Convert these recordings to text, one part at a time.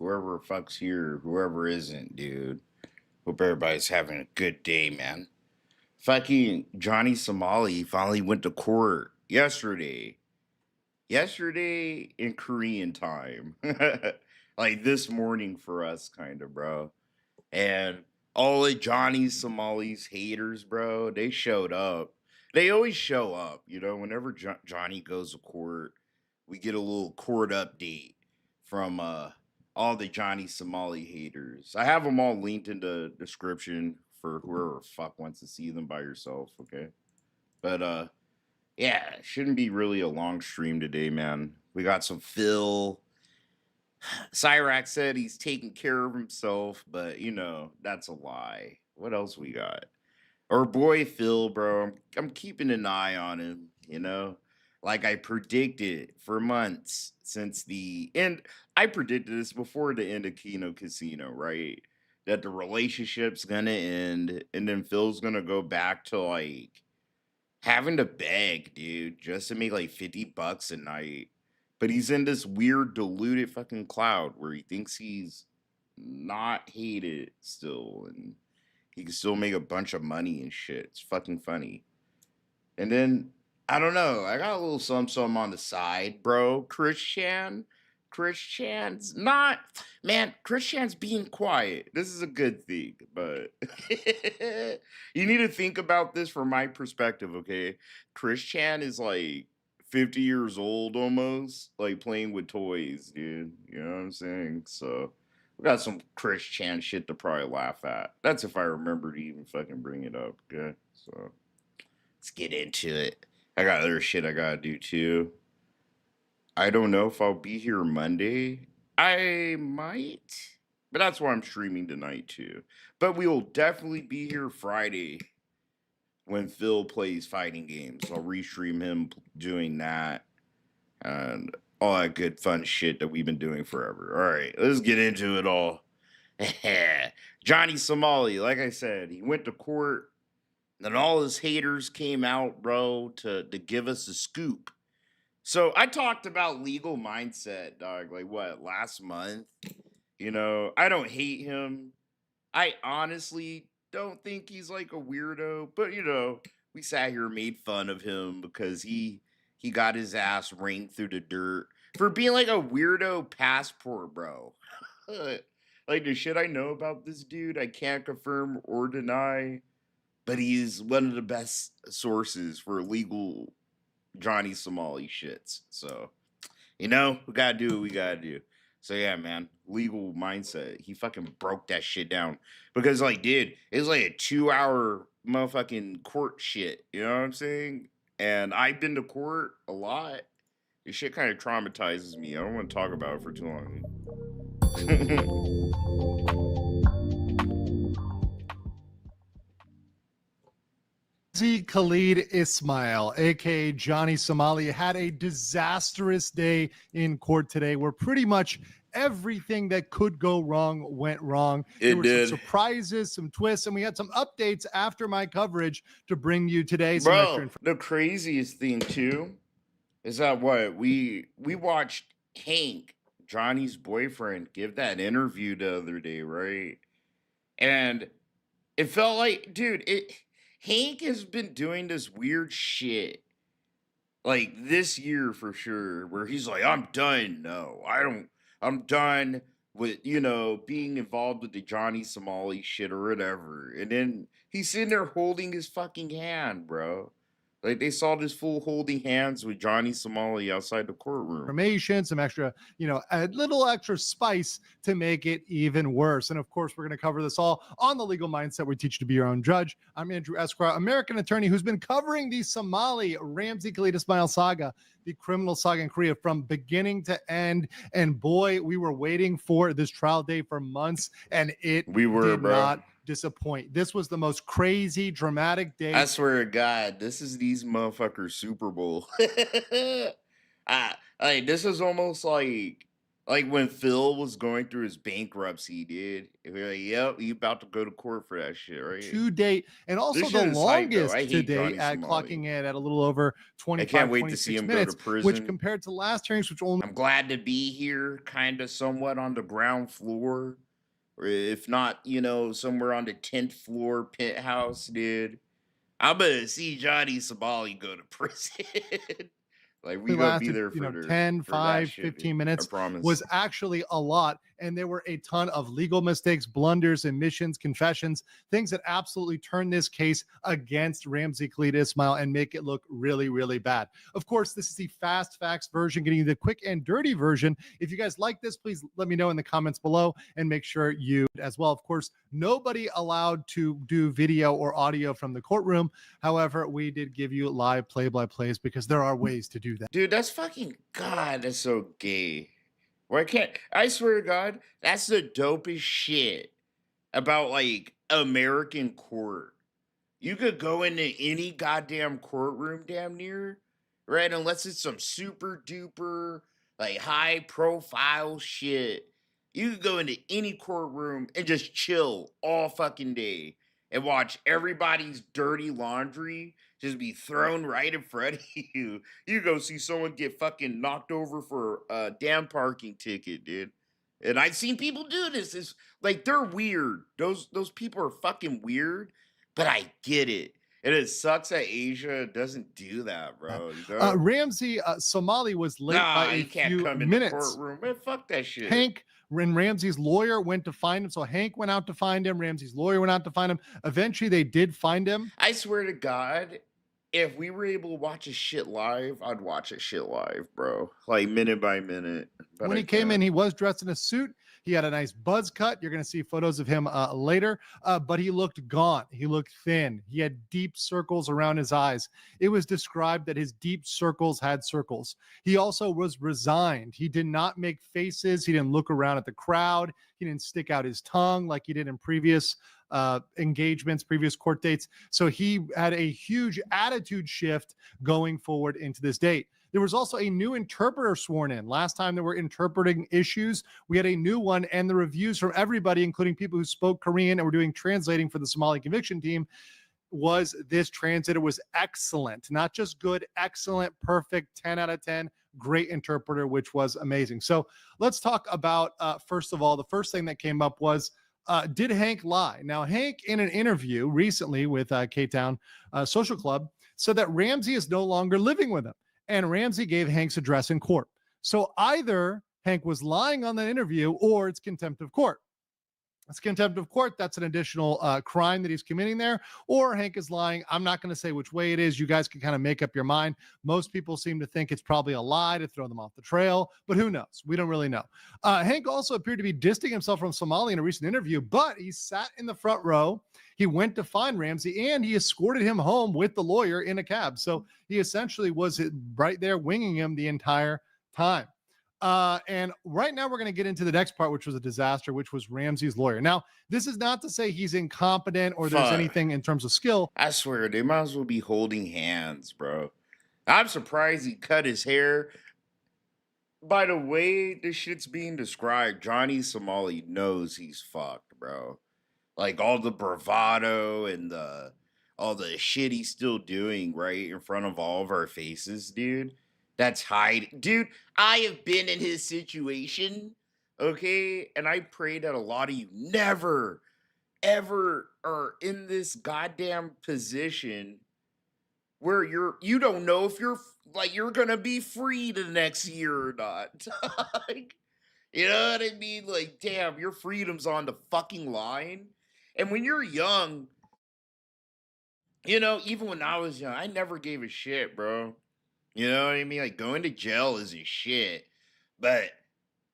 whoever fucks here, whoever isn't, dude. Hope everybody's having a good day, man. Fucking Johnny Somali finally went to court yesterday. Yesterday in Korean time. Like this morning for us, kind of, bro. And all the Johnny Somali's haters, bro, they showed up. They always show up, whenever Johnny goes to court, we get a little court update from all the Johnny Somali haters. I have them all linked in the description for whoever fuck wants to see them by yourself, okay? But yeah, it shouldn't be really a long stream today, man. We got some Phil. Cyraxx said he's taking care of himself, but that's a lie. What else we got? Our boy Phil, bro. I'm keeping an eye on him, like I predicted for months since the end. I predicted this before the end of Kino Casino, right? That the relationship's gonna end, and then Phil's gonna go back to like having to beg, dude, just to make like $50 a night. But he's in this weird diluted fucking cloud where he thinks he's not hated still, and he can still make a bunch of money and shit. It's fucking funny. And then I don't know. I got a little something on the side, bro. Chris Chan's not, man. Chris Chan's being quiet. This is a good thing, but you need to think about this from my perspective, okay? Chris Chan is like 50 years old almost, like playing with toys, dude. You know what I'm saying? So we got some Chris Chan shit to probably laugh at. That's if I remember to even fucking bring it up, okay? So let's get into it. I got other shit I gotta do too. I don't know if I'll be here Monday. I might, but that's why I'm streaming tonight too. But we will definitely be here Friday when Phil plays fighting games. I'll restream him doing that and all that good fun shit that we've been doing forever. All right, let's get into it all. Johnny Somali, like I said, he went to court, and all his haters came out, bro, to give us a scoop. So I talked about legal mindset, dog, like what, last month? I don't hate him. I honestly don't think he's like a weirdo, but we sat here and made fun of him because he got his ass ranked through the dirt for being like a weirdo passport, bro. Like the shit I know about this dude, I can't confirm or deny, but he's one of the best sources for legal Johnny Somali shits. So, we gotta do what we gotta do. So yeah, man, legal mindset. He fucking broke that shit down because, like, dude, it's like a 2-hour motherfucking court shit. You know what I'm saying? And I've been to court a lot. This shit kind of traumatizes me. I don't want to talk about it for too long. Khalid Ismail, aka Johnny Somali, had a disastrous day in court today where pretty much everything that could go wrong went wrong. There were some surprises, some twists, and we had some updates after my coverage to bring you today. Some Bro, the craziest thing too is that what we watched Hank, Johnny's boyfriend, give that interview the other day, right? And it felt like, dude, Hank has been doing this weird shit like this year for sure, where he's like, I'm done. No, I'm done with, being involved with the Johnny Somali shit or whatever. And then he's sitting there holding his fucking hand, bro. Like they saw this fool holding hands with Johnny Somali outside the courtroom. Information, some extra, a little extra spice to make it even worse. And of course, we're going to cover this all on the legal mindset. We teach you to be your own judge. I'm Andrew Esquire, American attorney who's been covering the Somali Ramsey Khalid Ismail saga, the criminal saga in Korea from beginning to end. And boy, we were waiting for this trial day for months, and it did not disappoint. This was the most crazy, dramatic day. I swear to God, this is these motherfuckers Super Bowl. This is almost like Like when Phil was going through his bankruptcy, dude. And we're like, yep, you about to go to court for that shit, right? To date, and This also the shit is hype though. I longest to hate date Johnny at clocking Somali. in at a little over I can't 25, wait to see 26 him go to minutes, which prison. compared to last hearings, which only I'm glad to be here, kind of somewhat on the ground floor, or if not, somewhere on the 10th floor penthouse, dude. I'm gonna see Johnny Somali go to prison. Like we gonna be lasted, there for 10, for that 5, shit, 15 dude. I minutes promise. was actually a lot. And there were a ton of legal mistakes, blunders, admissions, confessions, things that absolutely turned this case against Ramsey Khalid Ismail and make it look really, really bad. Of course, this is the fast facts version, getting you the quick and dirty version. If you guys like this, please let me know in the comments below and make sure you as well. Of course, nobody allowed to do video or audio from the courtroom. However, we did give you live play-by-plays because there are ways to do that. Dude, that's fucking God, that's so gay. Why can't I swear to God, that's the dopest shit about like American court. You could go into any goddamn courtroom damn near, right? Unless it's some super duper, like high profile shit. You could go into any courtroom and just chill all fucking day and watch everybody's dirty laundry just be thrown right in front of you. You go see someone get fucking knocked over for a damn parking ticket, dude. And I've seen people do this. It's like they're weird. Those people are fucking weird, but I get it. And it sucks that Asia doesn't do that, bro. Ramsey Somali was late by Nah, a you can't few come in the minutes. courtroom. Man, fuck that shit. Hank and Ramsey's lawyer went to find him. So Hank went out to find him. Ramsey's lawyer went out to find him. Eventually, they did find him. I swear to God, if we were able to watch a shit live, I'd watch a shit live, bro. Like minute by minute. But When I he came in, can't. he was dressed in a suit. He had a nice buzz cut. You're going to see photos of him later, but he looked gaunt. He looked thin. He had deep circles around his eyes. It was described that his deep circles had circles. He also was resigned. He did not make faces. He didn't look around at the crowd. He didn't stick out his tongue like he did in previous engagements, previous court dates. So he had a huge attitude shift going forward into this date. There was also a new interpreter sworn in. Last time there were interpreting issues, we had a new one, and the reviews from everybody, including people who spoke Korean and were doing translating for the Somali conviction team, was this translator was excellent. Not just good, excellent, perfect, 10 out of 10, great interpreter, which was amazing. So let's talk about, first of all, the first thing that came up was, did Hank lie? Now, Hank, in an interview recently with K-Town Social Club, said that Ramsey is no longer living with him. And Ramsey gave Hank's address in court. So either Hank was lying on the interview or it's contempt of court. It's contempt of court. That's an additional crime that he's committing there. Or Hank is lying. I'm not going to say which way it is. You guys can kind of make up your mind. Most people seem to think it's probably a lie to throw them off the trail, but who knows? We don't really know. Hank also appeared to be distancing himself from Somali in a recent interview, but he sat in the front row. He went to find Ramsey and he escorted him home with the lawyer in a cab. So he essentially was right there winging him the entire time. And right now we're going to get into the next part, which was a disaster, which was Ramsey's lawyer. Now, this is not to say he's incompetent or there's Fuck. anything in terms of skill. I swear, they might as well be holding hands, bro. I'm surprised he cut his hair. By the way this shit's being described, Johnny Somali knows he's fucked, bro. Like all the bravado and all the shit he's still doing right in front of all of our faces, dude. That's hiding. Dude, I have been in his situation, okay? And I pray that a lot of you never, ever are in this goddamn position where you don't know if you're gonna be free the next year or not. Like, you know what I mean? Like, damn, your freedom's on the fucking line. And when you're young, even when I was young, I never gave a shit, bro. You know what I mean? Like, going to jail isn't shit. But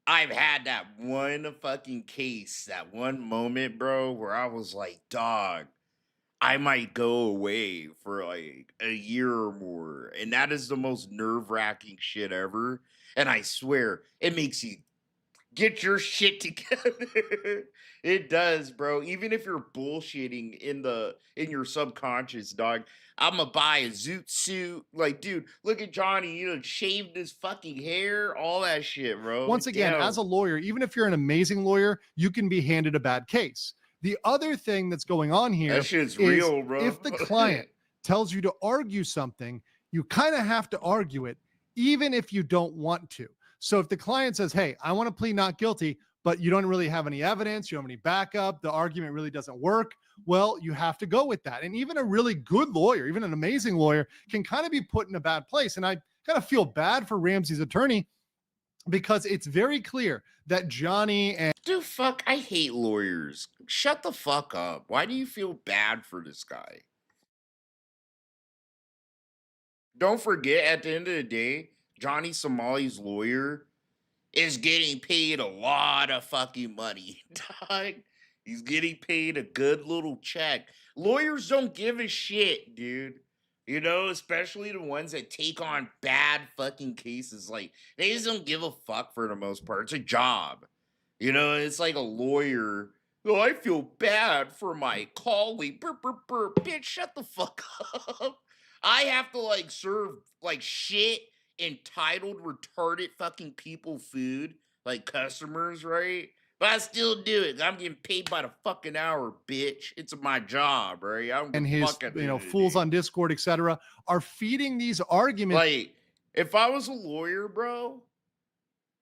I've had that one fucking case, that one moment, bro, where I was like, dog, I might go away for like a year or more. And that is the most nerve wracking shit ever. And I swear, it makes you Get your shit together. It does, bro. Even if you're bullshitting in your subconscious, dog. I'ma buy a zoot suit. Like, dude, look at Johnny, shaved his fucking hair, all that shit, bro. Once again, as Damn. a lawyer, even if you're an amazing lawyer, you can be handed a bad case. The other thing that's going on That here shit's is real, bro. if the client tells you to argue something, you kind of have to argue it, even if you don't want to. So if the client says, hey, I want to plead not guilty, but you don't really have any evidence, you don't have any backup, the argument really doesn't work, well, you have to go with that. And even a really good lawyer, even an amazing lawyer, can kind of be put in a bad place. And I kind of feel bad for Ramsey's attorney because it's very clear that Johnny and Dude, fuck, I hate lawyers. Shut the fuck up. Why do you feel bad for this guy? Don't forget, at the end of the day, Johnny Somali's lawyer is getting paid a lot of fucking money. Dog. He's getting paid a good little check. Lawyers don't give a shit, dude. Especially the ones that take on bad fucking cases. Like, they just don't give a fuck for the most part. It's a job. It's like a lawyer. Oh, I feel bad for my colleague. Burp, burp, burp. Bitch, shut the fuck up. I have to like serve like shit entitled, retarded fucking people food, like customers, right? But I still do it. I'm getting paid by the fucking hour, bitch. It's my job, right? I don't give a his fuck at the end of the fools day. on Discord, etc., are feeding these arguments. Like, if I was a lawyer, bro,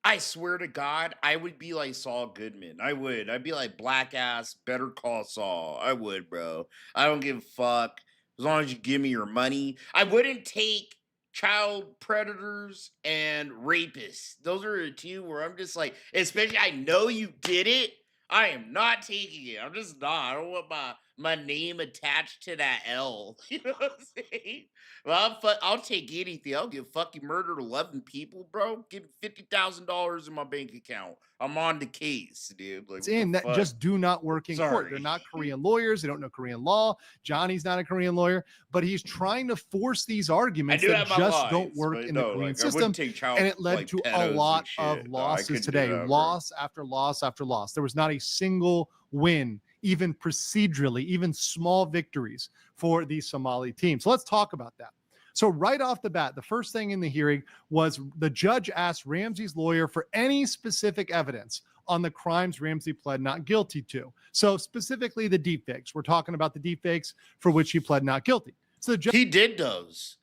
I swear to God, I would be like Saul Goodman. I would. I'd be like black ass, Better Call Saul. I would, bro. I don't give a fuck. As long as you give me your money. I wouldn't take child predators and rapists. Those are the two where I'm just like, especially I know you did it. I am not taking it. I'm just not. I don't want my name attached to that L. You know what I'm saying? Well, I'll take anything. I'll get fucking murdered 11 people, bro. Give me $50,000 in my bank account. I'm on the case, dude. Like, what the in that fuck? just do not work in court. They're Sorry. not Korean lawyers. They don't know Korean law. Johnny's not a Korean lawyer, but he's trying to force these I arguments do that have my just don't lies, work but in the no, Korean like I system. wouldn't take child And it led like to a pedos lot and of shit. No, I losses couldn't do today, that, bro. loss after loss after loss. There was not a single win, even procedurally, even small victories for the Somali team. So let's talk about that. So right off the bat, the first thing in the hearing was the judge asked Ramsey's lawyer for any specific evidence on the crimes Ramsey pled not guilty to. So specifically the deepfakes. We're talking about the deepfakes for which he pled not guilty. So the judge He did those.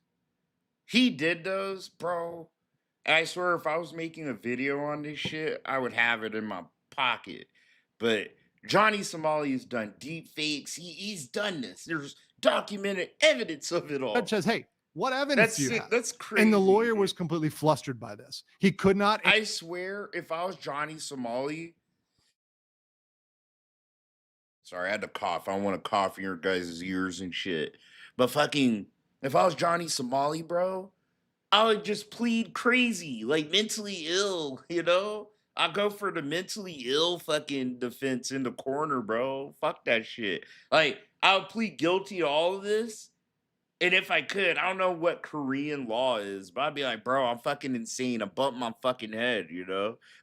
He did those, bro. And I swear, if I was making a video on this shit, I would have it in my pocket. But Johnny Somali's done deep fakes. He's done this. There's documented evidence of it all. says, hey, what evidence do you have? That's crazy. And the lawyer dude. was completely flustered by this. He could not. I swear, if I was Johnny Somali, sorry, I had to cough. I don't want to cough in your guys' ears and shit. But fucking, if I was Johnny Somali, bro, I would just plead crazy, like mentally ill, I go for the mentally ill fucking defense in the corner, bro. Fuck that shit. Like, I would plead guilty to all of this. And if I could, I don't know what Korean law is, but I'd be like, bro, I'm fucking insane. I bumped my fucking head,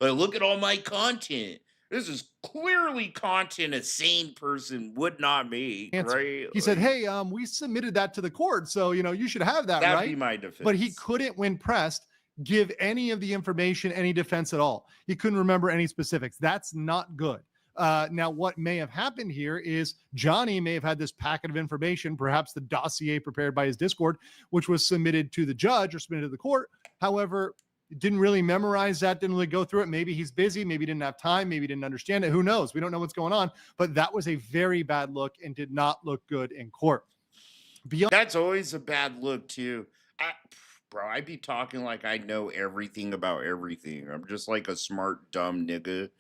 Like, look at all my content. This is clearly content a sane person would not make, answer. right? He said, hey, we submitted that to the court. So, you should have that, that'd right? be my defense. But he couldn't, when pressed, give any of the information, any defense at all. He couldn't remember any specifics. That's not good. Now, what may have happened here is Johnny may have had this packet of information, perhaps the dossier prepared by his Discord, which was submitted to the judge or submitted to the court. However, didn't really memorize that, didn't really go through it. Maybe he's busy, maybe didn't have time, maybe didn't understand it. Who knows? We don't know what's going on, but that was a very bad look and did not look good in court. That's always a bad look too. Bro, I be talking like I know everything about everything. I'm just like a smart, dumb nigga.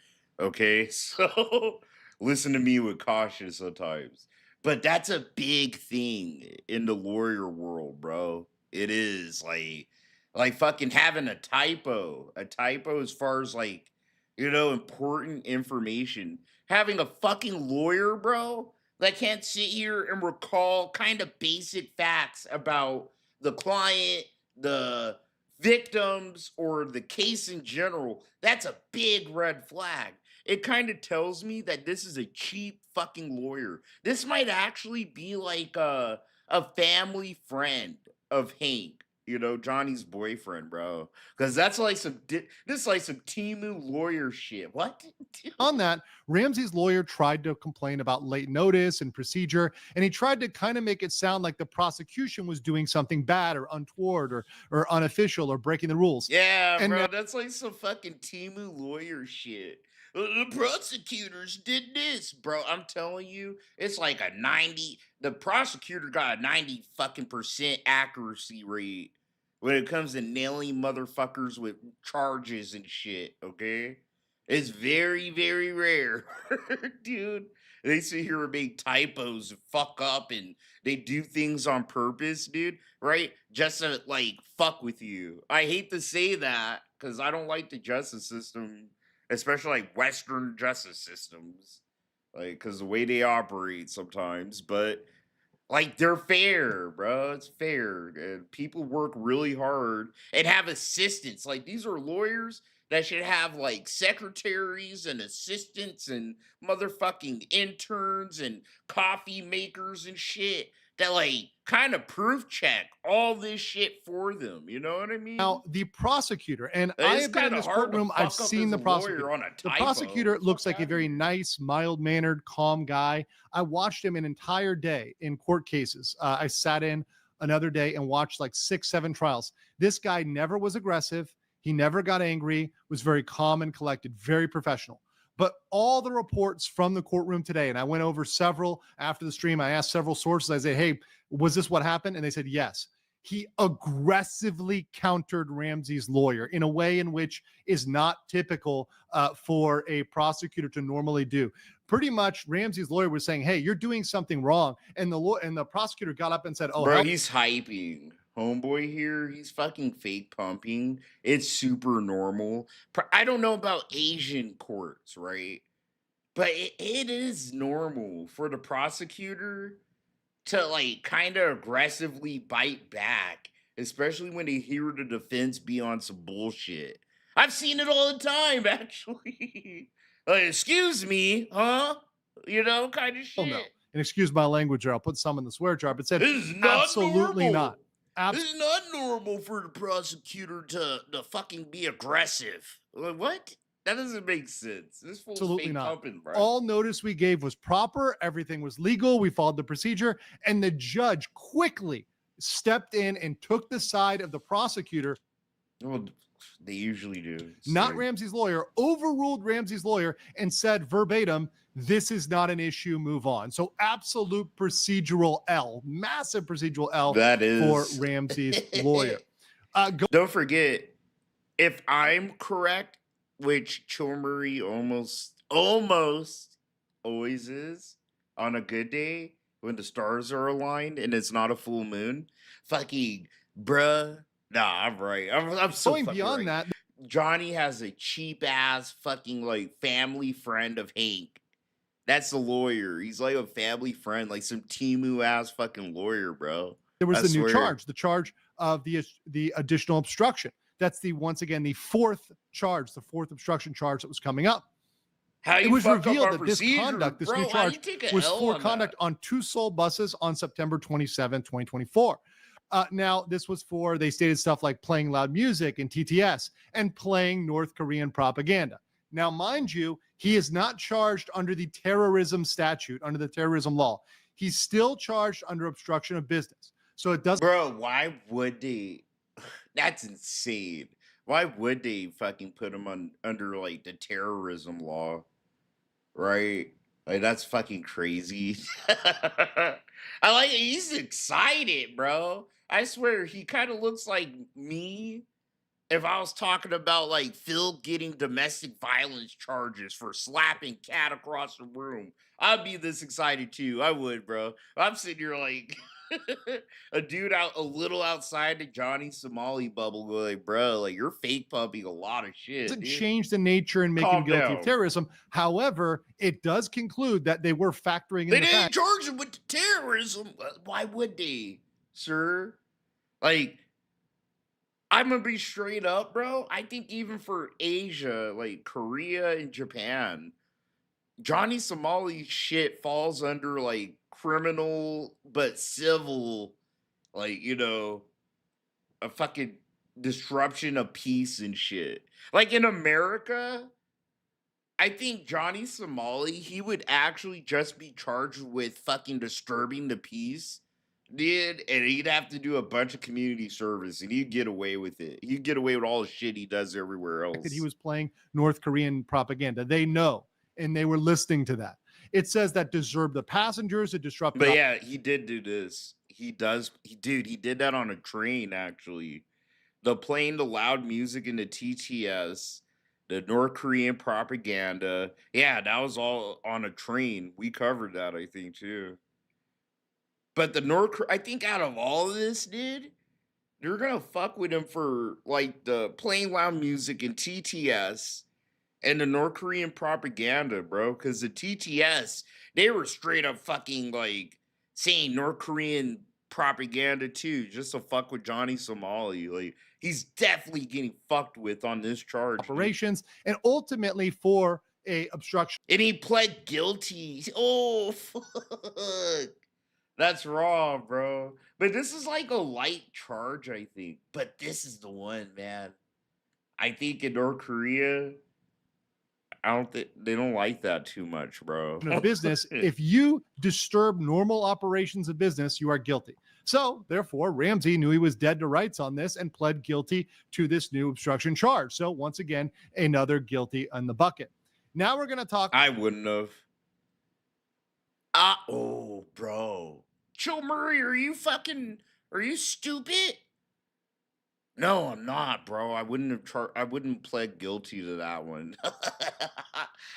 Okay, so listen to me with caution sometimes. But that's a big thing in the lawyer world, bro. It is like fucking having a typo as far as like, important information. Having a fucking lawyer, bro, that can't sit here and recall kind of basic facts about the client, the victims or the case in general, that's a big red flag. It kind of tells me that this is a cheap fucking lawyer. This might actually be like a family friend of Hank, you know, Johnny's boyfriend, bro. Because that's like this is like some Timu lawyer shit. What? On that, Ramsey's lawyer tried to complain about late notice and procedure, and he tried to kind of make it sound like the prosecution was doing something bad or untoward or unofficial or breaking the rules. Yeah, And bro, that's like some fucking Timu lawyer shit. The prosecutors did this, bro. I'm telling you, it's like a 90. The prosecutor got a 90 fucking percent accuracy rate when it comes to nailing motherfuckers with charges and shit, okay? It's very, very rare, dude. They sit here and make typos and fuck up and they do things on purpose, dude, right? Just to like fuck with you. I hate to say that because I don't like the justice system, especially like Western justice systems, like because the way they operate sometimes. But like they're fair, bro. It's fair. And people work really hard and have assistants. Like these are lawyers that should have like secretaries and assistants and motherfucking interns and coffee makers and shit that like kind of proof check all this shit for them. You know what I mean? now the prosecutor, and I It's have been in kind of this hard to courtroom, I've fuck up seen as a the prosecutor. lawyer on a The typo. prosecutor looks Fuck like a outta very here. nice, mild mannered, calm guy. I watched him an entire day in court cases. I sat in another day and watched like 6, 7 trials. This guy never was aggressive. He never got angry, was very calm and collected, very professional. But all the reports from the courtroom today, and I went over several after the stream. I asked several sources. I said, hey, was this what happened? And they said, yes. He aggressively countered Ramsey's lawyer in a way in which is not typical for a prosecutor to normally do. Pretty much, Ramsey's lawyer was saying, "Hey, you're doing something wrong," and the prosecutor got up and said, "Oh, Bro, how he's hyping. Homeboy here, he's fucking fake pumping. It's super normal. I don't know about Asian courts, right? But it is normal for the prosecutor to like kind of aggressively bite back, especially when they hear the defense be on some bullshit. I've seen it all the time, actually. Like, excuse me, huh? You know, kind of hell no?" shit. And excuse my language, or I'll put some in the swear jar. But said, This is not "Absolutely not. normal. This is not normal for the prosecutor to fucking be aggressive. Like, what? That doesn't make sense. This fool's Absolutely fake not. pumping, bro. All notice we gave was proper. Everything was legal. We followed the procedure. And the judge quickly stepped in and took the side of the prosecutor, Well, they usually do. It's not like, Ramsey's lawyer, overruled Ramsey's lawyer and said verbatim, this is not an issue, move on. So absolute procedural L, massive procedural L that for is. Ramsey's lawyer. Don't forget, if I'm correct, which Chomari almost always is on a good day when the stars are aligned and it's not a full moon, fucking bruh. Nah, I'm right. I'm so Going fucking beyond right. that, Johnny has a cheap ass fucking like family friend of Hank. That's the lawyer. He's like a family friend, like some Timu ass fucking lawyer, bro. there was I the new swear. charge, the charge of the additional obstruction. That's the once again the fourth charge, the fourth obstruction charge that was coming up. How It you was fuck up revealed our that this procedure, conduct, this bro? new How charge, you take a was L for on conduct that? on 2 Seoul buses on September 27, 2024. Now, this was for, they stated stuff like playing loud music in TTS and playing North Korean propaganda. Now, mind you, he is not charged under the terrorism statute, under the terrorism law. He's still charged under obstruction of business. So it doesn't. Bro, why would they? That's insane. Why would they fucking put him on under like the terrorism law? Right? Like that's fucking crazy. I like it. He's excited, bro. I swear he kind of looks like me if I was talking about like Phil getting domestic violence charges for slapping cat across the room. I'd be this excited too. I would, bro. I'm sitting here like a dude out a little outside the Johnny Somali bubble going, bro, like you're fake pumping a lot of shit, dude. Change the nature and make him Calm guilty of down. terrorism. However, it does conclude that they were factoring in They the didn't fact charge him with terrorism. Why would they, sir? Like, I'm gonna be straight up, bro. I think even for Asia, like Korea and Japan, Johnny Somali shit falls under like criminal but civil, like, a fucking disruption of peace and shit. Like in America, I think Johnny Somali, he would actually just be charged with fucking disturbing the peace, dude, and he'd have to do a bunch of community service, and he'd get away with it. He'd get away with all the shit he does everywhere That he else. was playing North Korean propaganda. They know, and they were listening to that. It says that disturbed the passengers, it disrupted. But yeah, he did do this. He did that on a train, actually. The playing the loud music in the TTS, the North Korean propaganda. Yeah, that was all on a train. We covered that, I think, too. But I think out of all of this, dude, they're gonna fuck with him for like the playing loud music in TTS and the North Korean propaganda, bro. Because the TTS, they were straight up fucking like saying North Korean propaganda too, just to fuck with Johnny Somali. Like he's definitely getting fucked with on this charge, dude. Operations, and ultimately for a obstruction. And he pled guilty. Oh fuck. That's raw, bro. But this is like a light charge, I think. But this is the one, man. I think in North Korea, I don't think they don't like that too much, bro. Of business, if you disturb normal operations of business, you are guilty. So, therefore, Ramsey knew he was dead to rights on this and pled guilty to this new obstruction charge. So, once again, another guilty on the bucket. Now we're going to talk. I wouldn't have. Oh, bro. Joe Murray, are you stupid? No, I'm not, bro. I wouldn't pled guilty to that one.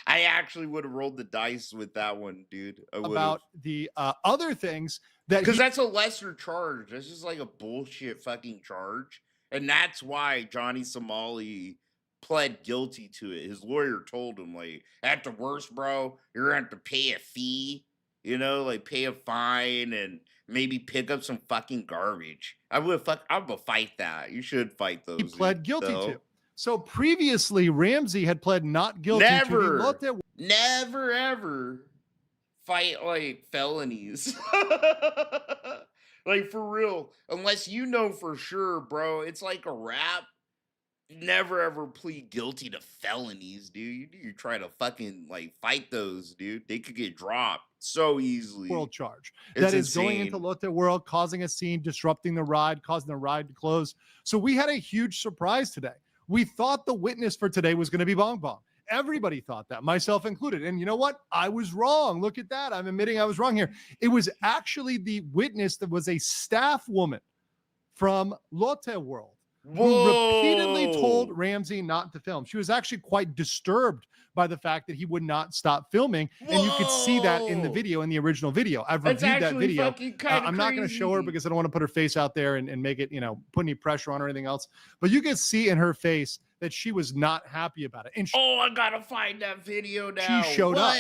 I actually would have rolled the dice with that one, dude. I would about the other things that because that's a lesser charge. This is like a bullshit fucking charge, and that's why Johnny Somali pled guilty to it. His lawyer told him, like, at the worst, bro, you're gonna have to pay a fee. Like pay a fine and maybe pick up some fucking garbage. I would fight that. You should fight those. he pled guilty to. So previously, Ramsey had pled not guilty to never ever fight like felonies. Like for real. Unless you know for sure, bro. It's like a rap. Never ever plead guilty to felonies, dude. You try to fucking like fight those, dude. They could get dropped so easily. World charge that is going into Lotte World, causing a scene, disrupting the ride, causing the ride to close. So we had a huge surprise today. We thought the witness for today was going to be Bong Bong. Everybody thought that, myself included. And you know what? I was wrong. Look at that. I'm admitting I was wrong here. It was actually the witness that was a staff woman from Lotte World. Who repeatedly told Ramsey not to film. She was actually quite disturbed by the fact that he would not stop filming. And you could see that in the video, in the original video. I've reviewed that video. I'm not going to show her because I don't want to put her face out there and make it, put any pressure on her or anything else. But you can see in her face that she was not happy about it. And I got to find that video now. She showed up.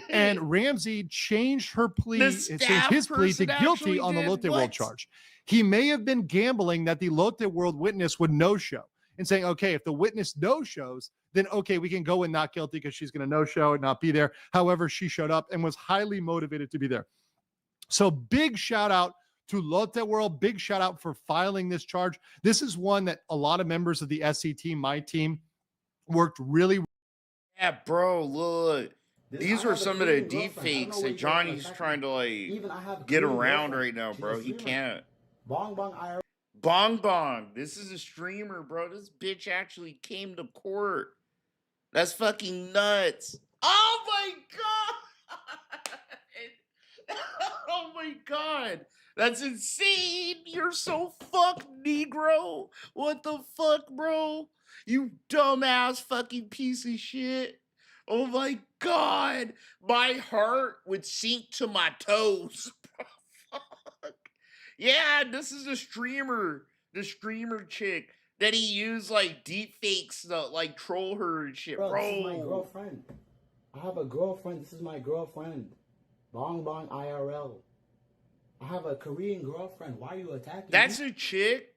And Ramsey changed her plea, his plea to guilty on the Lotte World charge. He may have been gambling that the Lotte World witness would no-show and saying, okay, if the witness no-shows, then okay, we can go in not guilty because she's going to no-show and not be there. However, she showed up and was highly motivated to be there. So big shout out to Lotte World. Big shout out for filing this charge. This is one that a lot of members of the SC team, my team, worked really. Yeah, bro, look. These are some of the deep fakes that Johnny's trying to like get around right now, bro. He can't. Bong Bong IR. Bong Bong. This is a streamer, bro. This bitch actually came to court. That's fucking nuts. Oh my god. Oh my god. That's insane. You're so fucked, Negro. What the fuck, bro? You dumbass fucking piece of shit. Oh my god. My heart would sink to my toes. Fuck. Yeah, this is the streamer chick that he used like deep fakes to like troll her and shit, bro. This is my girlfriend. I have a girlfriend. This is my girlfriend. Bong Bong IRL. I have a Korean girlfriend. Why are you attacking me? That's a chick?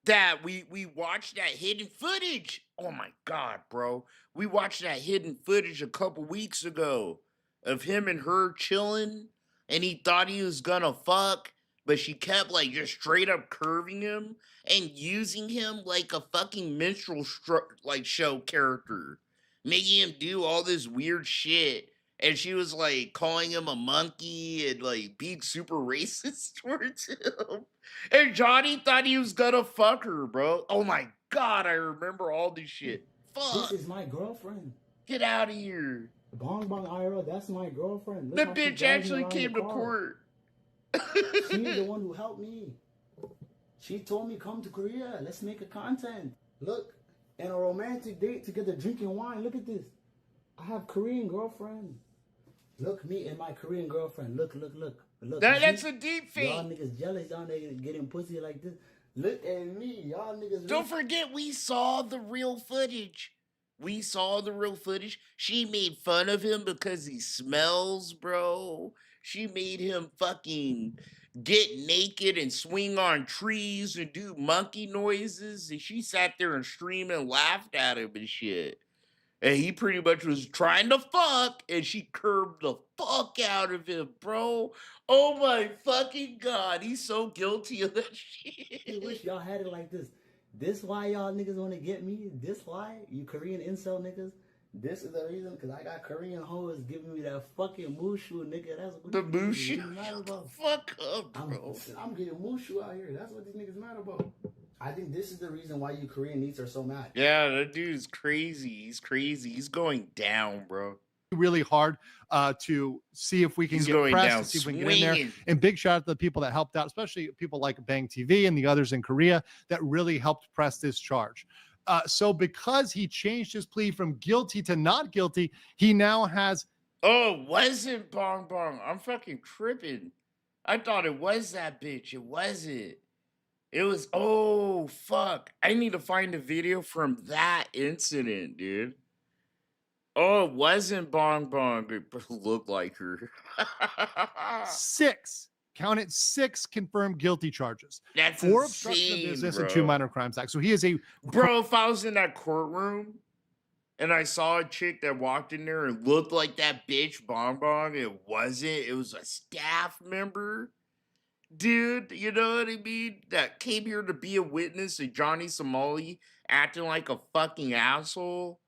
that we watched that hidden footage. Oh my god, bro. We watched that hidden footage a couple weeks ago of him and her chilling, and he thought he was gonna fuck, but she kept like just straight up curving him and using him like a fucking minstrel like show character, making him do all this weird shit. And she was like calling him a monkey and like being super racist towards him. And Johnny thought he was gonna fuck her, bro. Oh my god, I remember all this shit. This Fuck. is my girlfriend. Get out of here. Bong Bong Ira, that's my girlfriend. Look The how she bitch drives me actually around came the to car. court. She's the one who helped me. She told me, come to Korea, let's make a content. Look, and a romantic date together drinking wine. Look at this. I have Korean girlfriend. Look, me and my Korean girlfriend. Look. Look. That's a deep Y'all fake. niggas jealous, y'all niggas getting pussy like this. Look at me, y'all niggas. Don't forget, we saw the real footage. We saw the real footage. She made fun of him because he smells, bro. She made him fucking get naked and swing on trees and do monkey noises. And she sat there and streamed and laughed at him and shit. And he pretty much was trying to fuck, and she curved the fuck out of him, bro. Oh my fucking god, he's so guilty of that I wish shit. y'all had it like this. This why y'all niggas want to get me? This why? You Korean incel niggas? This is the reason? Because I got Korean hoes giving me that fucking mushu, nigga. That's what The these niggas Mushu. really mad about. Fuck up, bro. I'm getting mushu out here. That's what these niggas mad about. I think this is the reason why you Korean neets are so mad. Yeah, that dude's crazy. He's crazy. He's going down, bro. Really hard to see if we can He's get going press, down to see if we can get in there. swinging. And big shout out to the people that helped out, especially people like Bang TV and the others in Korea that really helped press this charge. So because he changed his plea from guilty to not guilty, he now has. Oh, it wasn't Bong Bong. I'm fucking tripping. I thought it was that bitch. It wasn't. It was, oh, fuck. I need to find a video from that incident, dude. Oh, it wasn't Bong Bong. It looked like her. Count it, 6 confirmed guilty charges. That's 4 obstruction of insane, business bro. and 2 minor crimes act. So he is a Bro, if I was in that courtroom and I saw a chick that walked in there and looked like that bitch Bong Bong, it wasn't. It was a staff member. Dude, you know what I mean? That came here to be a witness to Johnny Somali acting like a fucking asshole.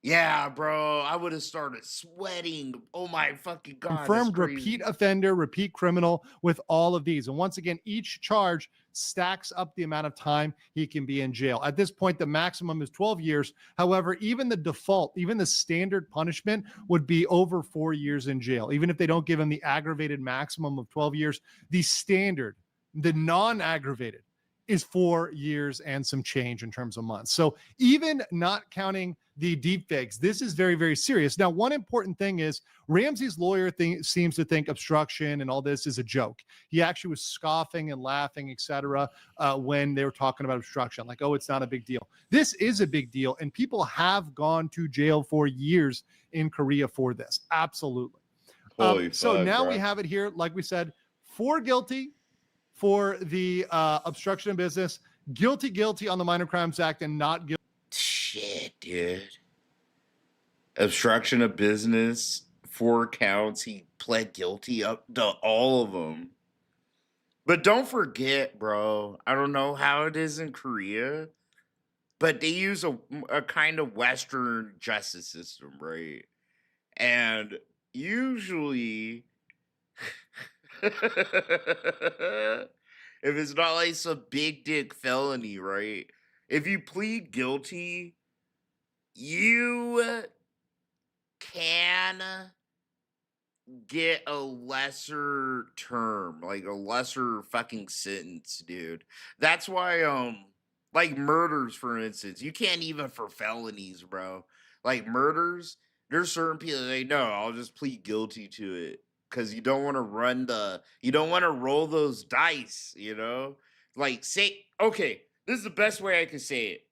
Yeah, bro, I would have started sweating. Oh my fucking god, that's confirmed crazy. repeat offender, repeat criminal with all of these. And once again, each charge stacks up the amount of time he can be in jail. At this point, the maximum is 12 years. However, even the default, even the standard punishment would be over 4 years in jail. Even if they don't give him the aggravated maximum of 12 years, the standard, the non-aggravated, is 4 years and some change in terms of months. So even not counting the deepfakes, this is very, very serious. Now, one important thing is Ramsey's lawyer seems to think obstruction and all this is a joke. He actually was scoffing and laughing, etc., when they were talking about obstruction, like, oh, it's not a big deal. This is a big deal, and people have gone to jail for years in Korea for this. Absolutely. Holy so fuck, now bro. we have it here, like we said, 4 guilty for the obstruction of business, guilty on the Minor Crimes Act, and not guilty. Shit, dude. Obstruction of business, 4 counts. He pled guilty up to all of them. But don't forget, bro, I don't know how it is in Korea, but they use a kind of Western justice system, right? And usually, if it's not like some big dick felony, right? If you plead guilty, you can get a lesser term, like a lesser fucking sentence, dude. That's why, like murders, for instance, you can't even for felonies, bro. Like murders, there's certain people that say, no, I'll just plead guilty to it. Cause you don't want to you don't want to roll those dice, you know? Like say, okay, this is the best way I can say it.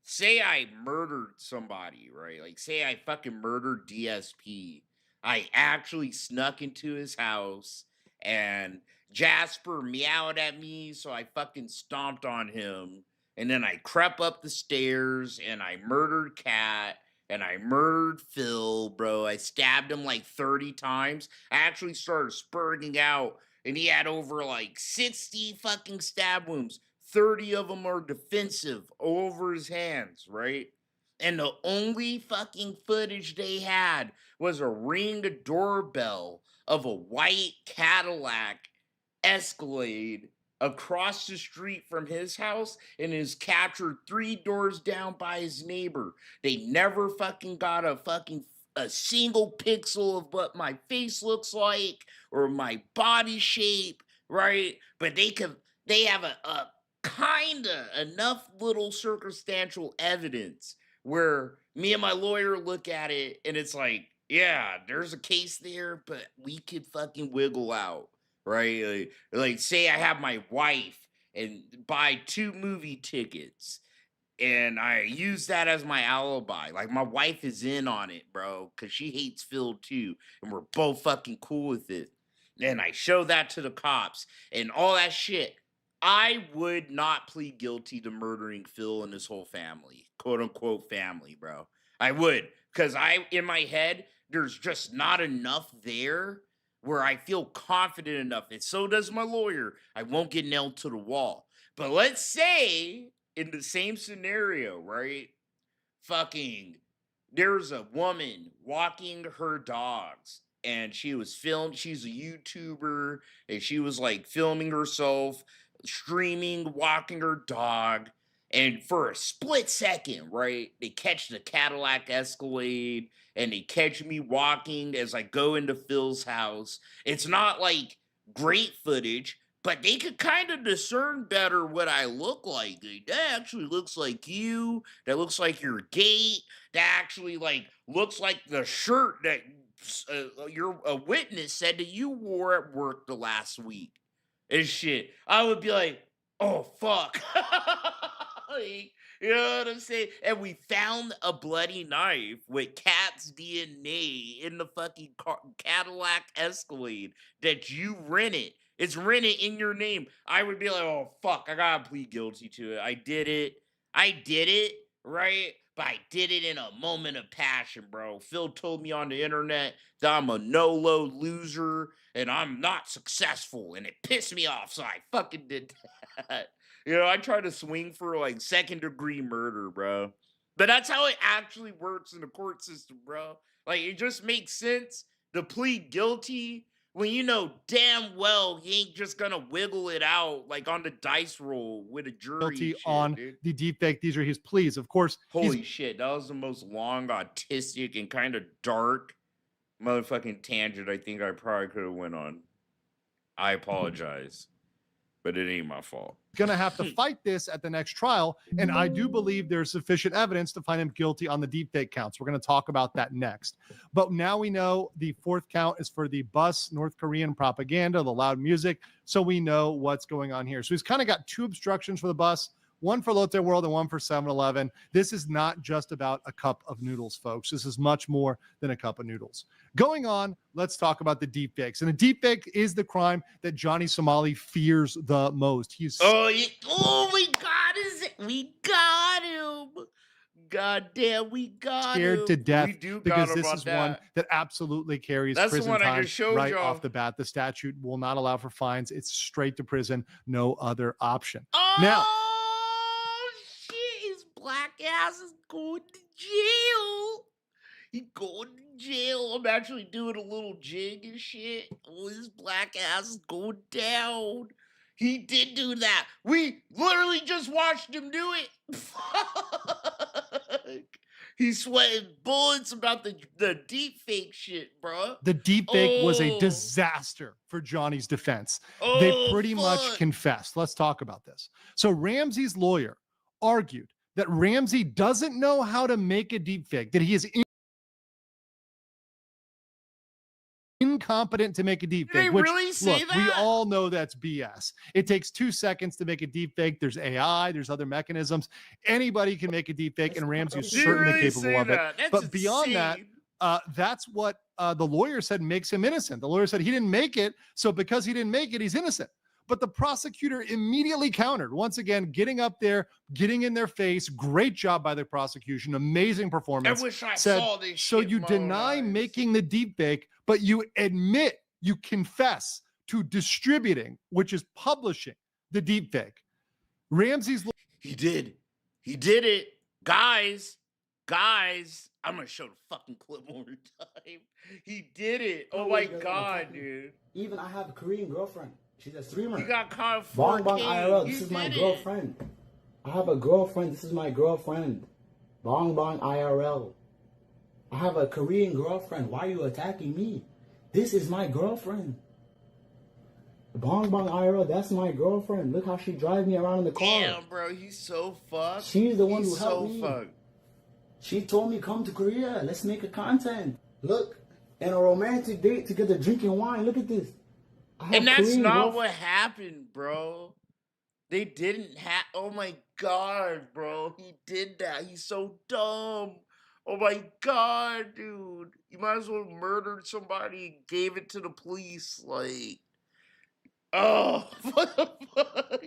Say I murdered somebody, right? Like say I fucking murdered DSP. I actually snuck into his house and Jasper meowed at me, so I fucking stomped on him. And then I crept up the stairs and I murdered Cat and I murdered Phil, bro. I stabbed him like 30 times. I actually started spurting out and he had over like 60 fucking stab wounds. 30 of them are defensive over his hands, right? And the only fucking footage they had was a ring doorbell of a white Cadillac Escalade across the street from his house and is captured 3 doors down by his neighbor. They never fucking got a single pixel of what my face looks like or my body shape, right? But they have a kinda enough little circumstantial evidence where me and my lawyer look at it and it's like, yeah, there's a case there, but we could fucking wiggle out, right? Like say I have my wife and buy 2 movie tickets and I use that as my alibi. Like my wife is in on it, bro, because she hates Phil too, and we're both fucking cool with it. And I show that to the cops and all that shit. I would not plead guilty to murdering Phil and his whole family, quote unquote family, bro. I would, because in my head, there's just not enough there where I feel confident enough, and so does my lawyer. I won't get nailed to the wall. But let's say in the same scenario, right? Fucking, there's a woman walking her dogs and she was filmed. She's a YouTuber and she was like filming herself, streaming, walking her dog. And for a split second, right, they catch the Cadillac Escalade and they catch me walking as I go into Phil's house. It's not like great footage, but they could kind of discern better what I look like. That actually looks like you. That looks like your gait. That actually like looks like the shirt that your a witness said that you wore at work the last week. And shit, I would be like, oh fuck. Like, you know what I'm saying? And we found a bloody knife with Cat's DNA in the fucking Cadillac Escalade that you rented. It's rented in your name. I would be like, oh fuck, I gotta plead guilty to it. I did it, right? But I did it in a moment of passion, bro. Phil told me on the internet that I'm a no-low loser and I'm not successful, and it pissed me off, so I fucking did that. You know, I try to swing for like 2nd-degree murder, bro. But that's how it actually works in the court system, bro. Like, it just makes sense to plead guilty when you know damn well you ain't just gonna wiggle it out like on the dice roll with a jury Guilty shit, on dude. the deepfake. These are his pleas. Of course, Holy shit, that was the most long, autistic, and kind of dark motherfucking tangent I think I probably could have went on. I apologize, but it ain't my fault. going to have to fight this at the next trial. And I do believe there's sufficient evidence to find him guilty on the deepfake counts. We're going to talk about that next. But now we know the 4th count is for the bus, North Korean propaganda, the loud music. So we know what's going on here. So he's kind of got 2 obstructions for the bus, one for Lotte World and one for 7-Eleven. This is not just about a cup of noodles, folks. This is much more than a cup of noodles. Going on, let's talk about the deepfakes. And a deepfake is the crime that Johnny Somali fears the most. He's we got him. God damn, we got scared him. to death We do because got him this on is that. one that absolutely carries That's the prison one I time just showed right y'all. off the bat. The statute will not allow for fines. It's straight to prison, no other option. Oh, Now, shit, his black ass is going to jail. He going to jail. I'm actually doing a little jig and shit. Oh, his black ass is going down. He did do that. We literally just watched him do it. Fuck. He's sweating bullets about the deep fake shit, bro. the deepfake was a Oh. disaster for Johnny's defense. Oh, They pretty much fuck. confessed. Let's talk about this. So Ramsey's lawyer argued that Ramsey doesn't know how to make a deepfake, that he is incompetent to make a deepfake. they Which, really say look, we that? all know that's BS. It takes 2 seconds to make a deepfake. There's AI, there's other mechanisms. Anybody can make a deepfake, and Ramsey is Do you certainly really capable say of it. that? That's But beyond that, insane. That's what the lawyer said makes him innocent. The lawyer said he didn't make it, so because he didn't make it, he's innocent. But the prosecutor immediately countered, once again, getting up there, getting in their face. Great job by the prosecution. Amazing performance. I wish I Said, saw this so shit you in my own deny eyes." making the deepfake, but you admit, you confess to distributing, which is publishing the deepfake. Ramsey's He did. He did it. Guys, I'm gonna show the fucking clip one more time. He did it. Oh my god, dude. Even I have a Korean girlfriend. She's a streamer. You got caught Bong Bong 4K. IRL. You This is my did it. girlfriend. I have a girlfriend. This is my girlfriend. Bong Bong IRL. I have a Korean girlfriend. Why are you attacking me? This is my girlfriend. Bong Bong IRL, that's my girlfriend. Look how she drives me around in the car. Damn, bro, he's so fucked. She's the one He's who helped so me. fucked. She told me, come to Korea. Let's make a content. Look, and a romantic date to get the drinking wine. Look at this. I have And that's Korean not girlfriend. what happened, bro. They didn't have. Oh my god, bro. He did that. He's so dumb. Oh my god, dude. You might as well murdered somebody and gave it to the police. Like, oh, what the fuck?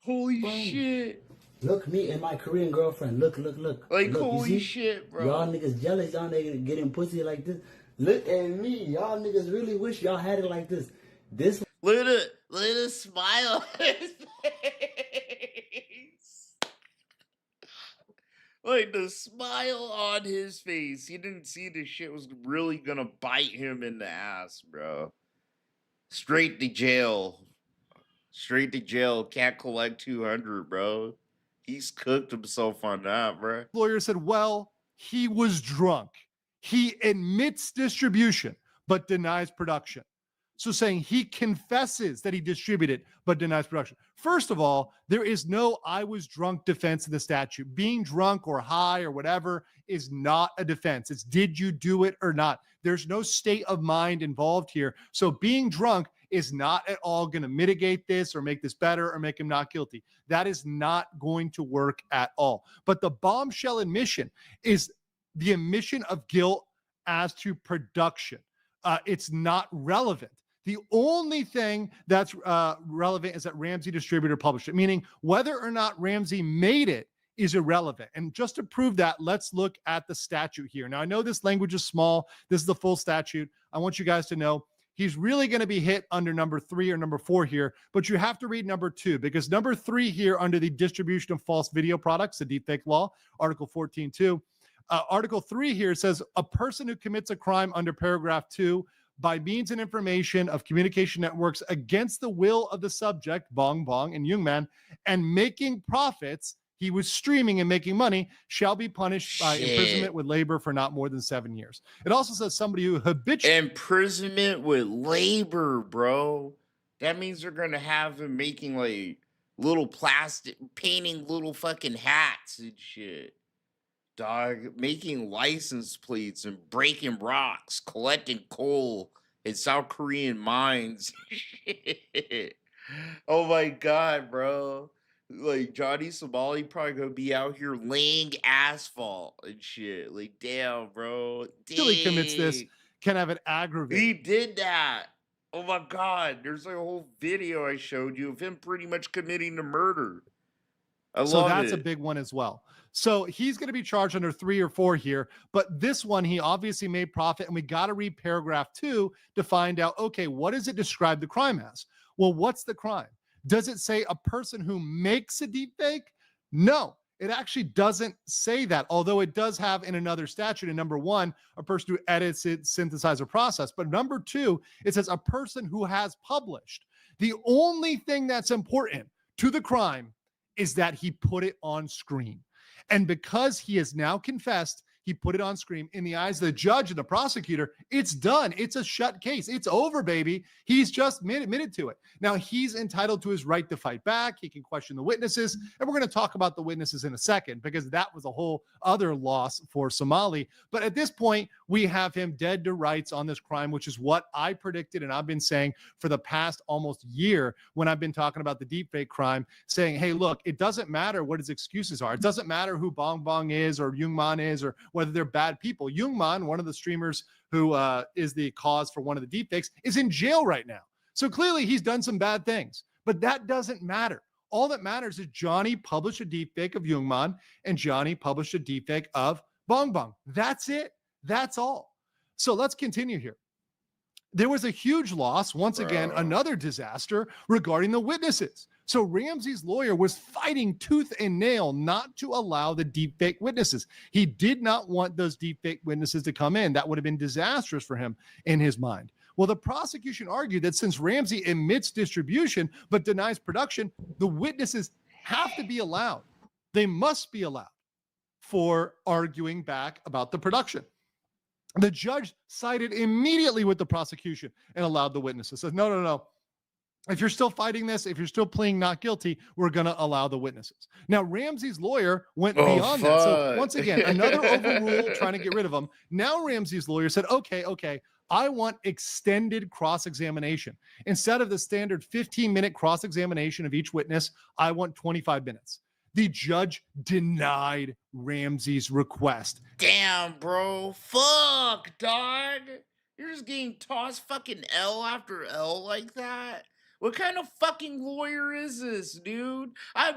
Holy Friend. shit. Look, me and my Korean girlfriend. Look. Like, Look, you holy see? shit, bro. Y'all niggas jealous. Y'all niggas getting pussy like this. Look at me. Y'all niggas really wish y'all had it like this. This Look at the smile on his face. Like the smile on his face. He didn't see this shit was really gonna bite him in the ass, bro. Straight to jail. Straight to jail. Can't collect 200, bro. He's cooked himself on that, bro. lawyer said, well, he was drunk. He admits distribution, but denies production. So saying he confesses that he distributed, but denies production. First of all, there is no I was drunk defense in the statute. Being drunk or high or whatever is not a defense. It's did you do it or not? There's no state of mind involved here. So being drunk is not at all going to mitigate this or make this better or make him not guilty. That is not going to work at all. But the bombshell admission is the admission of guilt as to production. It's not relevant. The only thing that's relevant is that Ramsey distributed or published it, meaning whether or not Ramsey made it is irrelevant. And just to prove that, let's look at the statute here. Now, I know this language is small. This is the full statute. I want you guys to know he's really going to be hit under number 3 or number 4 here, but you have to read number 2 because number 3 here under the distribution of false video products, the deepfake law, Article 14.2. Article 3 here says a person who commits a crime under paragraph 2 by means and information of communication networks against the will of the subject, Bong Bong and Youngman, and making profits, he was streaming and making money, shall be punished by imprisonment with labor for not more than 7 years. It also says somebody who habitually... Imprisonment with labor, bro. That means they're going to have him making like little plastic, painting little fucking hats and shit. Dog, making license plates and breaking rocks, collecting coal in South Korean mines. Shit. Oh my god, bro. Like Johnny Somali probably gonna be out here laying asphalt and shit. Like, damn, bro. commits this can have an aggravated... He did that. Oh my god. There's like a whole video I showed you of him pretty much committing the murder. So that's a big one as well. So he's going to be charged under 3 or 4 here, but this one, he obviously made profit, and we got to read paragraph 2 to find out, okay, what does it describe the crime as? Well, what's the crime? Does it say a person who makes a deepfake? No, it actually doesn't say that, although it does have in another statute in number 1, a person who edits it, synthesizes or process. But number 2, it says a person who has published. The only thing that's important to the crime is that he put it on screen. And because he has now confessed, he put it on screen in the eyes of the judge and the prosecutor, it's done. It's a shut case. It's over, baby. He's just admitted to it. Now, he's entitled to his right to fight back. He can question the witnesses. And we're going to talk about the witnesses in a second because that was a whole other loss for Somali. But at this point, we have him dead to rights on this crime, which is what I predicted. And I've been saying for the past almost year when I've been talking about the deepfake crime, saying, hey, look, it doesn't matter what his excuses are. It doesn't matter who Bong Bong is or Youngman is or whether they're bad people. Jungmann, one of the streamers who is the cause for one of the deepfakes, is in jail right now. So clearly he's done some bad things, but that doesn't matter. All that matters is Johnny published a deepfake of Jungmann and Johnny published a deepfake of Bong Bong. That's it. That's all. So let's continue here. There was a huge loss, once again, another disaster regarding the witnesses. So Ramsey's lawyer was fighting tooth and nail not to allow the deepfake witnesses. He did not want those deepfake witnesses to come in. That would have been disastrous for him in his mind. Well, the prosecution argued that since Ramsey admits distribution but denies production, the witnesses have to be allowed. They must be allowed for arguing back about the production. The judge sided immediately with the prosecution and allowed the witnesses. Said, no. If you're still fighting this, if you're still pleading not guilty, we're going to allow the witnesses. Now, Ramsey's lawyer went beyond that. So once again, another overrule trying to get rid of him. Now Ramsey's lawyer said, okay, I want extended cross-examination. Instead of the standard 15-minute cross-examination of each witness, I want 25 minutes. The judge denied Ramsey's request. Damn, bro. Fuck, dog. You're just getting tossed fucking L after L like that? What kind of fucking lawyer is this, dude? I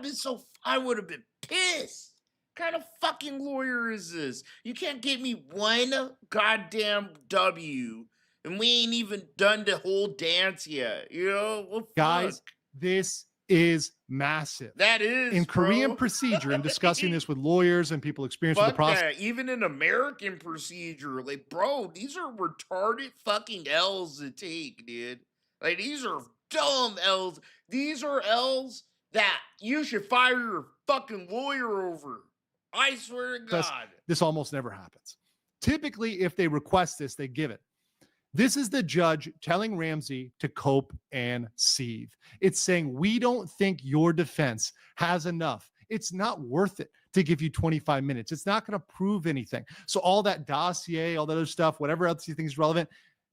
would have been pissed. What kind of fucking lawyer is this? You can't get me one goddamn W, and we ain't even done the whole dance yet. You know? Well, guys, this is massive. That is in bro. Korean procedure, and discussing this with lawyers and people experienced with the process. Even in American procedure, like, bro, these are retarded fucking L's to take, dude. Like, these are dumb L's. These are L's that you should fire your fucking lawyer over. I swear to God. This almost never happens. Typically, if they request this, they give it. This is the judge telling Ramsey to cope and seethe. It's saying, we don't think your defense has enough. It's not worth it to give you 25 minutes. It's not going to prove anything. So all that dossier, all that other stuff, whatever else you think is relevant,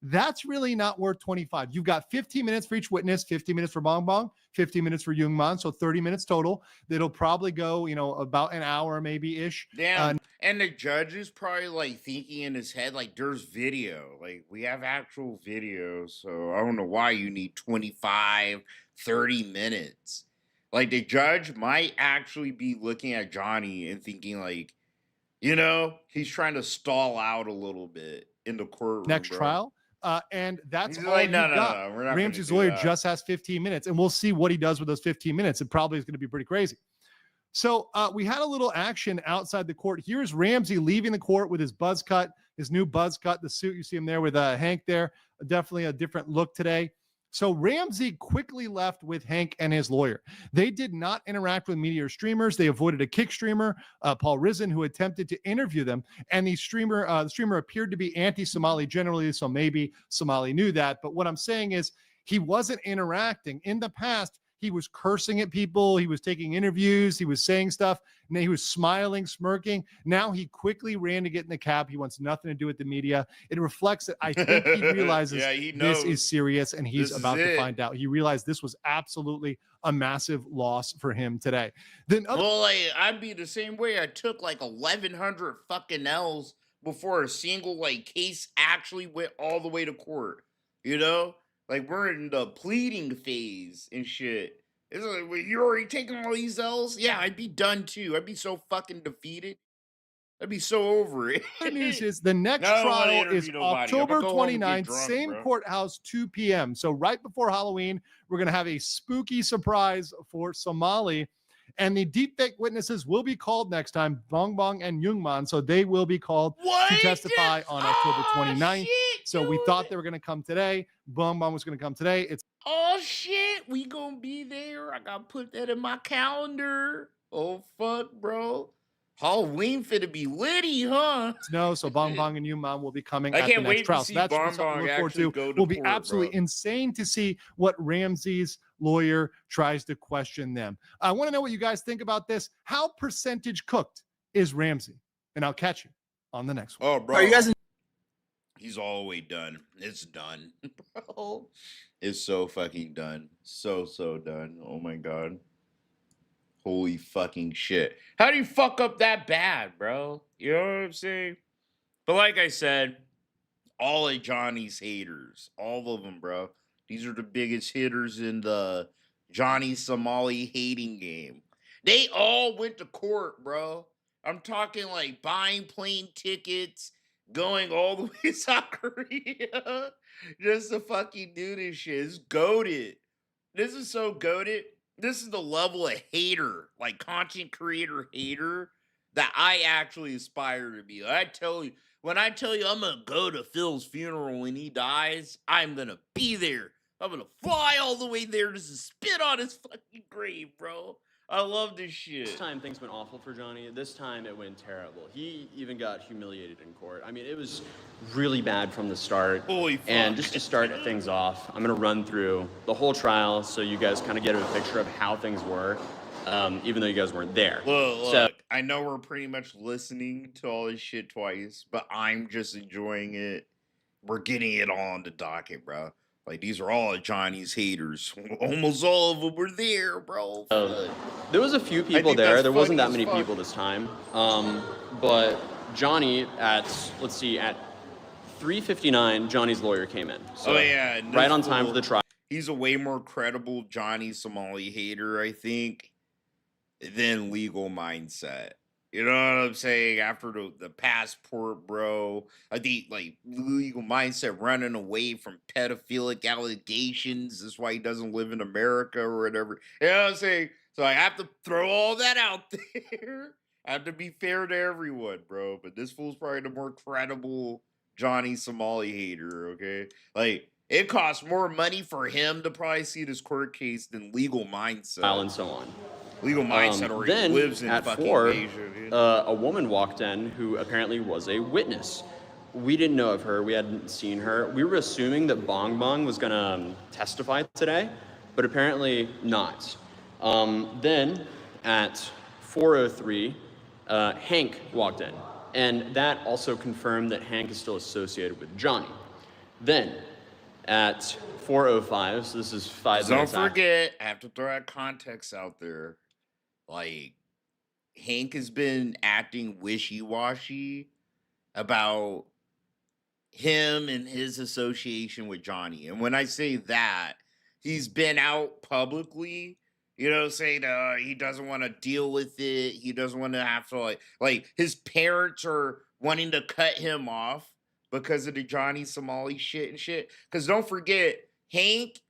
that's really not worth 25. You've got 15 minutes for each witness, 15 minutes for Bong Bong, 15 minutes for Jungmann, so 30 minutes total. That'll probably go, about an hour maybe-ish. Damn. And the judge is probably like thinking in his head, like, there's video. Like, we have actual video, so I don't know why you need 25, 30 minutes. Like, the judge might actually be looking at Johnny and thinking, like, he's trying to stall out a little bit in the courtroom. Next trial. And that's he's all like, you've no, got. we're not Ramsey's lawyer just has 15 minutes, and we'll see what he does with those 15 minutes. It probably is going to be pretty crazy. So we had a little action outside the court. Here's Ramsey leaving the court with his buzz cut, his new buzz cut, the suit. You see him there with Hank there. Definitely a different look today. So Ramsey quickly left with Hank and his lawyer. They did not interact with media or streamers. They avoided a kick streamer, Paul Risen, who attempted to interview them. And the streamer appeared to be anti-Somali generally, so maybe Somali knew that. But what I'm saying is he wasn't interacting. In the past, he was cursing at people. He was taking interviews. He was saying stuff. And he was smiling, smirking. Now he quickly ran to get in the cab. He wants nothing to do with the media. It reflects that I think he realizes this is serious, and he's about to find out. He realized this was absolutely a massive loss for him today. Then I'd be the same way. I took like 1,100 fucking L's before a single case actually went all the way to court. Like, we're in the pleading phase and shit. It's like, well, you're already taking all these L's? Yeah, I'd be done too. I'd be so fucking defeated. I'd be so over it. Good news is the next trial is October 29th, same courthouse, 2 p.m. So right before Halloween, we're going to have a spooky surprise for Somali. And the deepfake witnesses will be called next time, Bong Bong and Jungmann. So they will be called to testify on October 29th. So we thought they were going to come today. Bong Bong was going to come today. Oh, shit. We going to be there. I got to put that in my calendar. Oh, fuck, bro. Halloween finna be litty, huh? No, so Bong Bong and Jungmann will be coming at the next trial. So that's something to look forward to. Will be absolutely insane to see what Ramsey's lawyer tries to question them. I want to know what you guys think about this. How percentage cooked is Ramsey? And I'll catch you on the next one. Oh, bro. Are you guys? He's all the way done. It's done, bro. It's so fucking done. So done. Oh my God. Holy fucking shit. How do you fuck up that bad, bro? You know what I'm saying? But like I said, all of Johnny's haters, all of them, bro. These are the biggest hitters in the Johnny Somali hating game. They all went to court, bro. I'm talking like buying plane tickets, going all the way to South Korea just to fucking do this shit. It's goated. This is so goated. This is the level of hater, like content creator hater, that I actually aspire to be. I tell you, when I tell you I'm gonna go to Phil's funeral when he dies, I'm gonna be there. I'm gonna fly all the way there just to spit on his fucking grave, bro. I love this shit. This time things went awful for Johnny. This time it went terrible. He even got humiliated in court. I mean, it was really bad from the start. Holy fuck. And just to start things off, I'm gonna run through the whole trial so you guys kind of get a picture of how things were, even though you guys weren't there. Look, I know we're pretty much listening to all this shit twice, but I'm just enjoying it. We're getting it all on the docket, bro. Like, these are all Johnny's haters. Almost all of them were there, bro. There was a few people there. There wasn't that many people this time. But Johnny at 3:59, Johnny's lawyer came in. So right on time for the trial. He's a way more credible Johnny Somali hater, I think, than Legal Mindset. You know what I'm saying? After the passport, bro. I think, like, Legal Mindset running away from pedophilic allegations. That's why he doesn't live in America or whatever. You know what I'm saying? So I have to throw all that out there. I have to be fair to everyone, bro. But this fool's probably the more credible Johnny Somali hater, okay? Like, it costs more money for him to probably see this court case than Legal Mindset. And so on. Legal Mindset already then lives in at fucking 4, Asia, dude. A woman walked in who apparently was a witness. We didn't know of her. We hadn't seen her. We were assuming that Bong Bong was gonna testify today, but apparently not. Then at 4:03, Hank walked in, and that also confirmed that Hank is still associated with Johnny. Then at 4:05, so this is 5 minutes Don't forget, I have to throw that context out there. Like, Hank has been acting wishy-washy about him and his association with Johnny. And when I say that, he's been out publicly, you know, saying he doesn't want to deal with it. He doesn't want to have to, like his parents are wanting to cut him off because of the Johnny Somali shit and shit. Because don't forget, Hank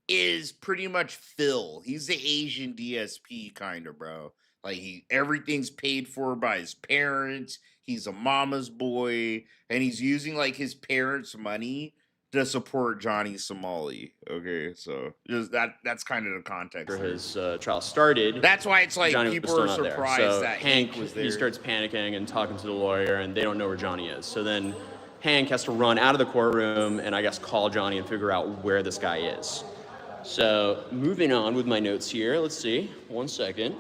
is pretty much Phil. He's the Asian DSP kind of, bro. Like, everything's paid for by his parents. He's a mama's boy, and he's using like his parents' money to support Johnny Somali. Okay, so just that's kind of the context. After his trial started, that's why it's like Johnny people are surprised so that Hank was there. He starts panicking and talking to the lawyer, and they don't know where Johnny is. So then Hank has to run out of the courtroom and I guess call Johnny and figure out where this guy is. So moving on with my notes here, let's see, 1 second.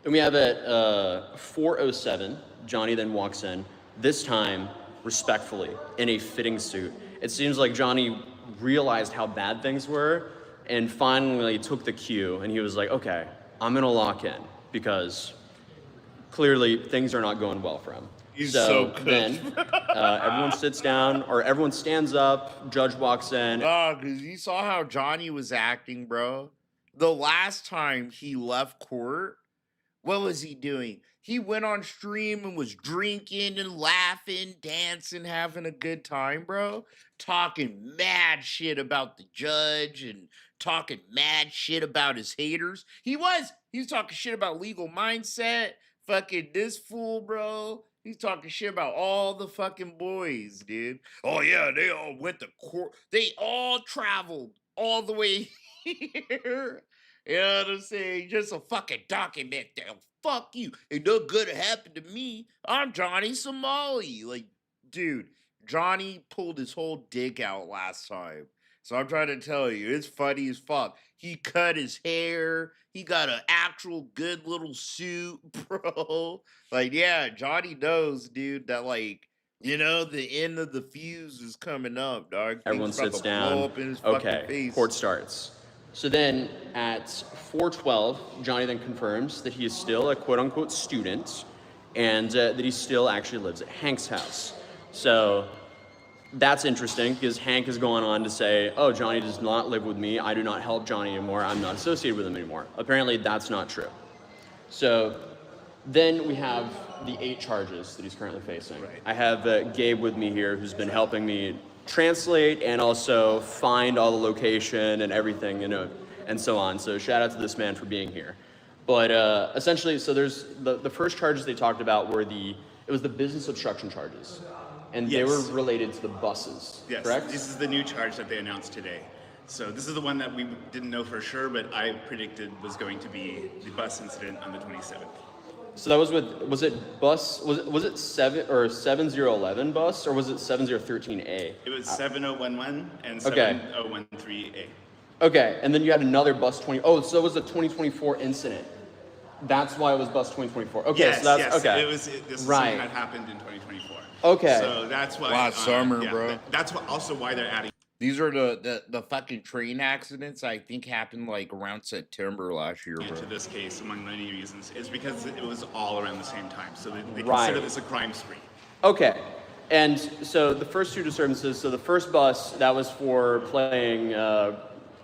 Then we have at 4:07, Johnny then walks in, this time respectfully, in a fitting suit. It seems like Johnny realized how bad things were and finally took the cue, and he was like, okay, I'm gonna lock in because clearly things are not going well for him. He's so good. Then everyone sits down, or everyone stands up, judge walks in. Oh, because you saw how Johnny was acting, bro. The last time he left court, what was he doing? He went on stream and was drinking and laughing, dancing, having a good time, bro. Talking mad shit about the judge and talking mad shit about his haters. He was talking shit about Legal Mindset, fucking this fool, bro. He's talking shit about all the fucking boys, dude. Oh, yeah, they all went to court. They all traveled all the way here. You know what I'm saying? Just a fucking document there. Fuck you. Ain't no good happened to me. I'm Johnny Somali. Like, dude, Johnny pulled his whole dick out last time. So I'm trying to tell you, it's funny as fuck. He cut his hair. He got an actual good little suit, bro. Like, yeah, Johnny knows, dude, that, like, you know, the end of the fuse is coming up, dog. Everyone sits down. Okay, court starts. So then at 4:12, Johnny then confirms that he is still a quote-unquote student and that he still actually lives at Hank's house. So that's interesting because Hank is going on to say, oh, Johnny does not live with me. I do not help Johnny anymore. I'm not associated with him anymore. Apparently, that's not true. So then we have the 8 charges that he's currently facing. Right. I have Gabe with me here who's been helping me translate and also find all the location and everything, and so on. So shout out to this man for being here. But essentially, so there's the first charges they talked about were it was the business obstruction charges. And they were related to the buses, Yes, correct? this is the new charge that they announced today. So this is the one that we didn't know for sure, but I predicted was going to be the bus incident on the 27th. So that was was it 7011 bus or was it 7013A? It was 7011 and Okay. 7013A. Okay, and then you had another bus 20. Oh, so it was a 2024 incident. That's why it was bus 2024. Okay, Yes, so that's yes. okay. This Right. had happened in 2024. Okay. So that's why. Last summer, bro. That's also why they're adding. These are the fucking train accidents I think happened like around September last year, bro. Into this case, among many reasons, is because it was all around the same time. So they Right. consider this a crime spree. Okay, and so the first 2 disturbances, so the first bus, that was for playing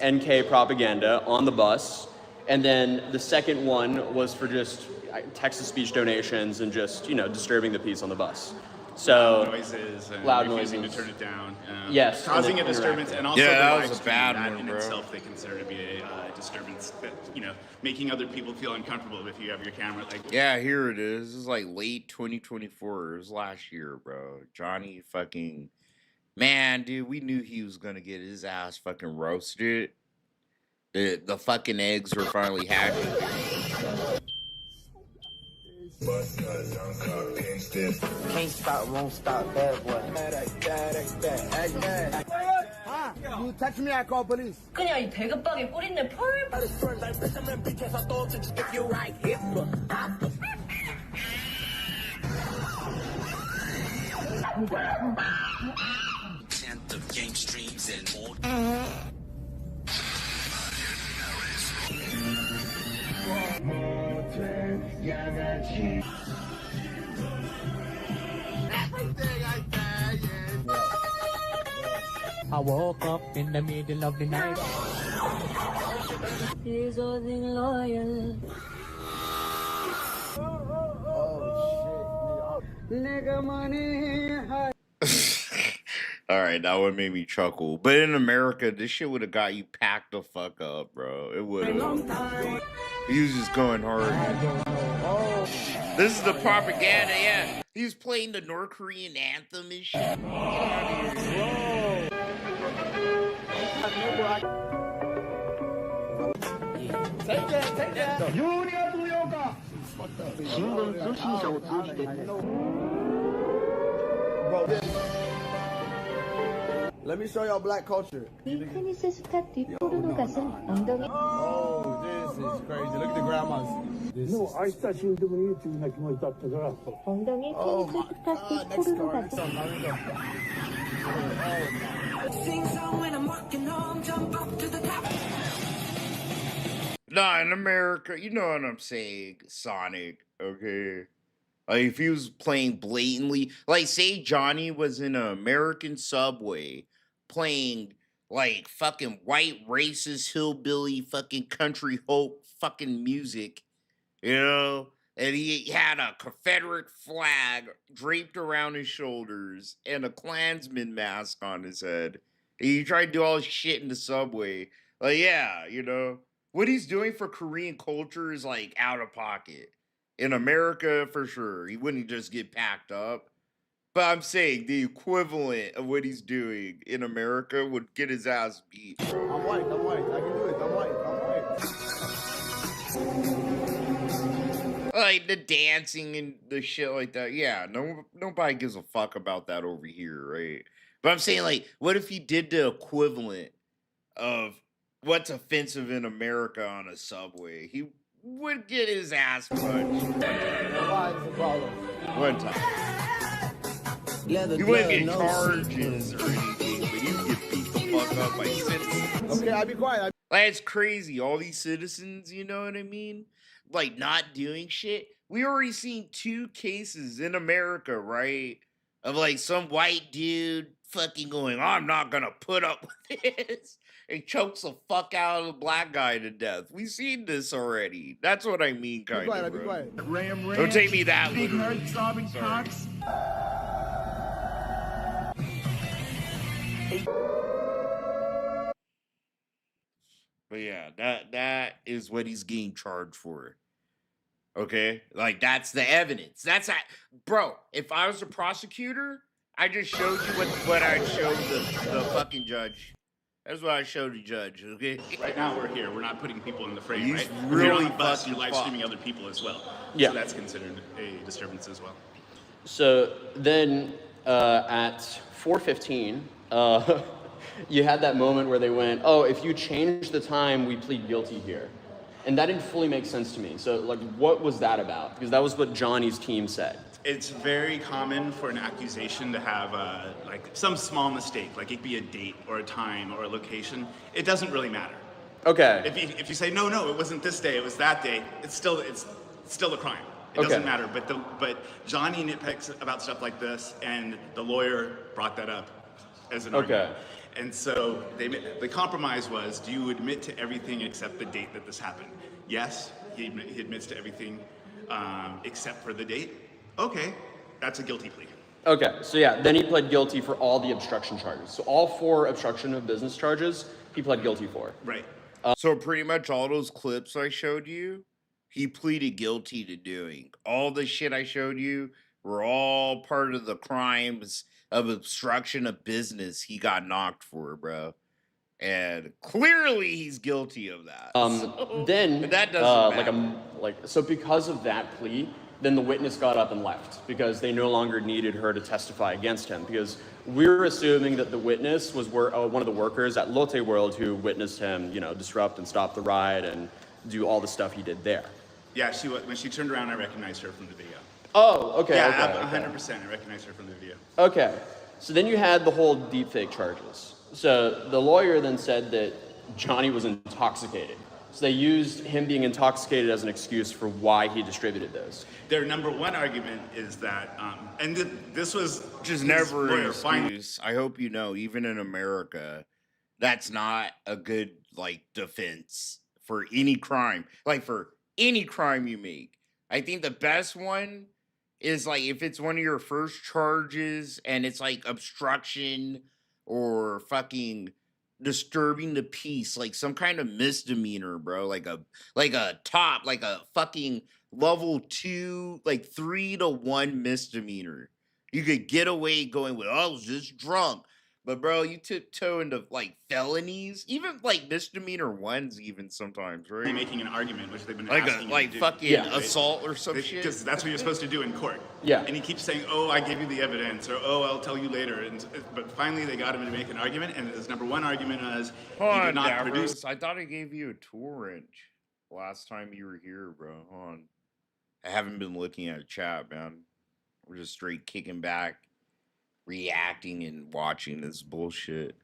NK propaganda on the bus, and then the second one was for just text-to-speech donations and just, disturbing the peace on the bus. So Noises and loud refusing noises. to turn it down. Yes, Causing a and disturbance, interacting. and also Yeah, the that live was a stream, bad that one, in bro. itself they consider to be a disturbance that, making other people feel uncomfortable if you have your camera like. Yeah, here it is. This is like late 2024. It was last year, bro. Johnny fucking... Man, dude, we knew he was gonna get his ass fucking roasted. The fucking eggs were finally hatching. Can't stop, won't stop, bad boy. You touch me, I call police. 그냥 이 배급박에 꼬린내 펄. I woke up in the middle of the night. He's holding loyal. Nigga money. All right, that one made me chuckle. But in America, this shit would have got you packed the fuck up, bro. It would have. He was just going hard. This is the propaganda, yeah. He was playing the North Korean anthem and shit. Get out of here. Take that. Bro, let me show y'all black culture. 이 테니스 스타 뒤 포르노 가슴 엉덩이 Oh, this is crazy. Look at the grandmas. 엉덩이 Oh 테니스 my 스타 뒤 God. Next 포르노 car. Next 가슴 car. Here we go. Nah, in America, you know what I'm saying, Sonic, okay? Like, if he was playing blatantly, like, say Johnny was in an American subway playing, like, fucking white racist hillbilly fucking country hope fucking music, you know? And he had a Confederate flag draped around his shoulders and a Klansman mask on his head. And he tried to do all his shit in the subway. Like, yeah, you know? What he's doing for Korean culture is, like, out of pocket. In America, for sure. He wouldn't just get packed up. But I'm saying the equivalent of what he's doing in America would get his ass beat. I'm white. I can do it. I'm white. Like the dancing and the shit like that. Yeah, nobody gives a fuck about that over here, right? But I'm saying, like, what if he did the equivalent of what's offensive in America on a subway? He would get his ass punched. One time. He wouldn't get charges or anything, but he would get beat the fuck up by citizens. Okay, I'll be quiet. Like, it's crazy. All these citizens, you know what I mean? Like, not doing shit. We already seen 2 cases in America, right? Of like some white dude fucking going, I'm not gonna put up with this. And chokes the fuck out of the black guy to death. We've seen this already. That's what I mean, kind of, bro. Don't take me that literally. Sorry. But yeah, that is what he's getting charged for. Okay, like that's the evidence. That's that, bro. If I was a prosecutor, I just showed you what I showed the fucking judge. That's what I showed the judge. Okay. Right now we're here. We're not putting people in the frame, He's right? If you're on really the bus, fucking you're live streaming other people as well. Yeah. So that's considered a disturbance as well. So then at 4:15, you had that moment where they went, oh, if you change the time, we plead guilty here. And that didn't fully make sense to me. So like, what was that about? Because that was what Johnny's team said. It's very common for an accusation to have like some small mistake, like it could be a date or a time or a location. It doesn't really matter. Okay. If you say no, it wasn't this day, it was that day, it's still a crime. It doesn't matter. But Johnny nitpicks about stuff like this, and the lawyer brought that up as an argument. And so the compromise was: do you admit to everything except the date that this happened? Yes, he admits to everything except for the date. Okay, that's a guilty plea. Okay, so yeah, then he pled guilty for all the obstruction charges. So all 4 obstruction of business charges, he pled guilty for. Right. So pretty much all those clips I showed you, he pleaded guilty to doing. All the shit I showed you were all part of the crimes of obstruction of business he got knocked for, bro. And clearly he's guilty of that. Then but that doesn't matter. so because of that plea, then the witness got up and left because they no longer needed her to testify against him, because we're assuming that the witness was one of the workers at Lotte World who witnessed him, disrupt and stop the riot and do all the stuff he did there. Yeah, when she turned around, I recognized her from the video. Oh, okay. Yeah, okay, 100%. I recognized her from the video. Okay, so then you had the whole deepfake charges. So the lawyer then said that Johnny was intoxicated. So they used him being intoxicated as an excuse for why he distributed those. Their number one argument is that, and this was just never an excuse. I hope you know, even in America, that's not a good defense for any crime. Like for any crime you make. I think the best one is if it's one of your first charges and it's obstruction or fucking disturbing the peace, some kind of misdemeanor, bro, like a fucking level 2, 3 to 1 misdemeanor. You could get away going with, I was just drunk. But bro, you tiptoe into felonies, even misdemeanor 1s, even sometimes, right? Making an argument, which they've been asking you to do. Fucking assault or some shit. Because that's what you're supposed to do in court. Yeah. And he keeps saying, "Oh, I gave you the evidence," or "Oh, I'll tell you later." But finally, they got him to make an argument, and his number one argument was he did not produce. I thought I gave you a tool wrench last time you were here, bro. Hold on. I haven't been looking at chat, man. We're just straight kicking back, reacting and watching this bullshit.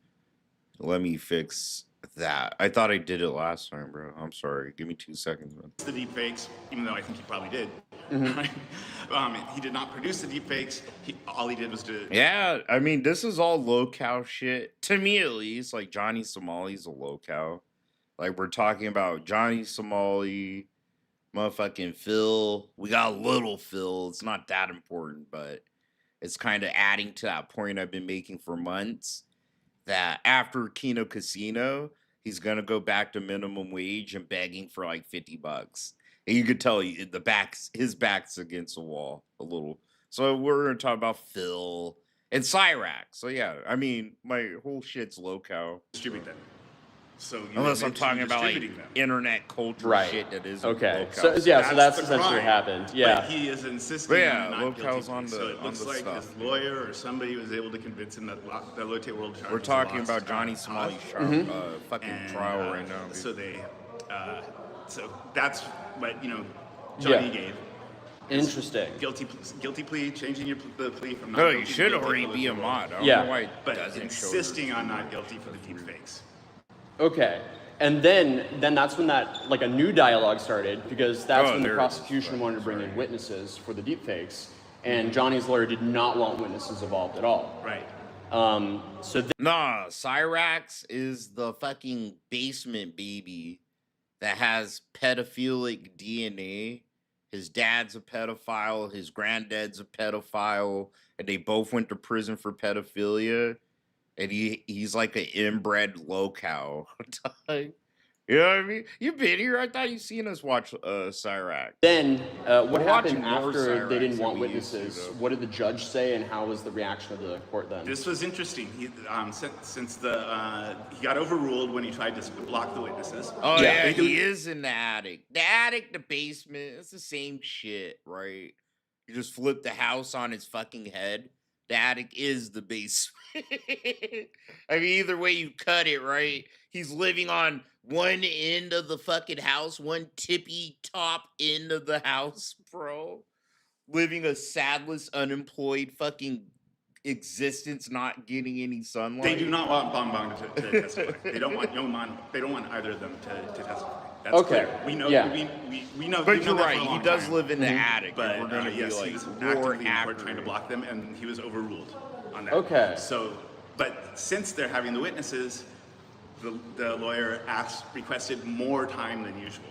Let me fix that. I thought I did it last time, bro. I'm sorry. Give me 2 seconds, man. The deep fakes, even though I think he probably did. Mm-hmm. He did not produce the deep fakes. All he did was to... Yeah, I mean, this is all low-cow shit. To me, at least, Johnny Somali's a low-cow. We're talking about Johnny Somali, motherfucking Phil. We got little Phil. It's not that important, but it's kind of adding to that point I've been making for months, that after Kino Casino, he's going to go back to minimum wage and begging for $50. And you could tell his back's against the wall a little. So we're going to talk about Phil and Cyraxx. So yeah, I mean, my whole shit's low-cow. Distribute them. So unless I'm talking about internet culture shit that is okay. low-cow. So that's essentially what happened. Yeah. But he is insisting on not low-cow's guilty. on the So it looks like stuff. his lawyer or somebody was able to convince him that the Lotte World charges. We're talking about Johnny Somali's fucking trial right now. Dude. So so that's what Johnny gave. Interesting. Guilty plea, changing the plea from not No, guilty you should to guilty already to be a Lotte mod. I World. don't know why it But doesn't insisting on not guilty for the deep fakes. Okay. And then that's when that like a new dialogue started, because that's when the there it is. prosecution wanted to bring in witnesses for the deepfakes, and Johnny's lawyer did not want witnesses involved at all. Right. So Nah, Cyraxx is the fucking basement baby that has pedophilic DNA. His dad's a pedophile, his granddad's a pedophile, and they both went to prison for pedophilia. And he's like an inbred low-cow. You know what I mean? You've been here. I thought you've seen us watch Cyraxx. then what We're happened watching more after they Cyraxx didn't than want we used to, witnesses? though. What did the judge say, and how was the reaction of the court then? This was interesting. He, since he got overruled when he tried to block the witnesses. Oh yeah, Yeah. he is in the attic. The attic, the basement, it's the same shit, right? You just flip the house on its fucking head. The attic is the basement. I mean, either way you cut it, right? He's living on one end of the fucking house, one tippy top end of the house, bro. Living a sadless, unemployed fucking existence, not getting any sunlight. They do not want Bong Bong to testify. They don't want They don't want either of them to testify. That's Okay. clear. We know. Yeah. We know. But we know you're that right. for a He long does time. live in the attic. But and we're gonna yes, be he was like more actively in court trying to accurate. block them, and he was overruled on that. Okay. So, but since they're having the witnesses, the lawyer requested more time than usual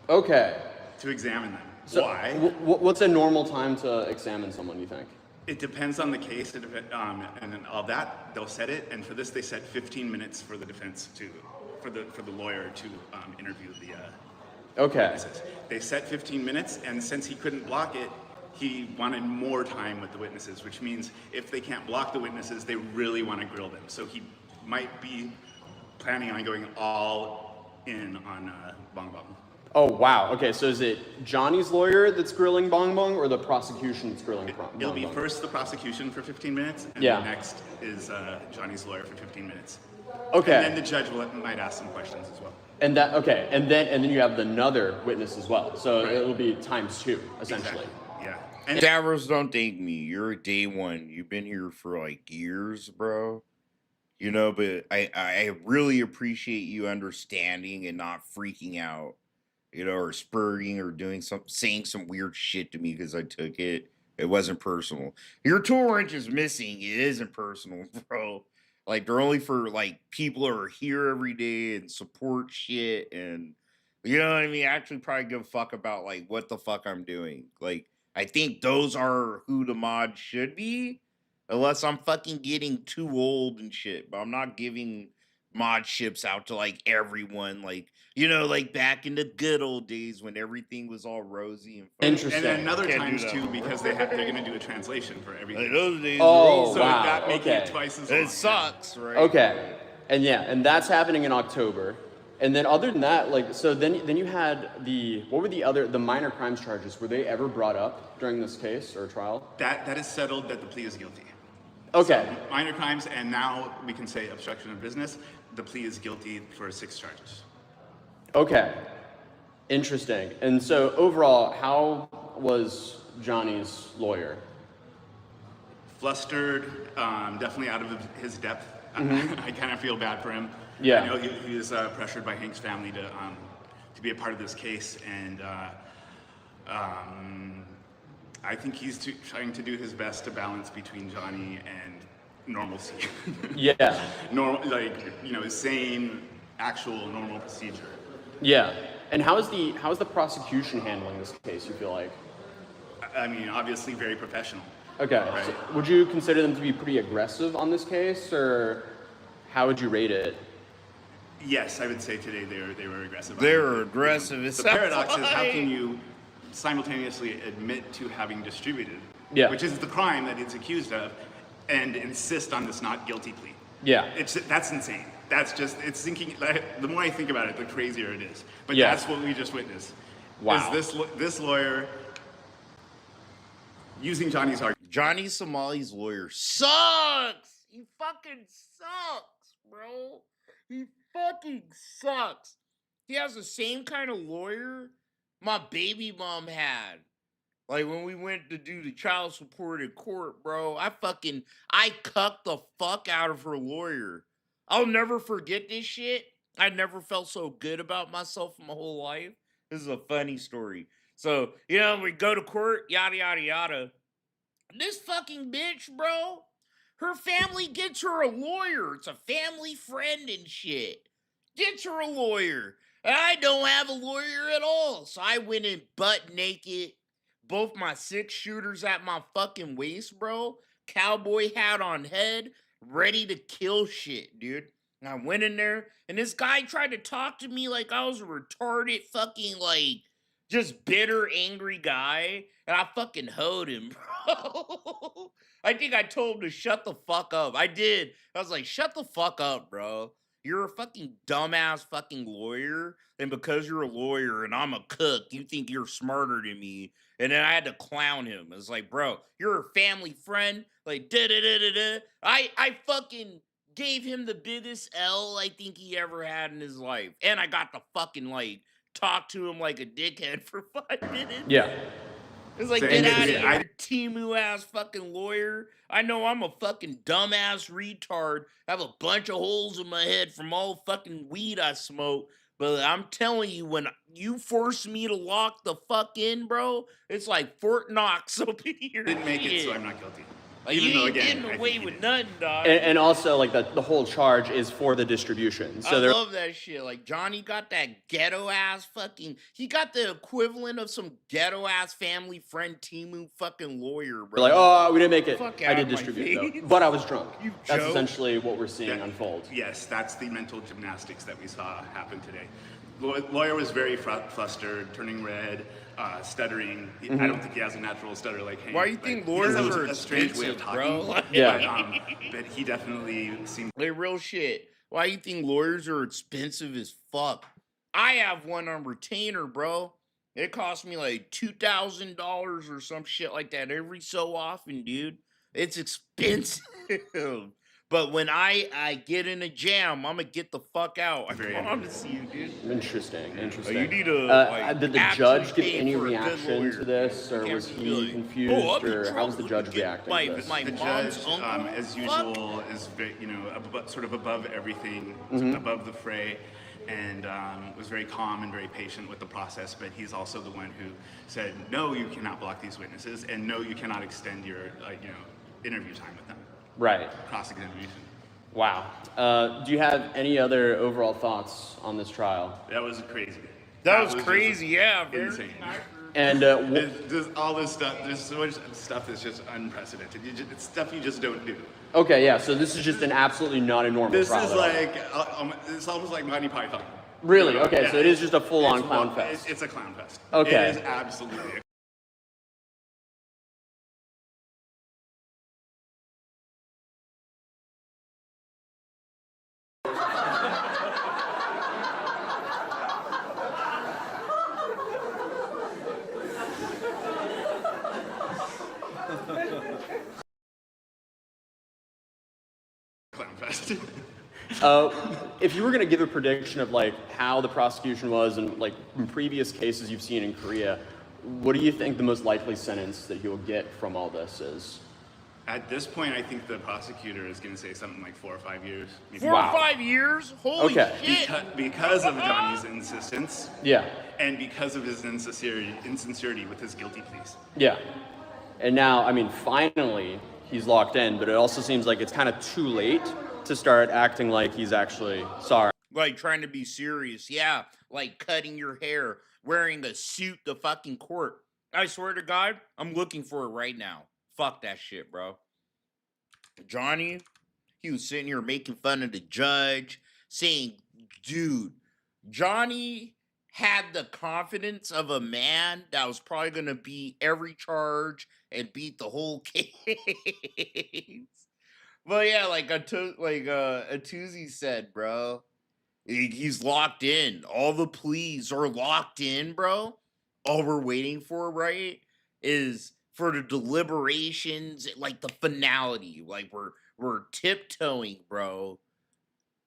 Okay. to examine them. So Why? What's a normal time to examine someone, you think? It depends on the case, and then all that they'll set it. And for this, they set 15 minutes for the defense for the lawyer to interview the Okay. witnesses. They set 15 minutes, and since he couldn't block it, he wanted more time with the witnesses, which means if they can't block the witnesses, they really want to grill them. So he might be planning on going all in on Bong Bong. Oh, wow. Okay, so is it Johnny's lawyer that's grilling Bong Bong, or the prosecution that's grilling Bong Bong? It'll be first the prosecution for 15 minutes, and Yeah. then next is Johnny's lawyer for 15 minutes. Okay. And then the judge might ask some questions as well. And then you have another witness as well. So Right. it'll be times two, essentially. Exactly. Yeah. And Davros, don't thank me. You're a day one. You've been here for like years, bro. You know, but I really appreciate you understanding and not freaking out, you know, or spurring or saying some weird shit to me because I took it. It wasn't personal. Your tool wrench is missing. It isn't personal, bro. Like, they're only for like people who are here every day and support shit, and you know what I mean? Actually probably give a fuck about like what the fuck I'm doing. Like, I think those are who the mod should be. Unless I'm fucking getting too old and shit. But I'm not giving mod ships out to like everyone. Like, you know, like back in the good old days when everything was all rosy and fun. Interesting. and another Can't do times that too, no because they're going to do a translation for Like, everything. those days Oh, are So over. wow. that making Okay. it twice as long. It sucks, right? Okay. And that's happening in October. And then other than that, like, so then you had what were the minor crimes charges? Were they ever brought up during this case or trial? That is settled that the plea is guilty. Okay. Minor crimes, and now we can say obstruction of business. The plea is guilty for 6 charges. Okay. Interesting. And so overall, how was Johnny's lawyer? Flustered, definitely out of his depth. I kind of feel bad for him. Yeah. I know he was pressured by Hank's family to be a part of this case, and I think he's trying to do his best to balance between Johnny and normalcy. Yeah. Normal, like, you know, sane, actual normal procedure. Yeah. And how is the prosecution handling this case, you feel like? I mean, obviously very professional. Okay. Right. So would you consider them to be pretty aggressive on this case, or how would you rate it? Yes, I would say today they were aggressive. They were aggressive. It The sounds paradox is, how like. can you simultaneously admit to having distributed, Yeah. which is the crime that it's accused of, and insist on this not guilty plea? Yeah. That's insane. That's just, it's thinking, the more I think about it, the crazier it is. But Yeah. that's what we just witnessed. Wow. Is this lawyer using Johnny's argument? Johnny Somali's lawyer sucks. He fucking sucks, bro. He fucking sucks. He has the same kind of lawyer my baby mom had. Like, when we went to do the child support in court, bro, I cucked the fuck out of her lawyer. I'll never forget this shit. I never felt so good about myself in my whole life. This is a funny story. So, we go to court, yada, yada, yada. This fucking bitch, bro, her family gets her a lawyer. It's a family friend and shit. Gets her a lawyer. I don't have a lawyer at all. So I went in butt naked, both my 6-shooters at my fucking waist, bro. Cowboy hat on head, ready to kill shit, dude. And I went in there, and this guy tried to talk to me like I was a retarded fucking, like, just bitter, angry guy. And I fucking hoed him, bro. I think I told him to shut the fuck up. I did. I was like, shut the fuck up, bro. You're a fucking dumbass fucking lawyer. And because you're a lawyer and I'm a cook, you think you're smarter than me. And then I had to clown him. I was like, bro, you're a family friend. Like, da-da-da-da-da. I fucking gave him the biggest L I think he ever had in his life. And I got to fucking, like, talk to him like a dickhead for 5 minutes. Yeah. It's like, So, get and out of it- here, Timu ass fucking lawyer. I know I'm a fucking dumbass retard. I have a bunch of holes in my head from all fucking weed I smoke. But I'm telling you, when you force me to lock the fuck in, bro, it's like Fort Knox up in here. Didn't make it, so Shit. I'm not guilty. Like, Even you though, ain't again, I getting think away he with did. nothing, dog. And also, like, the whole charge is for the distribution. So I they're love that shit. Like, Johnny got that ghetto ass fucking. He got the equivalent of some ghetto ass family friend Timu fucking lawyer, bro. like, oh, we didn't make it. Fuck I out did of my distribute, face. though. But I was drunk. You That's joke. essentially what we're seeing That- unfold. Yes, that's the mental gymnastics that we saw happen today. Lawyer was very flustered, turning red, stuttering. I don't think he has a natural stutter like Hank. Why you but think he has lawyers are a strange way of expensive, talking? bro? Like, Yeah. But he definitely seemed like, real shit. Why you think lawyers are expensive as fuck? I have one on retainer, bro. It costs me like $2,000 or some shit like that every so often, dude. It's expensive. But when I get in a jam, I'm gonna get the fuck out. I Very promise you, dude. Interesting. Interesting. You need to, like, did the actually judge give pay any for a good reaction lawyer. to this, or You can't was be he like, confused, "Oh, I'll be or how was the drunk judge with reacting my- to this? my the mom's judge, uncle? as Fuck. usual, is very, sort of above everything, above the fray, and was very calm and very patient with the process. But he's also the one who said, no, you cannot block these witnesses, and no, you cannot extend your, interview time with them, Right. cross-examination. Wow. Do you have any other overall thoughts on this trial? That was crazy. That was just crazy, yeah. Very insane. And It's just all this stuff. There's so much stuff that's just unprecedented. It's stuff you just don't do. okay, yeah. So this is just an absolutely not a normal This trial. is at all. like it's almost like Monty Python. Really? Okay, Yeah, so it is just a full-on it's clown one- fest. It's a clown fest. Okay. It is absolutely. Clown fest. If you were going to give a prediction of like how the prosecution was and like in previous cases you've seen in Korea, what do you think the most likely sentence that he will get from all this is? At this point, I think the prosecutor is going to say something like 4 or 5 years. Maybe 4 Wow. or 5 years? Holy Okay. shit. Because of Johnny's insistence Yeah. and because of his insincerity with his guilty pleas. Yeah. And now, I mean, finally he's locked in, but it also seems like it's kind of too late to start acting like he's actually sorry. Like trying to be serious. Yeah. Like cutting your hair, wearing a suit to fucking court. I swear to God, I'm looking for it right now. Fuck that shit, bro. Johnny, he was sitting here making fun of the judge, saying, dude, Johnny had the confidence of a man that was probably going to beat every charge and beat the whole case. But yeah, like Atuzi said, bro, he's locked in. All the pleas are locked in, bro. All we're waiting for, right, is for the deliberations, like the finality. Like we're tiptoeing, bro,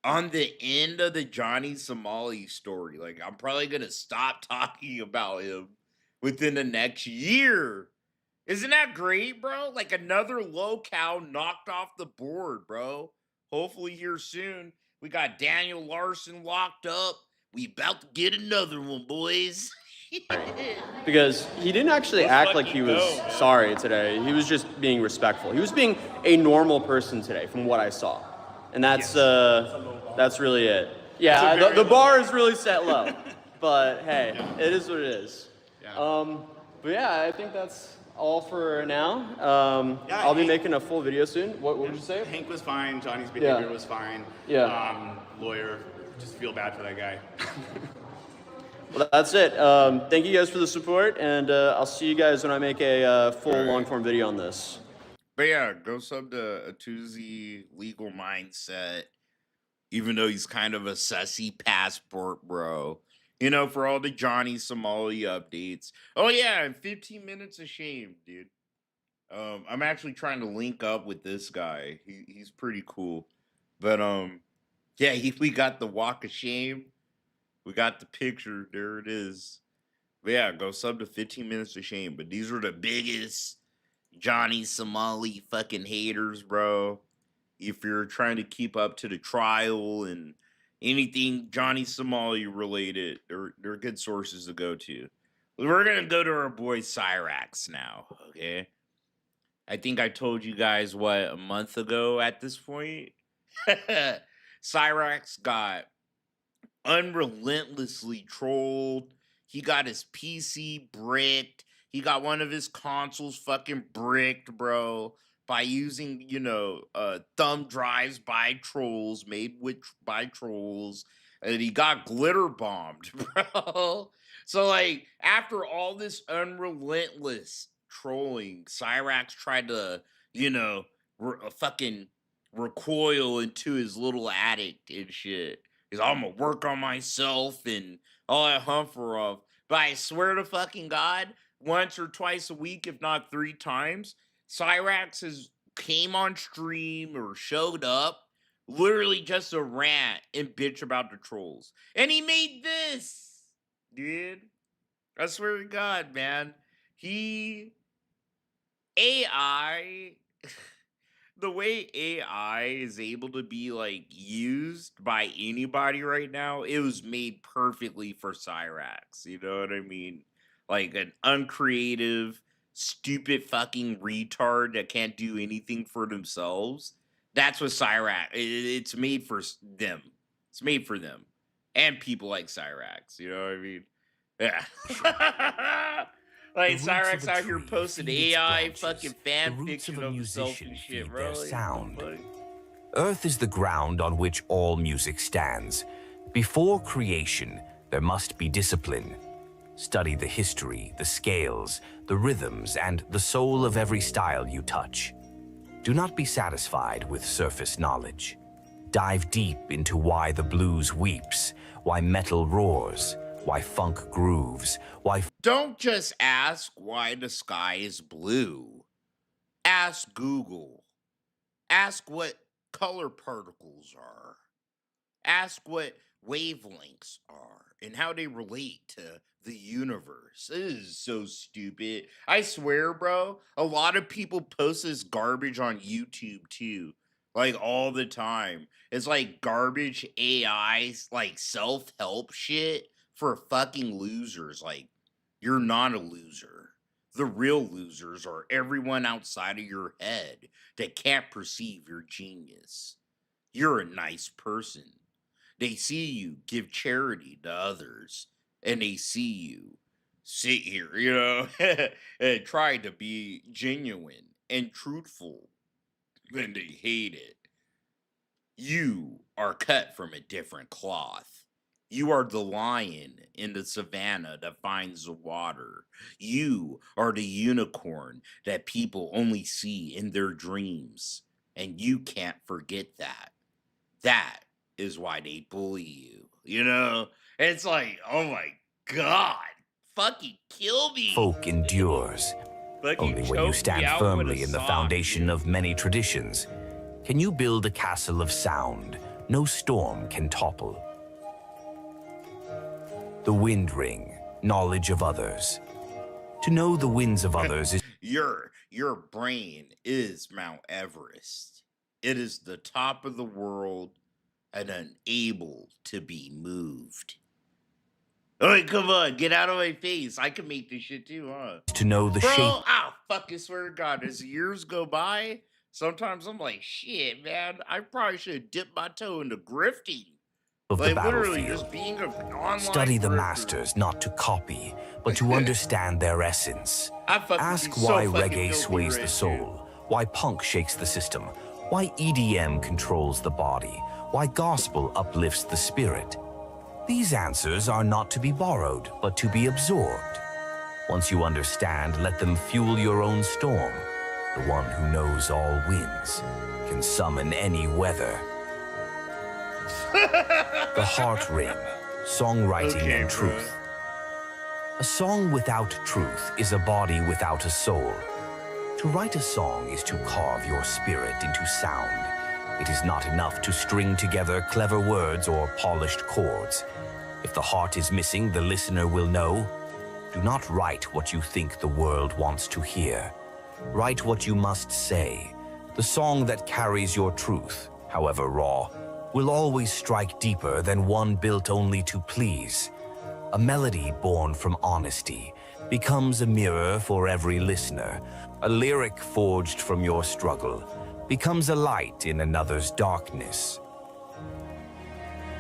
on the end of the Johnny Somali story. Like I'm probably gonna stop talking about him within the next year. Isn't that great, bro? Like another locale knocked off the board, bro. Hopefully here soon. We got Daniel Larson locked up. We about to get another one, boys. Because he didn't actually act like he was sorry today. He was just being respectful. He was being a normal person today, from what I saw, and that's really it. Yeah, the bar is really set low, but hey, it is what it is. But yeah, I think that's all for now. I'll be making a full video soon. What would you say? Hank was fine. Johnny's behavior was fine. Lawyer, just feel bad for that guy. Well, that's it. Thank you guys for the support, and I'll see you guys when I make a full long-form video on this. But yeah, go sub to a Tuesday Legal Mindset, even though he's kind of a sussy passport bro. You know, for all the Johnny Somali updates. Oh yeah, and 15 minutes of shame, dude. I'm actually trying to link up with this guy. He's pretty cool. But yeah, we got the walk of shame. We got the picture. There it is. But yeah, go sub to 15 minutes of shame. But these are the biggest Johnny Somali fucking haters, bro. If you're trying to keep up to the trial and anything Johnny Somali related, they're good sources to go to. We're going to go to our boy Cyraxx now, okay? I think I told you guys, a month ago at this point? Cyraxx got unrelentlessly trolled. He got his PC bricked. He got one of his consoles fucking bricked, bro, by using, thumb drives by trolls, by trolls. And he got glitter bombed, bro. So, like, after all this unrelentless trolling, Cyraxx tried to, fucking recoil into his little attic and shit. Because I'm gonna work on myself and all that humper of. But I swear to fucking God, once or twice a week, if not 3 times, Cyraxx has came on stream or showed up, literally just to rant and bitch about the trolls. And he made this, dude. I swear to God, man. AI... The way AI is able to be, like, used by anybody right now, it was made perfectly for Cyraxx. You know what I mean? Like, an uncreative, stupid fucking retard that can't do anything for themselves. That's what Cyraxx... It's made for them. It's made for them. And people like Cyraxx. You know what I mean? Yeah. Like, Cyraxx out here posting AI fucking fan fiction of himself and shit, bro. Sound. Earth is the ground on which all music stands. Before creation, there must be discipline. Study the history, the scales, the rhythms, and the soul of every style you touch. Do not be satisfied with surface knowledge. Dive deep into why the blues weeps, why metal roars, why funk grooves, why... Don't just ask why the sky is blue. Ask Google. Ask what color particles are. Ask what wavelengths are and how they relate to the universe. This is so stupid. I swear, bro, a lot of people post this garbage on YouTube too. Like, all the time. It's like garbage AI, like self-help shit for fucking losers. Like, you're not a loser. The real losers are everyone outside of your head that can't perceive your genius. You're a nice person. They see you give charity to others, and they see you sit here, and try to be genuine and truthful, and they hate it. You are cut from a different cloth. You are the lion in the savannah that finds the water. You are the unicorn that people only see in their dreams. And you can't forget that. That is why they bully you. It's like, oh my God. Fucking kill me. Folk endures. Only when you stand firmly in the foundation of many traditions can you build a castle of sound no storm can topple. The wind ring, knowledge of others. To know the winds of others is... Your brain is Mount Everest. It is the top of the world. and unable to be moved. All right, come on, get out of my face. I can make this shit too, huh? To know the Bro, shape. fucking swear to God, as years go by, sometimes I'm like, shit, man, I probably should have dipped my toe into grifting. Of Like, the literally, battlefield. just being an online Study the grifter. masters not to copy, but to understand their essence. I fucking Ask be so why fucking reggae filthy sways the rich, soul, why punk shakes the system, why EDM controls the body, why gospel uplifts the spirit. These answers are not to be borrowed, but to be absorbed. Once you understand, let them fuel your own storm. The one who knows all winds can summon any weather. The heart ring, songwriting Okay, and bro. truth. A song without truth is a body without a soul. To write a song is to carve your spirit into sound. It is not enough to string together clever words or polished chords. If the heart is missing, the listener will know. Do not write what you think the world wants to hear. Write what you must say. The song that carries your truth, however raw, will always strike deeper than one built only to please. A melody born from honesty becomes a mirror for every listener. A lyric forged from your struggle becomes a light in another's darkness.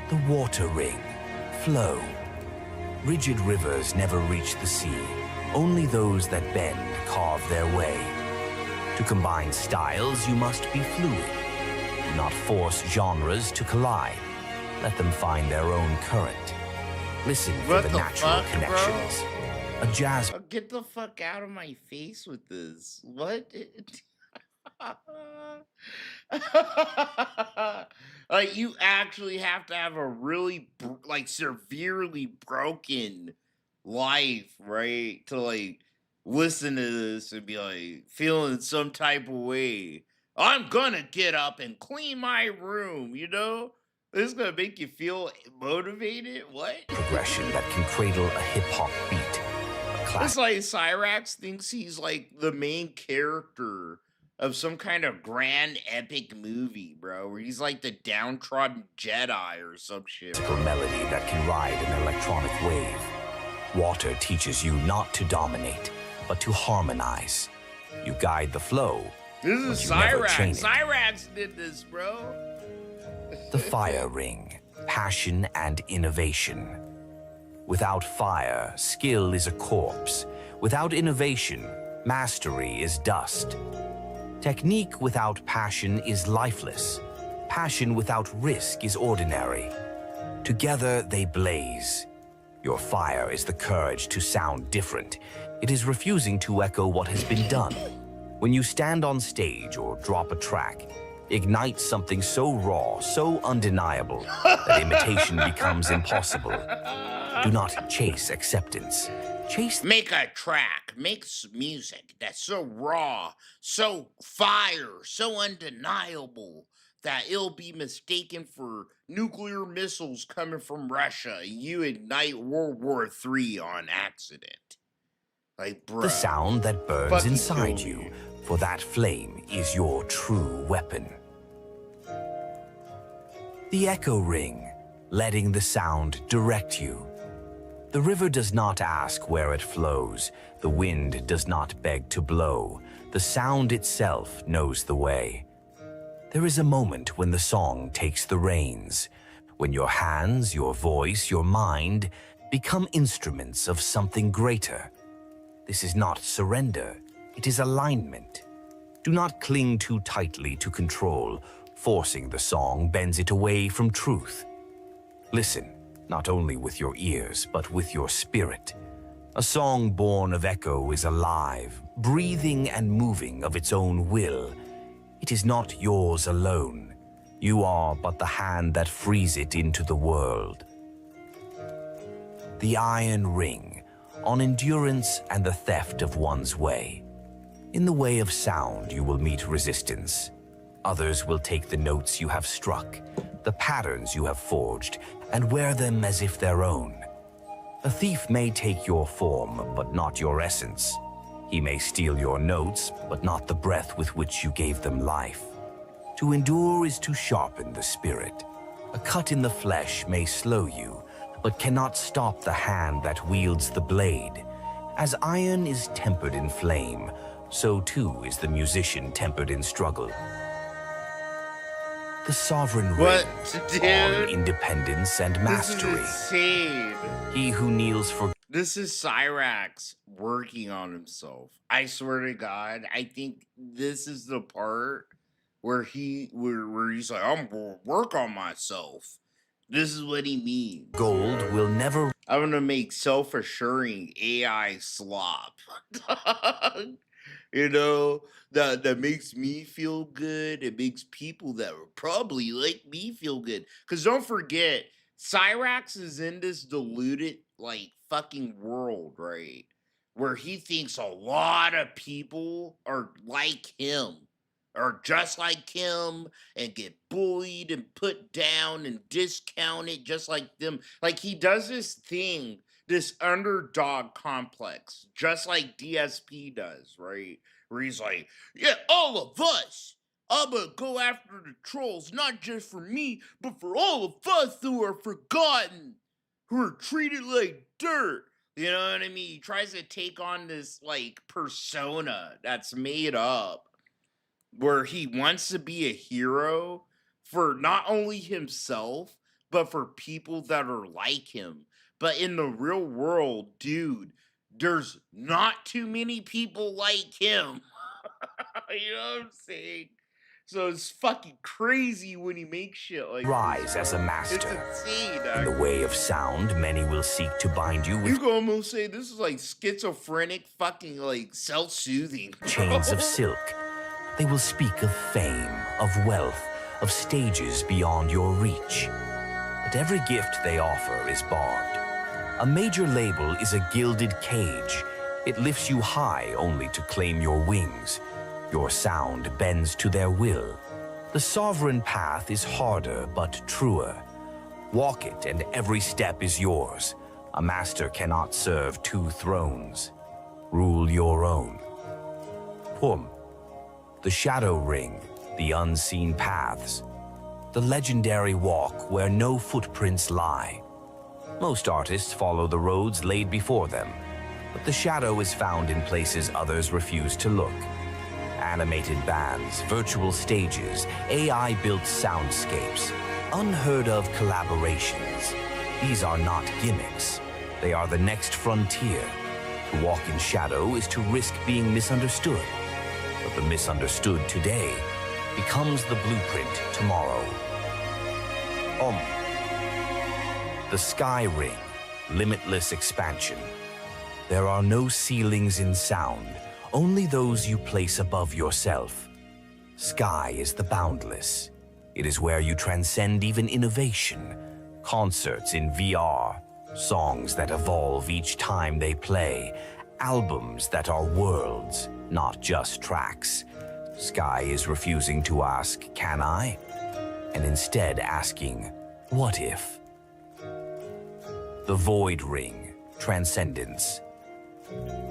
The water ring, flow. Rigid rivers never reach the sea. Only those that bend carve their way. To combine styles, you must be fluid. Do not force genres to collide. Let them find their own current. Listen for What the the natural fuck, connections. A jazz Get the fuck out of my face with this. What? Like, you actually have to have a really, like, severely broken life, right? To, like, listen to this and be, like, feeling some type of way. I'm gonna get up and clean my room, you know? This is gonna make you feel motivated? What? progression that can cradle a hip-hop beat. A It's classic like Cyraxx thinks he's like the main character of some kind of grand epic movie, bro, where he's like the downtrodden Jedi or some shit. melody that can ride an electronic wave. Water teaches you not to dominate, but to harmonize. You guide the flow. This is but you never chain Cyraxx. it. Cyraxx did this, bro. The fire ring, passion and innovation. Without fire, skill is a corpse. Without innovation, mastery is dust. Technique without passion is lifeless. Passion without risk is ordinary. Together they blaze. Your fire is the courage to sound different. It is refusing to echo what has been done. When you stand on stage or drop a track, ignite something so raw, so undeniable, that imitation becomes impossible. Do not chase acceptance. Make a track, make music that's so raw, so fire, so undeniable that it'll be mistaken for nuclear missiles coming from Russia. You ignite World War III on accident. Like, bro. The sound that burns fucking inside kill you, me. for that flame is your true weapon. The echo ring, letting the sound direct you. The river does not ask where it flows. The wind does not beg to blow. The sound itself knows the way. There is a moment when the song takes the reins, when your hands, your voice, your mind become instruments of something greater. This is not surrender, it is alignment. Do not cling too tightly to control. Forcing the song bends it away from truth. Listen, not only with your ears, but with your spirit. A song born of echo is alive, breathing and moving of its own will. It is not yours alone. You are but the hand that frees it into the world. The iron ring, on endurance and the theft of one's way. In the way of sound, you will meet resistance. Others will take the notes you have struck, the patterns you have forged, and wear them as if their own. A thief may take your form, but not your essence. He may steal your notes, but not the breath with which you gave them life. To endure is to sharpen the spirit. A cut in the flesh may slow you, but cannot stop the hand that wields the blade. As iron is tempered in flame, so too is the musician tempered in struggle. The sovereign What, reigns dude? on independence and mastery. This is insane. He who kneels for This is Cyraxx working on himself. I swear to God, I think this is the part where he's like, I'm gonna work on myself. This is what he means. gold will never I'm gonna make self-assuring AI slop. You know, that makes me feel good. It makes people that would probably like me feel good. Cause don't forget, Cyraxx is in this diluted like fucking world, right? Where he thinks a lot of people are like him, or just like him, and get bullied and put down and discounted just like them. Like he does this thing, this underdog complex, just like DSP does, right? Where he's like, yeah, all of us. I'm gonna go after the trolls, not just for me, but for all of us who are forgotten, who are treated like dirt. You know what I mean? He tries to take on this like persona that's made up where he wants to be a hero for not only himself, but for people that are like him. But in the real world, dude, there's not too many people like him. You know what I'm saying? So it's fucking crazy when he makes shit like rise this. as a It's master. insane. In the way of sound, many will seek to bind you You with can almost say this is like schizophrenic, fucking like self-soothing. chains of silk. They will speak of fame, of wealth, of stages beyond your reach. But every gift they offer is barbed. A major label is a gilded cage. It lifts you high only to claim your wings. Your sound bends to their will. The sovereign path is harder but truer. Walk it and every step is yours. A master cannot serve two thrones. Rule your own. Pum. The shadow ring, the unseen paths. The legendary walk where no footprints lie. Most artists follow the roads laid before them, but the shadow is found in places others refuse to look. Animated bands, virtual stages, AI-built soundscapes, unheard of collaborations. These are not gimmicks. They are the next frontier. To walk in shadow is to risk being misunderstood. But the misunderstood today becomes the blueprint tomorrow. The sky ring, limitless expansion. There are no ceilings in sound, only those you place above yourself. Sky is the boundless. It is where you transcend even innovation. Concerts in VR, songs that evolve each time they play, albums that are worlds, not just tracks. Sky is refusing to ask, can I? And instead asking, what if? The void ring, transcendence.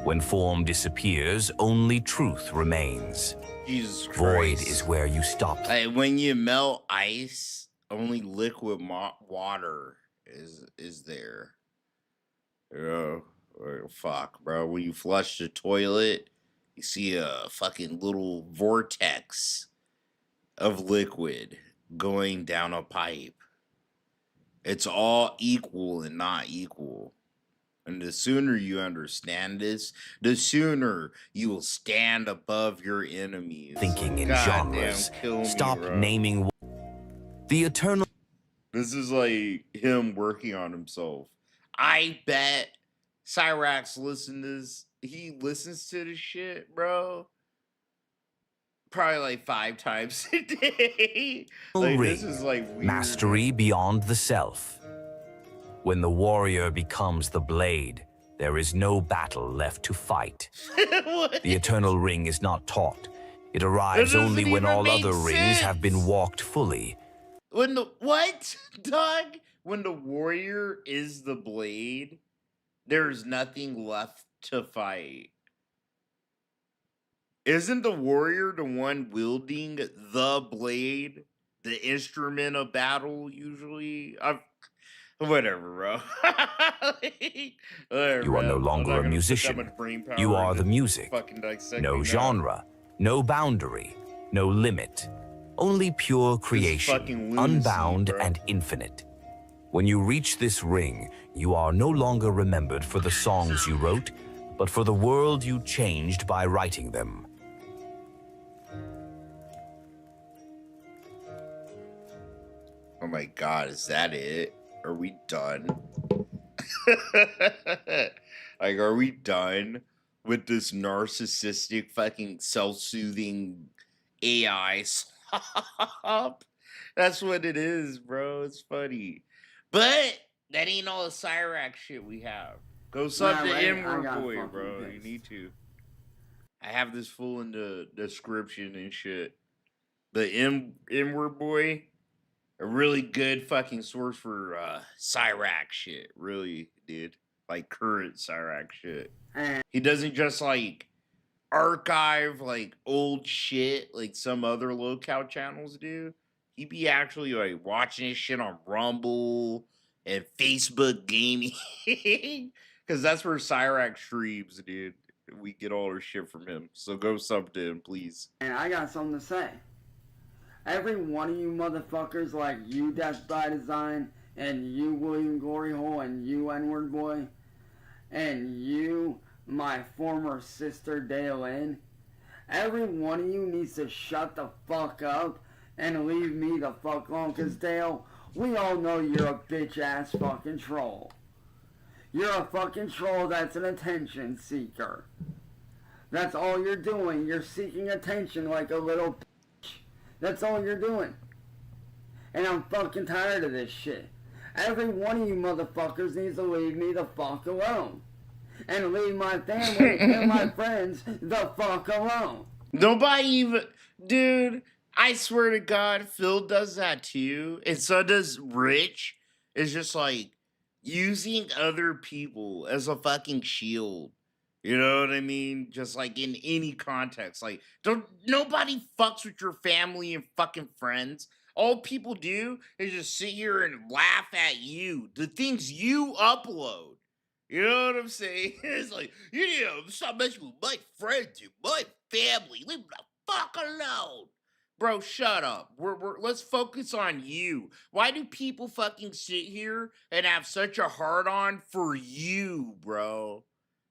When form disappears, only truth remains. Jesus Christ. Void is where you stop. Like when you melt ice, only liquid water is there. Oh, fuck, bro. When you flush the toilet, you see a fucking little vortex of liquid going down a pipe. It's all equal and not equal. And the sooner you understand this, the sooner you will stand above your enemies. Thinking in Goddamn, genres. kill me, Stop bro. naming the eternal. This is like him working on himself. I bet Cyraxx he listens to this shit, bro. Probably like 5 times a day. Like, this is like weird. Mastery beyond the self. When the warrior becomes the blade, there is no battle left to fight. The eternal ring is not taught. It arrives only when all other rings have been walked fully. When the what, Doug? When the warrior is the blade, there's nothing left to fight. Isn't the warrior the one wielding the blade the instrument of battle usually. Whatever, bro. Whatever, You are no man. I'm longer not a gonna put that musician. much brain power You are into the music. fucking dissecting No that. genre, no boundary, no limit. Only pure creation, fucking lunacy, unbound bro. and infinite. When you reach this ring, you are no longer remembered for the songs you wrote, but for the world you changed by writing them. Oh my god, is that it? Are we done? Like, are we done with this narcissistic fucking self-soothing AI slop? That's what it is, bro. It's funny. But that ain't all the Cyraxx shit we have. Go sub to WordBoi, bro. You need to. I have this full in the description and shit. The WordBoi, a really good fucking source for Cyraxx shit. Really, dude. Like current Cyraxx shit. He doesn't just like archive like old shit like some other local channels do. He be actually like watching his shit on Rumble and Facebook gaming. Cause that's where Cyraxx streams, dude. We get all our shit from him. So go sub to him, please. And I got something to say. Every one of you motherfuckers like you, Death by Design, and you, William Glory Hole, and you, WordBoi, and you, my former sister, Dale Lynn, every one of you needs to shut the fuck up and leave me the fuck alone, because Dale, we all know you're a bitch-ass fucking troll. You're a fucking troll that's an attention seeker. That's all you're doing. You're seeking attention like a little bitch. That's all you're doing. And I'm fucking tired of this shit. Every one of you motherfuckers needs to leave me the fuck alone. And leave my family and my friends the fuck alone. Nobody even... Dude, I swear to God, Phil does that too. And so does Rich. It's just like using other people as a fucking shield. You know what I mean? Just like in any context. Like, nobody fucks with your family and fucking friends. All people do is just sit here and laugh at you. The things you upload. You know what I'm saying? It's like, you need to stop messing with my friends and my family. Leave me the fuck alone. Bro, shut up. Let's focus on you. Why do people fucking sit here and have such a hard-on for you, bro?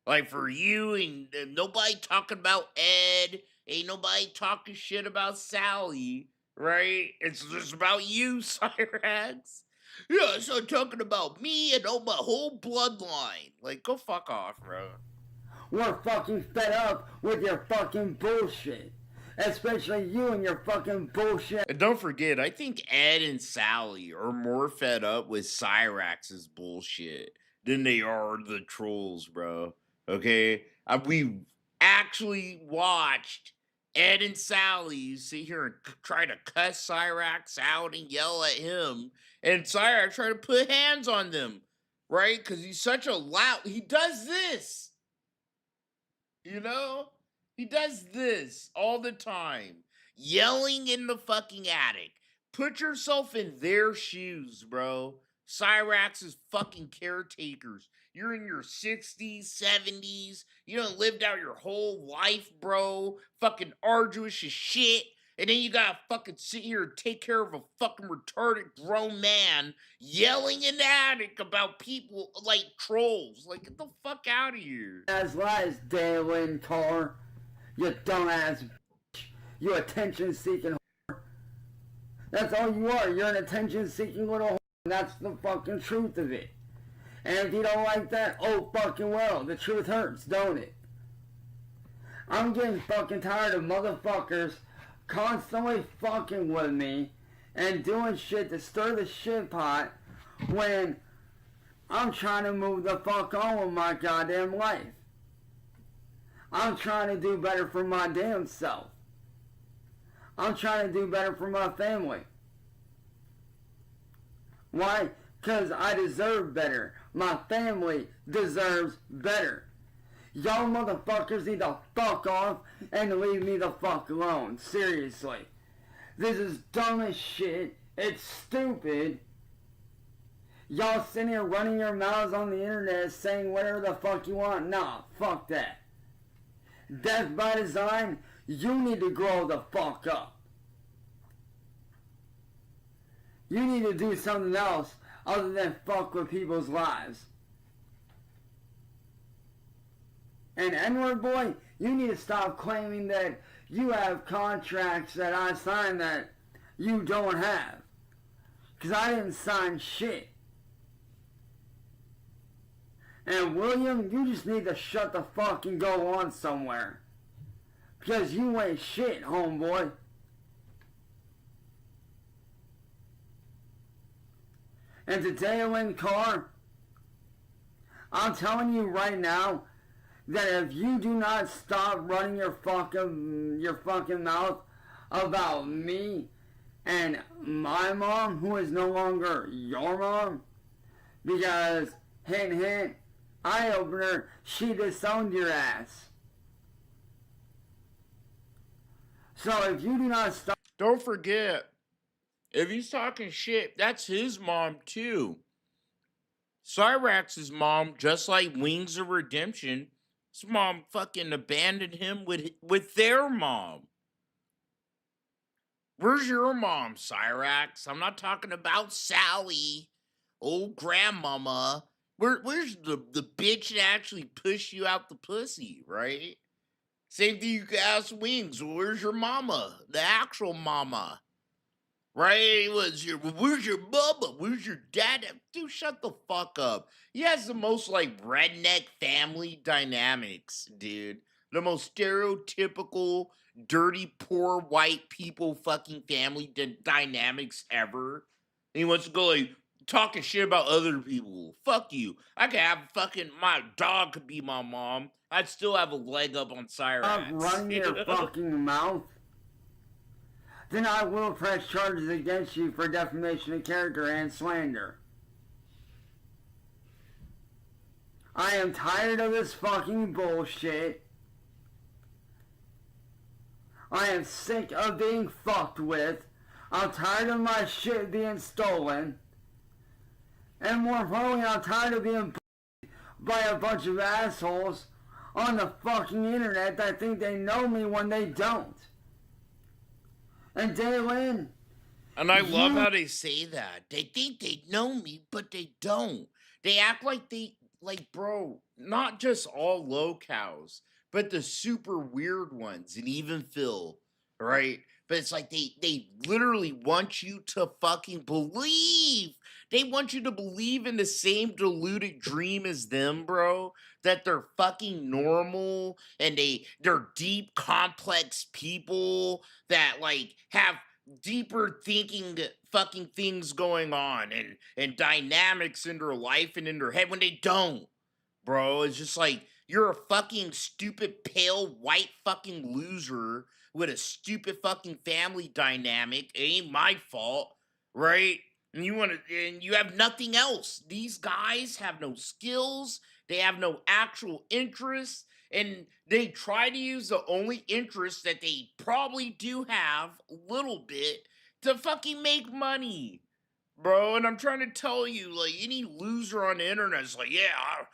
Like, for you, and nobody talking about Ed, ain't nobody talking shit about Sally, right? It's just about you, Cyraxx. Yeah, it's not talking about me and all my whole bloodline. Like, go fuck off, bro. We're fucking fed up with your fucking bullshit. Especially you and your fucking bullshit. And don't forget, I think Ed and Sally are more fed up with Cyraxx's bullshit than they are the trolls, bro. Okay? We actually watched Ed and Sally sit here and try to cuss Cyraxx out and yell at him. And Cyraxx try to put hands on them, right? Because he's such a loud... He does this. You know? He does this all the time. Yelling in the fucking attic. Put yourself in their shoes, bro. Cyraxx is fucking caretakers. You're in your 60s, 70s. You done lived out your whole life, bro. Fucking arduous as shit. And then you gotta fucking sit here and take care of a fucking retarded grown man yelling in the attic about people like trolls. Like, get the fuck out of here. As lies, Dalen Carr. You dumbass bitch. You attention-seeking whore. That's all you are. You're an attention-seeking little whore. That's the fucking truth of it. And if you don't like that, oh fucking well. The truth hurts, don't it? I'm getting fucking tired of motherfuckers constantly fucking with me and doing shit to stir the shit pot when I'm trying to move the fuck on with my goddamn life. I'm trying to do better for my damn self. I'm trying to do better for my family. Why? Because I deserve better. My family deserves better. Y'all motherfuckers need to fuck off and leave me the fuck alone. Seriously. This is dumb as shit. It's stupid. Y'all sitting here running your mouths on the internet saying whatever the fuck you want. Nah, fuck that. Death by Design, you need to grow the fuck up. You need to do something else other than fuck with people's lives. And WordBoi, you need to stop claiming that you have contracts that I signed that you don't have. Because I didn't sign shit. And William, you just need to shut the fuck and go on somewhere. Because you ain't shit, homeboy. And to Dalen Carr, I'm telling you right now that if you do not stop running your fucking mouth about me and my mom, who is no longer your mom, because hint hint, eye opener, she disowned your ass. So if you do not stop, Don't forget, if he's talking shit, that's his mom too. Cyraxx's mom, just like Wings of Redemption, his mom fucking abandoned him with their mom. Where's your mom, Cyraxx? I'm not talking about Sally, old grandmama. Where's the bitch that actually pushed you out the pussy, right? Same thing you can ask Wings. Where's your mama? The actual mama. Right? Where's your mama? Where's your dad? Dude, shut the fuck up. He has the most like redneck family dynamics, dude. The most stereotypical, dirty, poor white people fucking family dynamics ever. And he wants to go like talking shit about other people. Fuck you. I could have fucking my dog could be my mom. I'd still have a leg up on Cyraxx. stop running your fucking mouth, then I will press charges against you for defamation of character and slander. I am tired of this fucking bullshit. I am sick of being fucked with. I'm tired of my shit being stolen. And more importantly, I'm tired of being by a bunch of assholes on the fucking internet that think they know me when they don't. And Dalen, and I love how they say that. They think they know me, but they don't. They act like bro, not just all locals, but the super weird ones, and even Phil, right? But it's like they literally want you to fucking believe. They want you to believe in the same deluded dream as them, bro. That they're fucking normal and they're deep, complex people that like have deeper thinking fucking things going on and dynamics in their life and in their head when they don't, bro. It's just like you're a fucking stupid, pale, white fucking loser with a stupid fucking family dynamic. It ain't my fault, right? And you have nothing else. These guys have no skills. They have no actual interests. And they try to use the only interest that they probably do have a little bit to fucking make money, bro. And I'm trying to tell you, like, any loser on the internet is like, yeah,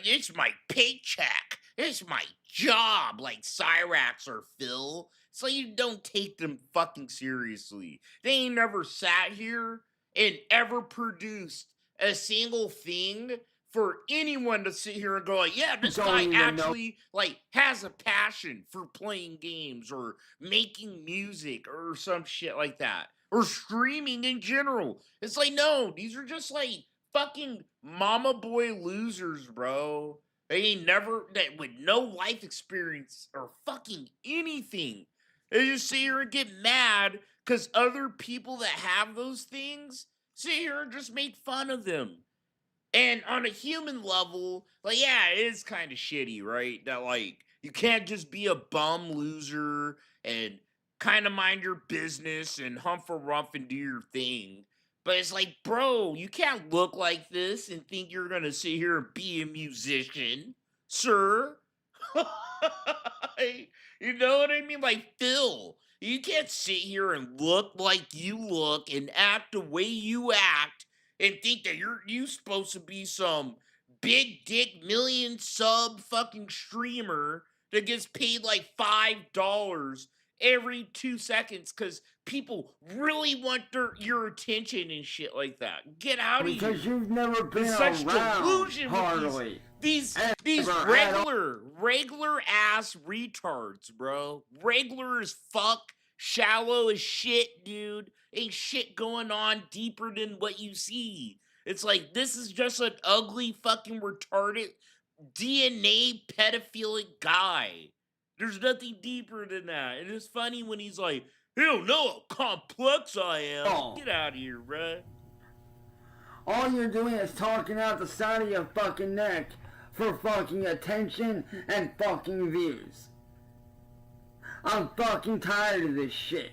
it's my paycheck. It's my job, like Cyraxx or Phil. So you don't take them fucking seriously. They ain't never sat here and ever produced a single thing for anyone to sit here and go like, yeah, this guy actually like has a passion for playing games or making music or some shit like that, or streaming in general. It's like, no, these are just like fucking mama boy losers, bro. They ain't never, that with no life experience or fucking anything. They just sit here and get mad because other people that have those things sit here and just make fun of them. And on a human level, like, yeah, it is kind of shitty, right? That, like, you can't just be a bum loser and kind of mind your business and hump a rump and do your thing. But it's like, bro, you can't look like this and think you're going to sit here and be a musician, sir. You know what I mean? Like, Phil. You can't sit here and look like you look and act the way you act and think that you supposed to be some big dick million sub fucking streamer that gets paid like $5 every 2 seconds because people really want your attention and shit like that. Get out of here. Because you've never been There's such around delusion with hardly. these Ever at all. regular ass retards, bro. Regular as fuck, shallow as shit, dude. Ain't shit going on deeper than what you see. It's like this is just an ugly fucking retarded DNA pedophilic guy. There's nothing deeper than that. And it's funny when he's like, you don't know how complex I am. Oh. Get out of here, bruh. All you're doing is talking out the side of your fucking neck for fucking attention and fucking views. I'm fucking tired of this shit.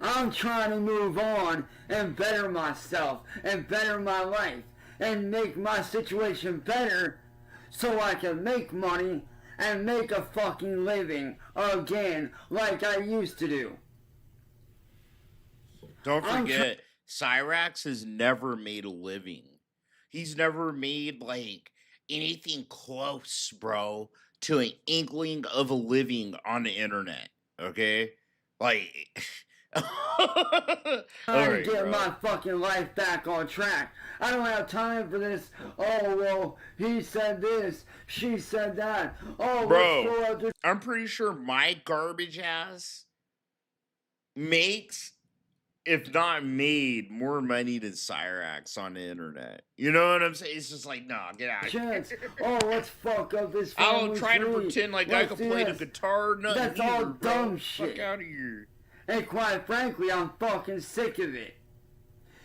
I'm trying to move on and better myself and better my life and make my situation better so I can make money and make a fucking living again like I used to do. Don't forget, Cyraxx has never made a living. He's never made, like, anything close, bro, to an inkling of a living on the internet, okay? Like... Trying to get my fucking life back on track. I don't have time for this. Oh, well, he said this, she said that. Oh, bro, let's go out there. I'm pretty sure my garbage ass makes, if not made, more money than Cyraxx on the internet. You know what I'm saying? It's just like, nah, get out of here. Oh, let's fuck up this I family don't try to tree. pretend like Let's I can do play the this. guitar. Nothing That's either, all bro. dumb shit. Fuck out of here. And quite frankly, I'm fucking sick of it.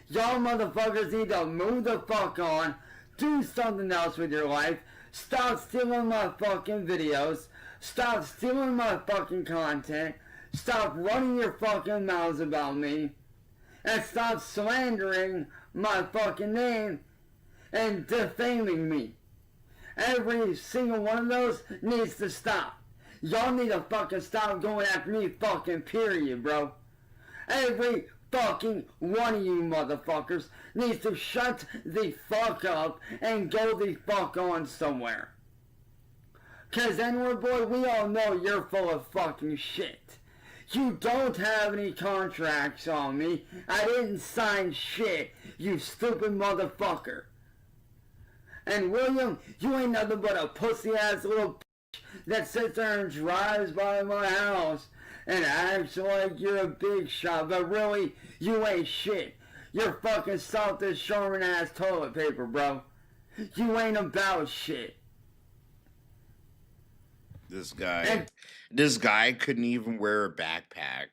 Y'all motherfuckers need to move the fuck on, do something else with your life, stop stealing my fucking videos, stop stealing my fucking content, stop running your fucking mouths about me, and stop slandering my fucking name and defaming me. Every single one of those needs to stop. Y'all need to fucking stop going after me fucking period, bro. Every fucking one of you motherfuckers needs to shut the fuck up and go the fuck on somewhere. Cause WordBoi, we all know you're full of fucking shit. You don't have any contracts on me. I didn't sign shit, you stupid motherfucker. And William, you ain't nothing but a pussy ass little that sits there and drives by my house and acts like you're a big shot, but really, you ain't shit. You're fucking salted Sherman ass toilet paper, bro. You ain't about shit. This guy couldn't even wear a backpack.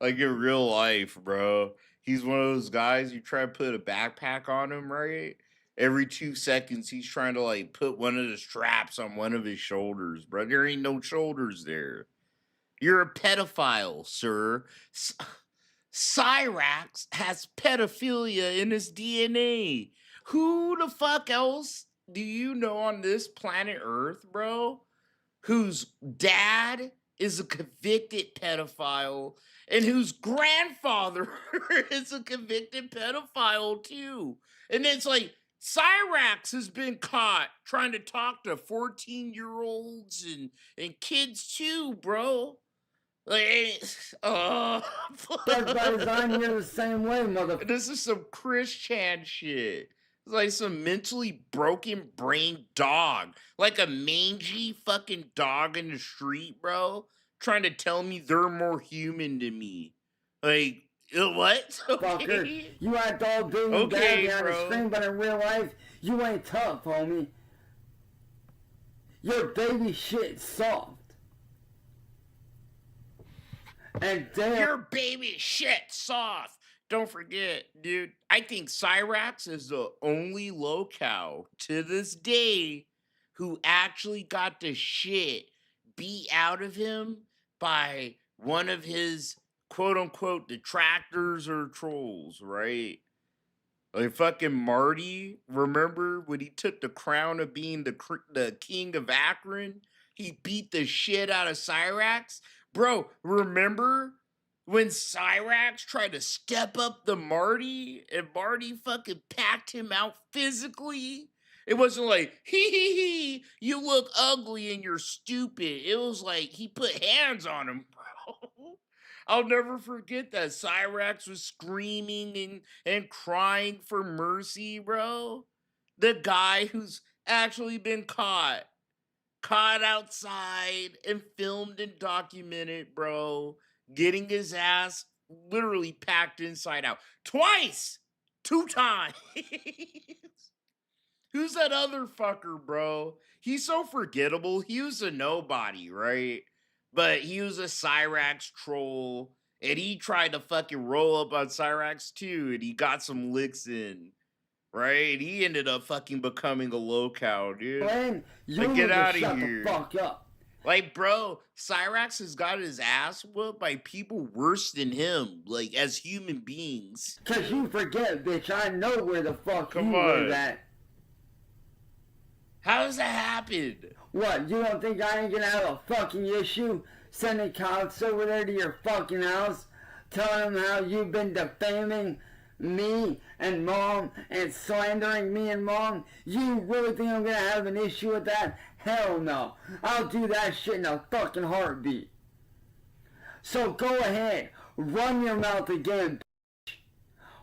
Like in real life, bro. He's one of those guys, you try to put a backpack on him, right? Every 2 seconds, he's trying to like put one of the straps on one of his shoulders, bro. There ain't no shoulders there. You're a pedophile, sir. Cyraxx has pedophilia in his DNA. Who the fuck else do you know on this planet Earth, bro, whose dad is a convicted pedophile and whose grandfather is a convicted pedophile too? And it's like, Cyraxx has been caught trying to talk to 14-year-olds and kids too, bro. Like, Everybody's on here the same way, motherfucker. This is some Chris Chan shit. It's like some mentally broken brain dog. Like a mangy fucking dog in the street, bro. Trying to tell me they're more human than me. Like, what? Okay. Fucker, you act all big and bad behind the screen, but in real life, you ain't tough, homie. Your baby shit soft. And damn, your baby shit soft. Don't forget, dude, I think Cyraxx is the only locale to this day who actually got the shit beat out of him by one of his quote-unquote detractors or trolls, right? Like fucking Marty, remember when he took the crown of being the king of Akron? he beat the shit out of Cyraxx. Bro, remember when Cyraxx tried to step up to Marty and Marty fucking packed him out physically? It wasn't like, hee, you look ugly and you're stupid. It was like he put hands on him, bro. I'll never forget that. Cyraxx was screaming and crying for mercy, bro. The guy who's actually been caught outside and filmed and documented, bro, getting his ass literally packed inside out twice, 2 times. Who's that other fucker, bro? He's so forgettable. He was a nobody, right? But he was a Cyraxx troll, and he tried to fucking roll up on Cyraxx too, and he got some licks in, right? He ended up fucking becoming a locale, dude. Like, get out of here. Fuck up. Like, bro, Cyraxx has got his ass whooped by people worse than him, like, as human beings. Cause you forget, bitch, I know where the fuck you Come live on. at. How does that happen? What, you don't think I ain't gonna have a fucking issue sending cops over there to your fucking house, telling them how you've been defaming me and Mom and slandering me and Mom? You really think I'm gonna have an issue with that? Hell no. I'll do that shit in a fucking heartbeat. So go ahead, run your mouth again,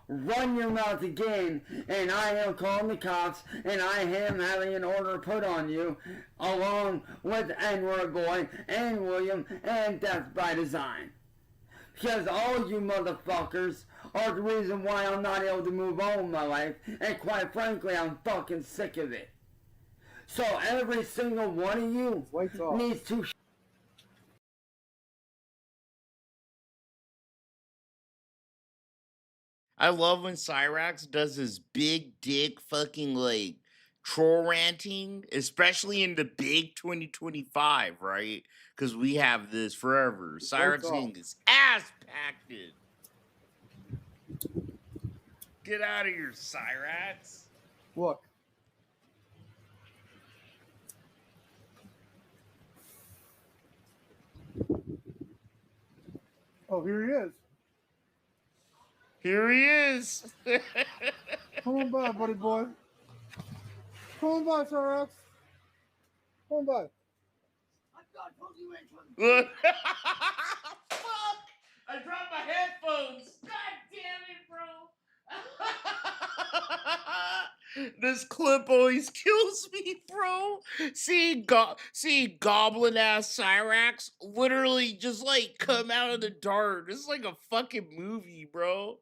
run your mouth again, and I am calling the cops, and I am having an order put on you, along with WordBoi and William and Death by Design. Because all you motherfuckers are the reason why I'm not able to move on with my life, and quite frankly, I'm fucking sick of it. So every single one of you needs to I love when Cyraxx does his big dick fucking like troll ranting, especially in the big 2025, right? Because we have this forever. Cyraxx getting his ass packed in. Get out of here, Cyraxx. Look. Oh, here he is. Here he is. Come on by, buddy boy. Come on by, Cyraxx. Come on by. Look. Fuck! I dropped my headphones. God damn it, bro. This clip always kills me, bro. See goblin ass Cyraxx literally just like come out of the dark. This is like a fucking movie, bro.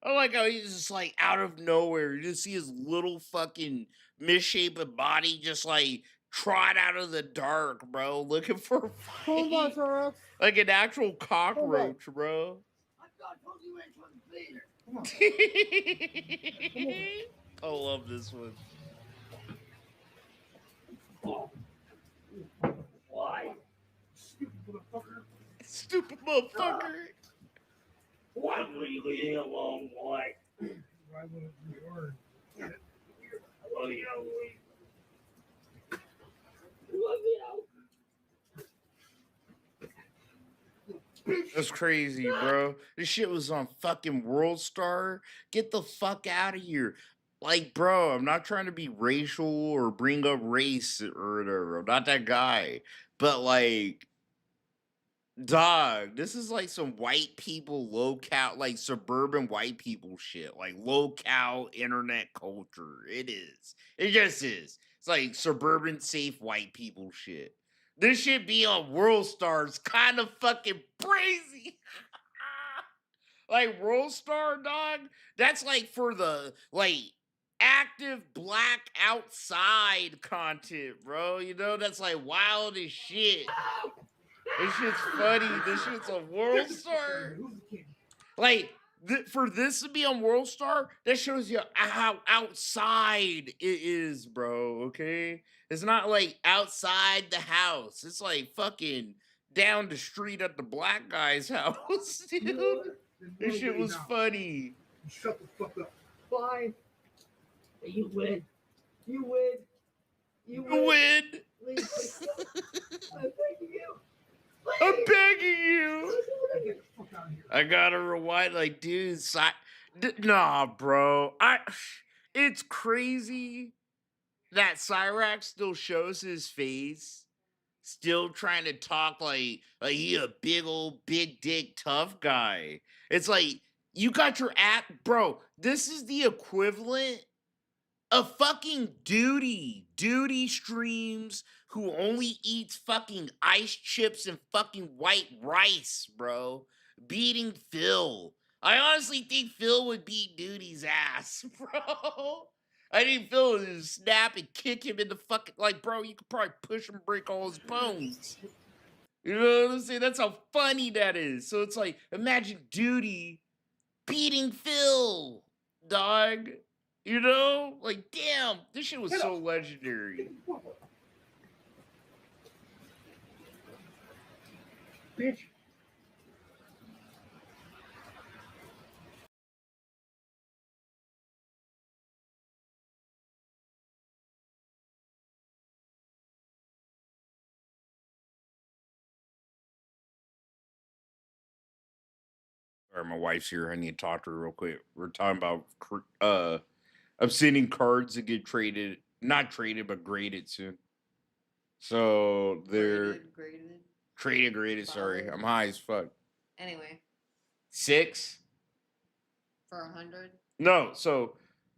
I like how he's just like out of nowhere. You just see his little fucking misshapen body just like trot out of the dark, bro, looking for a fight. Come on, Cyraxx. Like an actual cockroach, bro. I love this one. Why? Stupid motherfucker. Stupid motherfucker. Why will you leave me alone? Why? Why wouldn't you learn? I love you, Louie. I love you. That's crazy, bro. This shit was on fucking World Star. Get the fuck out of here. Like, bro, I'm not trying to be racial or bring up race or whatever. I'm not that guy. But, like, dog, this is like some white people, low-cal, like suburban white people shit. Like, low-cal internet culture. It is. It just is. It's like suburban safe white people shit. This shit be on World Stars kind of fucking crazy. Like, World Star, dog, that's like for the, like, active black outside content, bro. You know, that's like wild as shit. This shit's funny. This shit's a World Star. Like, for this to be on World Star, that shows you how outside it is, bro, okay? It's not like outside the house. It's like fucking down the street at the black guy's house, dude. This shit was funny. Shut the fuck up. Fine. You win. You win. You win. I'm begging you. I gotta rewind. Like, dude, nah, bro. It's crazy that Cyraxx still shows his face, still trying to talk like he a big dick tough guy. It's like you got your bro. This is the equivalent of fucking duty streams who only eats fucking ice chips and fucking white rice, bro. Beating Phil. I honestly think Phil would beat Duty's ass, bro. I think Phil would just snap and kick him in the fucking, like, bro, you could probably push him, break all his bones. You know what I'm saying? That's how funny that is. So it's like, imagine Duty beating Phil, dog. You know? Like, damn, this shit was so legendary. Bitch. Sorry, my wife's here. I need to talk to her real quick. We're talking about I'm sending cards that get traded, not traded, but graded soon. So they're graded. Sorry, I'm high as fuck. Anyway, 6 for 100. No, so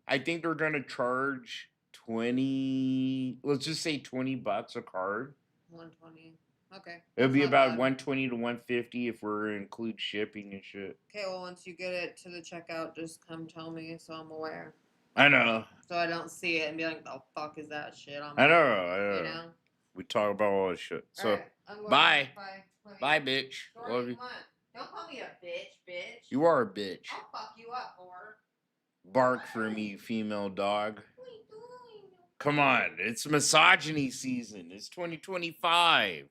I think they're gonna charge 20. Let's just say $20 a card. 120. Okay. It'll be about 120 to 150 if we're include shipping and shit. Okay, well, once you get it to the checkout, just come tell me so I'm aware. I know. So I don't see it and be like, the fuck is that shit? I know. You know? We talk about all this shit. So, right, bye. Bye, bitch. Love you. Don't call me a bitch. You are a bitch. I'll fuck you up, whore. Bark for me, female dog. Come on. It's misogyny season. It's 2025.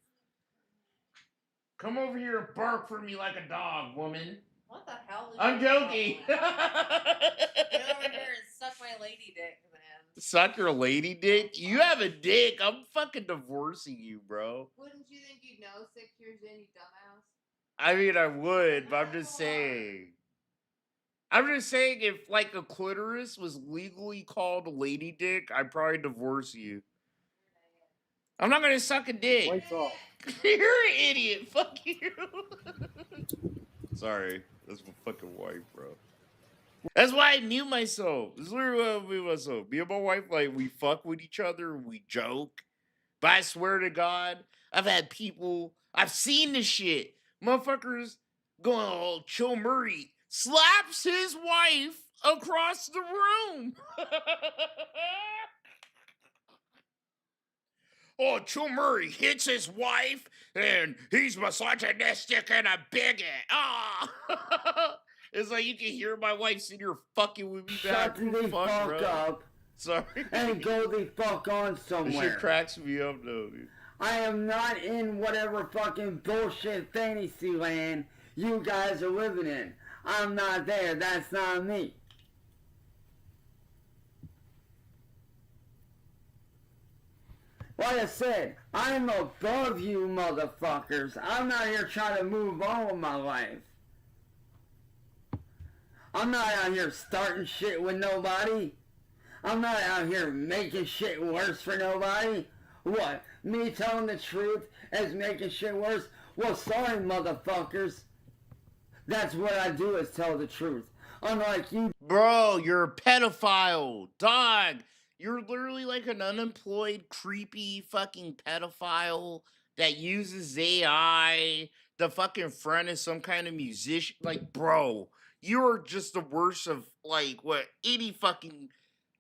Come over here and bark for me like a dog, woman. What the hell is I'm joking. Get over here and suck my lady dick, man. Suck your lady dick? You have a dick. I'm fucking divorcing you, bro. Wouldn't you think you'd know 6 years in, you dumbass? I mean, I would, but I'm just saying. If, like, a clitoris was legally called a lady dick, I'd probably divorce you. I'm not gonna suck a dick. Lights off. You're an idiot. Fuck you. Sorry. That's my fucking wife, bro. That's why I mute myself. This is literally why I mute myself. Me and my wife, like, we fuck with each other, we joke. But I swear to God, I've seen this shit. Motherfuckers going, oh, Chill Murray slaps his wife across the room. Oh, Chill Murray hits his wife, and he's misogynistic and a bigot. Ah. It's like you can hear my wife sitting here fucking with me back. Shut the fuck up. Sorry. And go the fuck on somewhere. This shit cracks me up though, dude. I am not in whatever fucking bullshit fantasy land you guys are living in. I'm not there. That's not me. Like I said, I'm above you motherfuckers. I'm not here trying to move on with my life. I'm not out here starting shit with nobody. I'm not out here making shit worse for nobody. What? Me telling the truth is making shit worse? Well, sorry, motherfuckers. That's what I do, is tell the truth. Unlike you. Bro, you're a pedophile. Dog. You're literally like an unemployed, creepy fucking pedophile that uses AI. The fucking friend is some kind of musician. Like, bro, you're just the worst of, like, what any fucking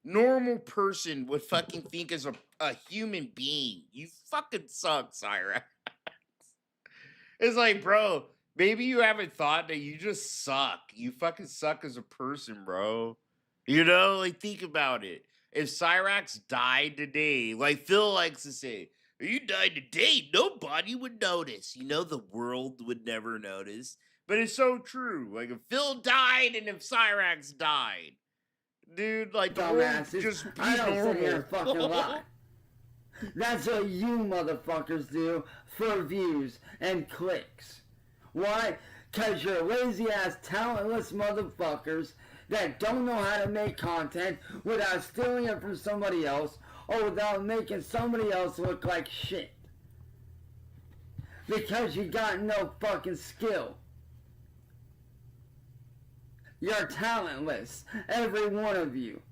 normal person would fucking think as a human being. You fucking suck, Cyraxx. It's like, bro, maybe you haven't thought that you just suck. You fucking suck as a person, bro. You know, like, think about it. If Cyraxx died today, like Phil likes to say, if you died today, nobody would notice. You know, the world would never notice. But it's so true. Like, if Phil died and if Cyraxx died, dude, like, the world just be I don't sit here normal. and fucking lie. That's what you motherfuckers do for views and clicks. Why? Because you're lazy ass, talentless motherfuckers that don't know how to make content without stealing it from somebody else or without making somebody else look like shit. Because you got no fucking skill. You're talentless, every one of you.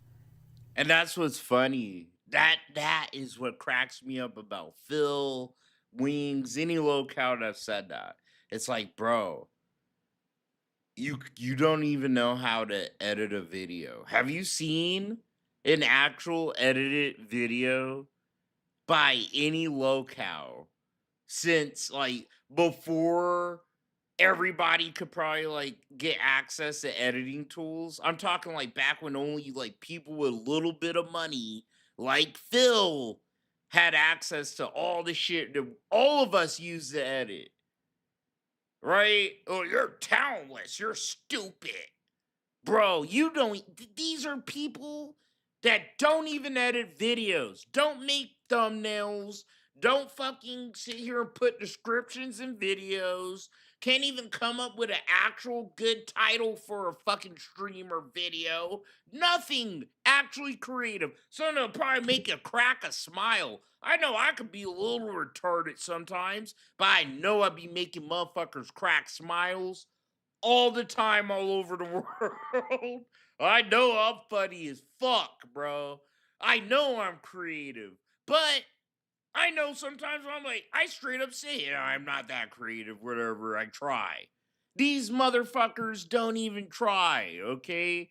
And that's what's funny. That is what cracks me up about Phil, Wings, any locale that said that. It's like, bro, you don't even know how to edit a video. Have you seen an actual edited video by any locale since like before everybody could probably like get access to editing tools? I'm talking like back when only like people with a little bit of money like Phil had access to all the shit that all of us use to edit. Right? Oh, you're talentless. You're stupid. Bro, you don't. These are people that don't even edit videos, don't make thumbnails, don't fucking sit here and put descriptions in videos, can't even come up with an actual good title for a fucking stream or video. Nothing actually creative. Something that'll probably make you crack a smile. I know I could be a little retarded sometimes, but I know I'd be making motherfuckers crack smiles all the time, all over the world. I know I'm funny as fuck, bro. I know I'm creative. But I know sometimes I'm like, I straight up say, yeah, I'm not that creative, whatever, I try. These motherfuckers don't even try, okay?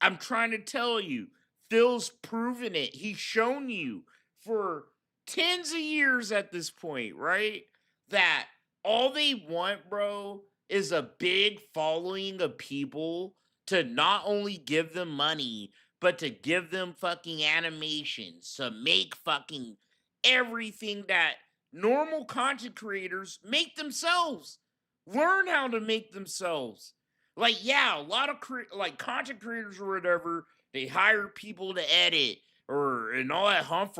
I'm trying to tell you, Phil's proven it. He's shown you for tens of years at this point, right? That all they want, bro, is a big following of people to not only give them money, but to give them fucking animations, to make fucking everything that normal content creators make themselves. Learn how to make themselves. Like, yeah, a lot of like content creators or whatever, they hire people to edit or and all that hump,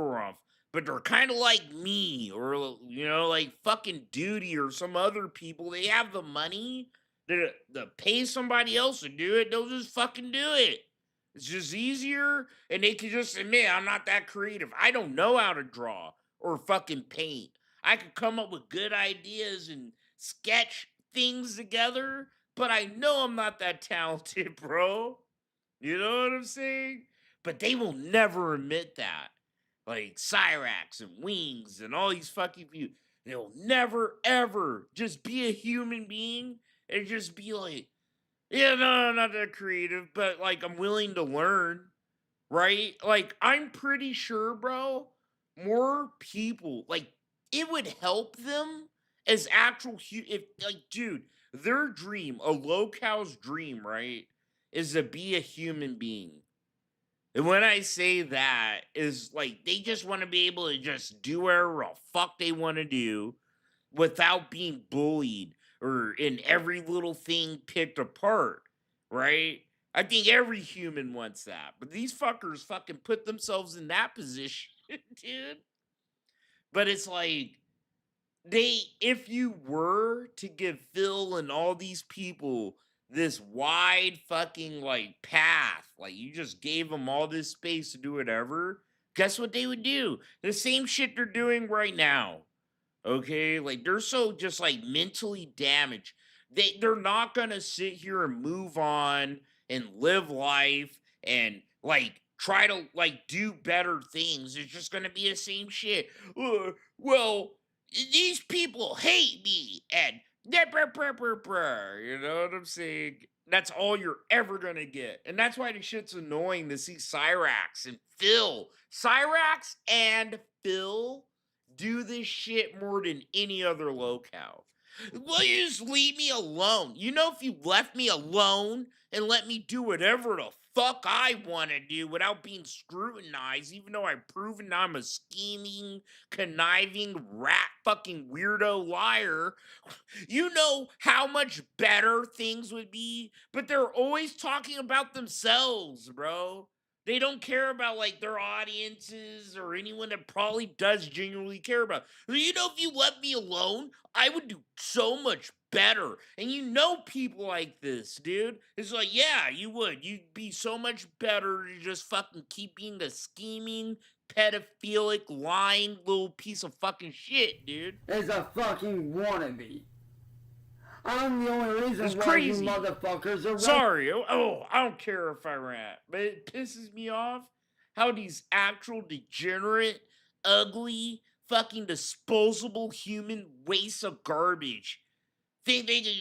but they're kind of like me or like fucking Duty or some other people. They have the money to pay somebody else to do it. They'll just fucking do it. It's just easier, and they can just admit, I'm not that creative. I don't know how to draw or fucking paint. I could come up with good ideas and sketch things together, but I know I'm not that talented, bro. You know what I'm saying? But they will never admit that. Like Cyraxx and Wings and all these fucking people, they'll never ever just be a human being and just be like, yeah, no, I'm not that creative, but like I'm willing to learn, right? Like I'm pretty sure, bro, more people like it would help them as actual if like dude, their dream, a locale's dream, right, is to be a human being. And when I say that is like they just want to be able to just do whatever the fuck they want to do without being bullied or in every little thing picked apart, right? I think every human wants that. But these fuckers fucking put themselves in that position, dude. But it's like if you were to give Phil and all these people this wide fucking like path, like you just gave them all this space to do whatever, guess what they would do? The same shit they're doing right now. Okay, like they're so just like mentally damaged. They're not gonna sit here and move on and live life and like try to like do better things. It's just gonna be the same shit. Well, these people hate me and you know what I'm saying? That's all you're ever gonna get. And that's why the shit's annoying to see Cyraxx and Phil. Cyraxx and Phil do this shit more than any other locale. Will you just leave me alone? You know, if you left me alone and let me do whatever the fuck I want to do without being scrutinized, even though I've proven I'm a scheming, conniving, rat fucking weirdo liar, you know how much better things would be. But they're always talking about themselves, bro. They don't care about like their audiences or anyone that probably does genuinely care about. You know, if you let me alone, I would do so much better. And you know people like this, dude. It's like, yeah, you would. You'd be so much better to just fucking keep being a scheming, pedophilic, lying little piece of fucking shit, dude. Is a fucking wannabe. I'm the only reason It's why crazy. you motherfuckers are Sorry. Oh, I don't care if I rant, but it pisses me off how these actual degenerate, ugly, fucking disposable human wastes of garbage think they can,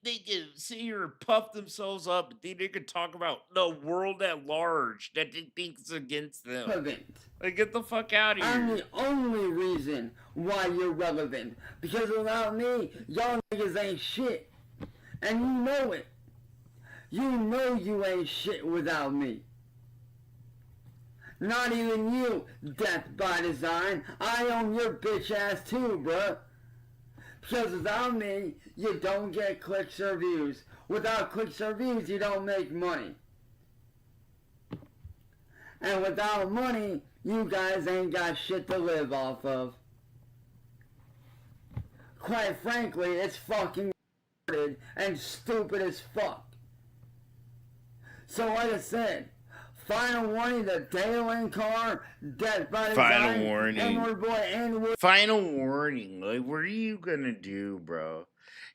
they can sit here and puff themselves up and think they can talk about the world at large that they think is against them. relevant. Like, get the fuck out of here. I'm the only reason why you're relevant. Because without me, y'all niggas ain't shit. And you know it. You know you ain't shit without me. Not even you, Death by Design. I own your bitch ass too, bruh. Because without me, you don't get clicks or views. Without clicks or views, you don't make money. And without money, you guys ain't got shit to live off of. Quite frankly, it's fucking retarded and stupid as fuck. So like I said, final warning, the Dalen car, Death by Design, Final warning. and WordBoi and Final warning. Like, what are you gonna do, bro?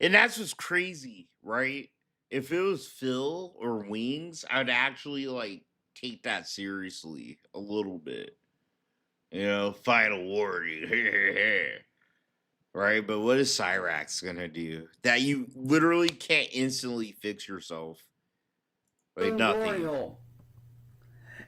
And that's what's crazy, right? If it was Phil or Wings, I'd actually like take that seriously a little bit. You know, final warning. Right? But what is Cyraxx gonna do? That you literally can't instantly fix yourself. Like nothing.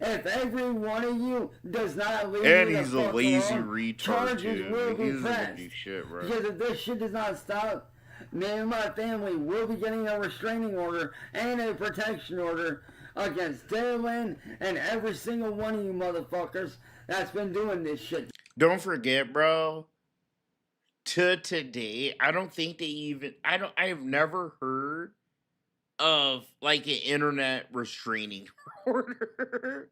If every one of you does not leave And me he's the a fuck lazy alone, retard charges too. will Like, be he doesn't pressed. do shit, bro. Because if this shit does not stop, me and my family will be getting a restraining order and a protection order against Dylan and every single one of you motherfuckers that's been doing this shit. Don't forget, bro. To today, I don't think they even. I've never heard of like an internet restraining order.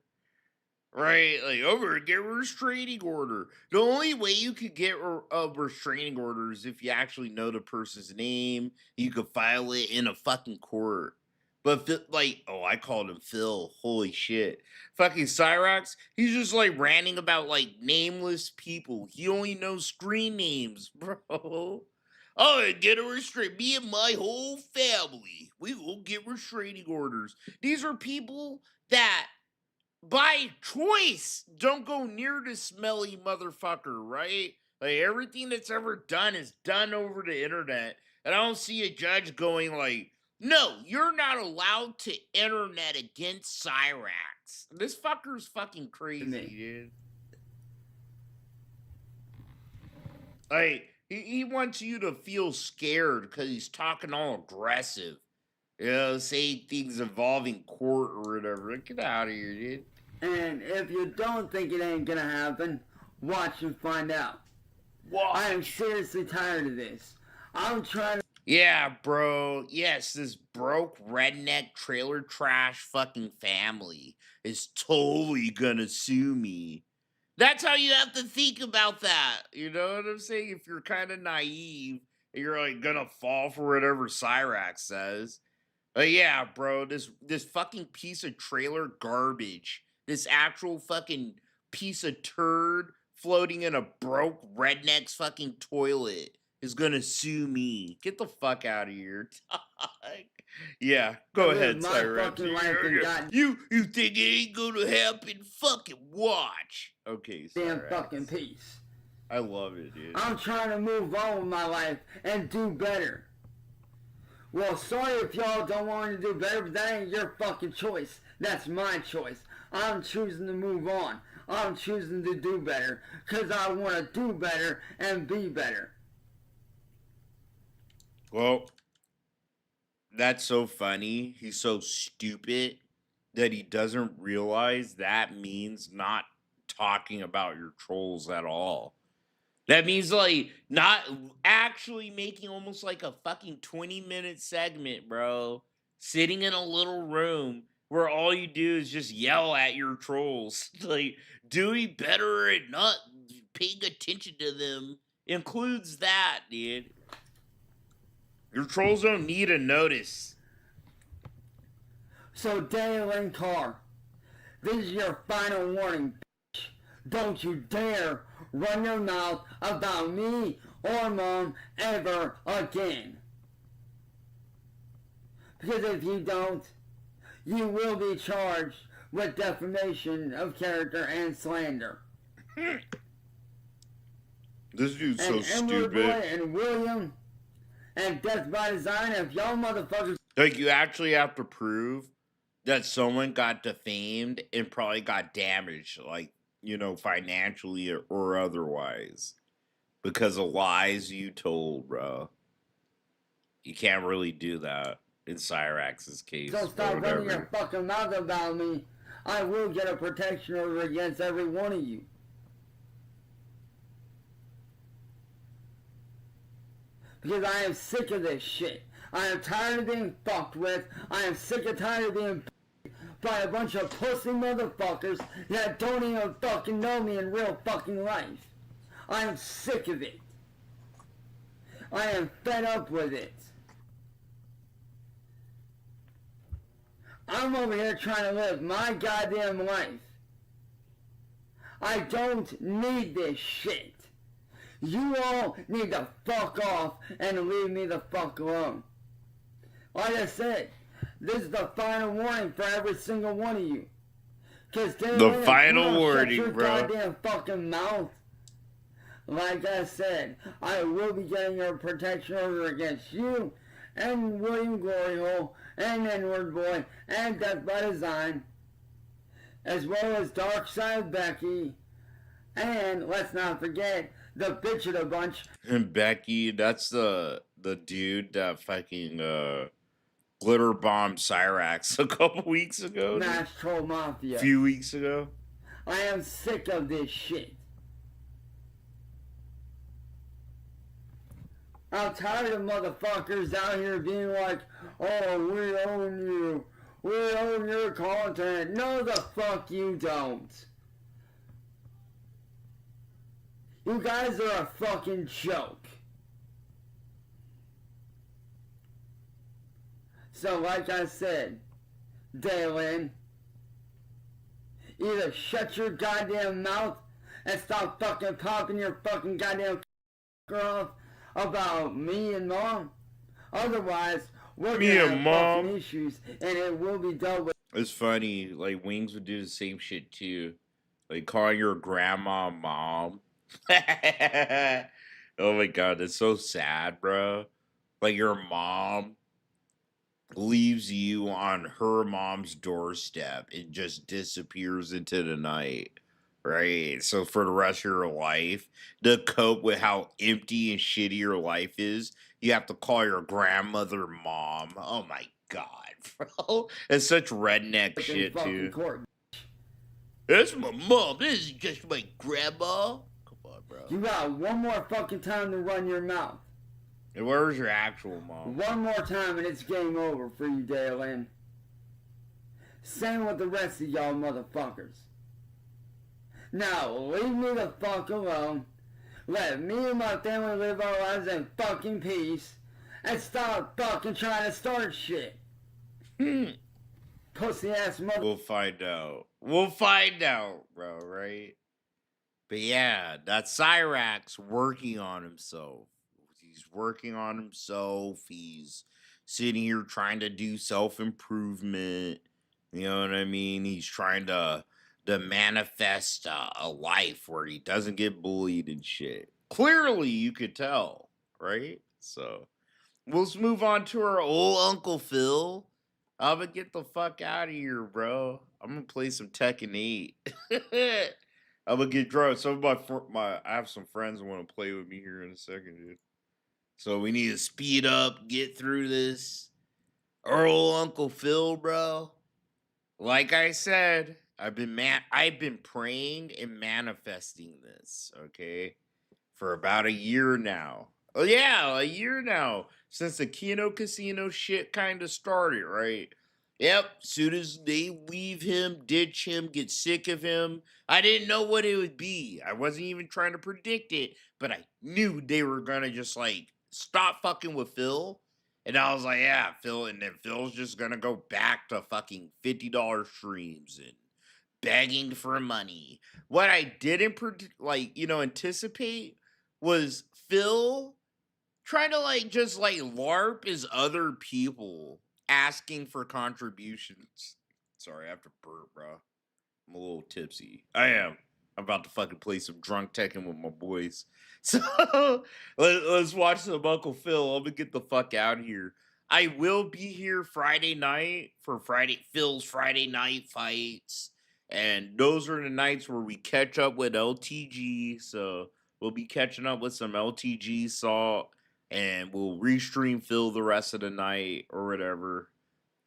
Right? Like, I'm gonna get a restraining order. The only way you could get a restraining order is if you actually know the person's name. You could file it in a fucking court. But like, oh, I called him Phil. Holy shit. Fucking Cyraxx, he's just like ranting about like nameless people. He only knows screen names, bro. Oh, get a restraint. Me and my whole family, we will get restraining orders. These are people that by choice don't go near this smelly motherfucker, right? Like, everything that's ever done is done over the internet. And I don't see a judge going like, no, you're not allowed to internet against Cyraxx. This fucker's fucking crazy, dude. Like, he wants you to feel scared because he's talking all aggressive. You know, saying things involving court or whatever. Like, get out of here, dude. And if you don't think it ain't gonna happen, watch and find out. What? I am seriously tired of this. I'm trying to... Yeah, bro. Yes, this broke redneck trailer trash fucking family is totally gonna sue me. That's how you have to think about that. You know what I'm saying? If you're kind of naive, you're like gonna fall for whatever Cyraxx says. But yeah, bro, this fucking piece of trailer garbage, this actual fucking piece of turd floating in a broke redneck's fucking toilet is gonna sue me. Get the fuck out of here. Yeah, go ahead, Cyraxx. You think it ain't gonna happen? Fucking watch. Okay, damn Cyraxx. fucking peace. I love it, dude. I'm trying to move on with my life and do better. Well, sorry if y'all don't want me to do better, but that ain't your fucking choice. That's my choice. I'm choosing to move on. I'm choosing to do better because I want to do better and be better. Well, that's so funny. He's so stupid that he doesn't realize that means not talking about your trolls at all. That means like not actually making almost like a fucking 20-minute segment, bro. Sitting in a little room where all you do is just yell at your trolls. Like, doing better and not paying attention to them includes that, dude. Your trolls don't need a notice. So Dale and Carr, this is your final warning, bitch. Don't you dare run your mouth about me or Mom ever again. Because if you don't, you will be charged with defamation of character and slander. This dude's so And stupid. WordBoi and William and Death by Design, if y'all motherfuckers... Like, you actually have to prove that someone got defamed and probably got damaged, like, you know, financially or otherwise, because of lies you told, bro. You can't really do that in Cyraxx's case. Don't stop running your fucking mouth about me. I will get a protection order against every one of you. Because I am sick of this shit. I am tired of being fucked with. I am sick and tired of being by a bunch of pussy motherfuckers that don't even fucking know me in real fucking life. I am sick of it. I am fed up with it. I'm over here trying to live my goddamn life. I don't need this shit. You all need to fuck off and leave me the fuck alone. Like I said, this is the final warning for every single one of you. Cause the final warning, shut your bro. Goddamn fucking mouth. Like I said, I will be getting a protection order against you and William Gloryhole and WordBoi and Death by Design, as well as Dark Side Becky, and let's not forget the bitch of the bunch. And Becky, that's the dude that fucking glitter bombed Cyraxx a couple weeks ago. Nash Troll Mafia. A few weeks ago. I am sick of this shit. I'm tired of motherfuckers out here being like, oh, we own you. We own your content. No, the fuck you don't. You guys are a fucking joke. So, like I said, Dalen, either shut your goddamn mouth and stop fucking popping your fucking goddamn off about me and Mom. Otherwise, we're gonna have fucking issues and it will be dealt with. It's funny, like Wings would do the same shit too. Like calling your grandma Mom. Oh my god, that's so sad, bro. Like your mom leaves you on her mom's doorstep and just disappears into the night, right? So for the rest of your life, to cope with how empty and shitty your life is, you have to call your grandmother Mom. Oh my god, bro. It's such redneck shit too. That's my mom. This is just my grandma. Come on, bro. You got one more fucking time to run your mouth. And where's your actual mom? One more time and it's game over for you, Dalen. Same with the rest of y'all motherfuckers. Now, leave me the fuck alone. Let me and my family live our lives in fucking peace. And stop fucking trying to start shit. Pussy ass mother... We'll find out. We'll find out, bro, right? But yeah, that's Cyraxx working on himself. He's working on himself. He's sitting here trying to do self-improvement. You know what I mean? He's trying to manifest a life where he doesn't get bullied and shit. Clearly, you could tell, right? So, let's move on to our old Uncle Phil. I'm gonna get the fuck out of here, bro. I'm gonna play some Tekken 8. I'm gonna get drunk. Some of I have some friends who want to play with me here in a second, dude. So we need to speed up, get through this. Our old Uncle Phil, bro. Like I said, I've been praying and manifesting this, okay, for about a year now. Oh yeah, a year now since the Kino Casino shit kind of started, right? Yep, soon as they leave him, ditch him, get sick of him. I didn't know what it would be. I wasn't even trying to predict it, but I knew they were gonna just like stop fucking with Phil. And I was like, yeah, Phil, and then Phil's just gonna go back to fucking $50 streams and begging for money. What I didn't anticipate was Phil trying to like just like LARP as other people asking for contributions. Sorry, I have to burp, bro. I'm a little tipsy. I am. I'm about to fucking play some drunk Tekken with my boys. So let's watch some Uncle Phil. I'm gonna get the fuck out of here. I will be here Friday night for Phil's Friday night fights. And those are the nights where we catch up with LTG. So we'll be catching up with some LTG salt. And we'll restream Phil the rest of the night or whatever.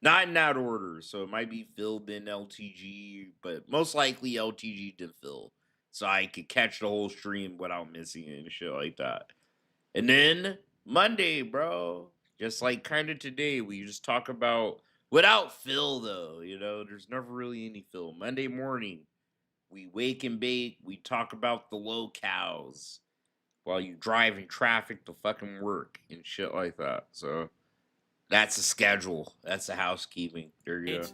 Not in that order. So it might be Phil then LTG, but most likely LTG then Phil. So I could catch the whole stream without missing it and shit like that. And then Monday, bro, just like kind of today, we just talk about without Phil though, there's never really any Phil. Monday morning, we wake and bake, we talk about the locales while you drive in traffic to fucking work and shit like that. So that's the schedule. That's the housekeeping. There you go.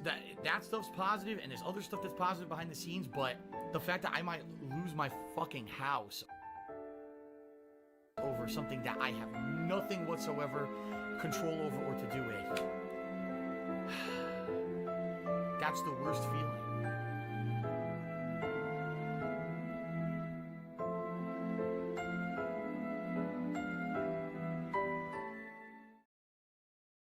That stuff's positive, and there's other stuff that's positive behind the scenes, but the fact that I might lose my fucking house over something that I have nothing whatsoever control over or to do with, that's the worst feeling.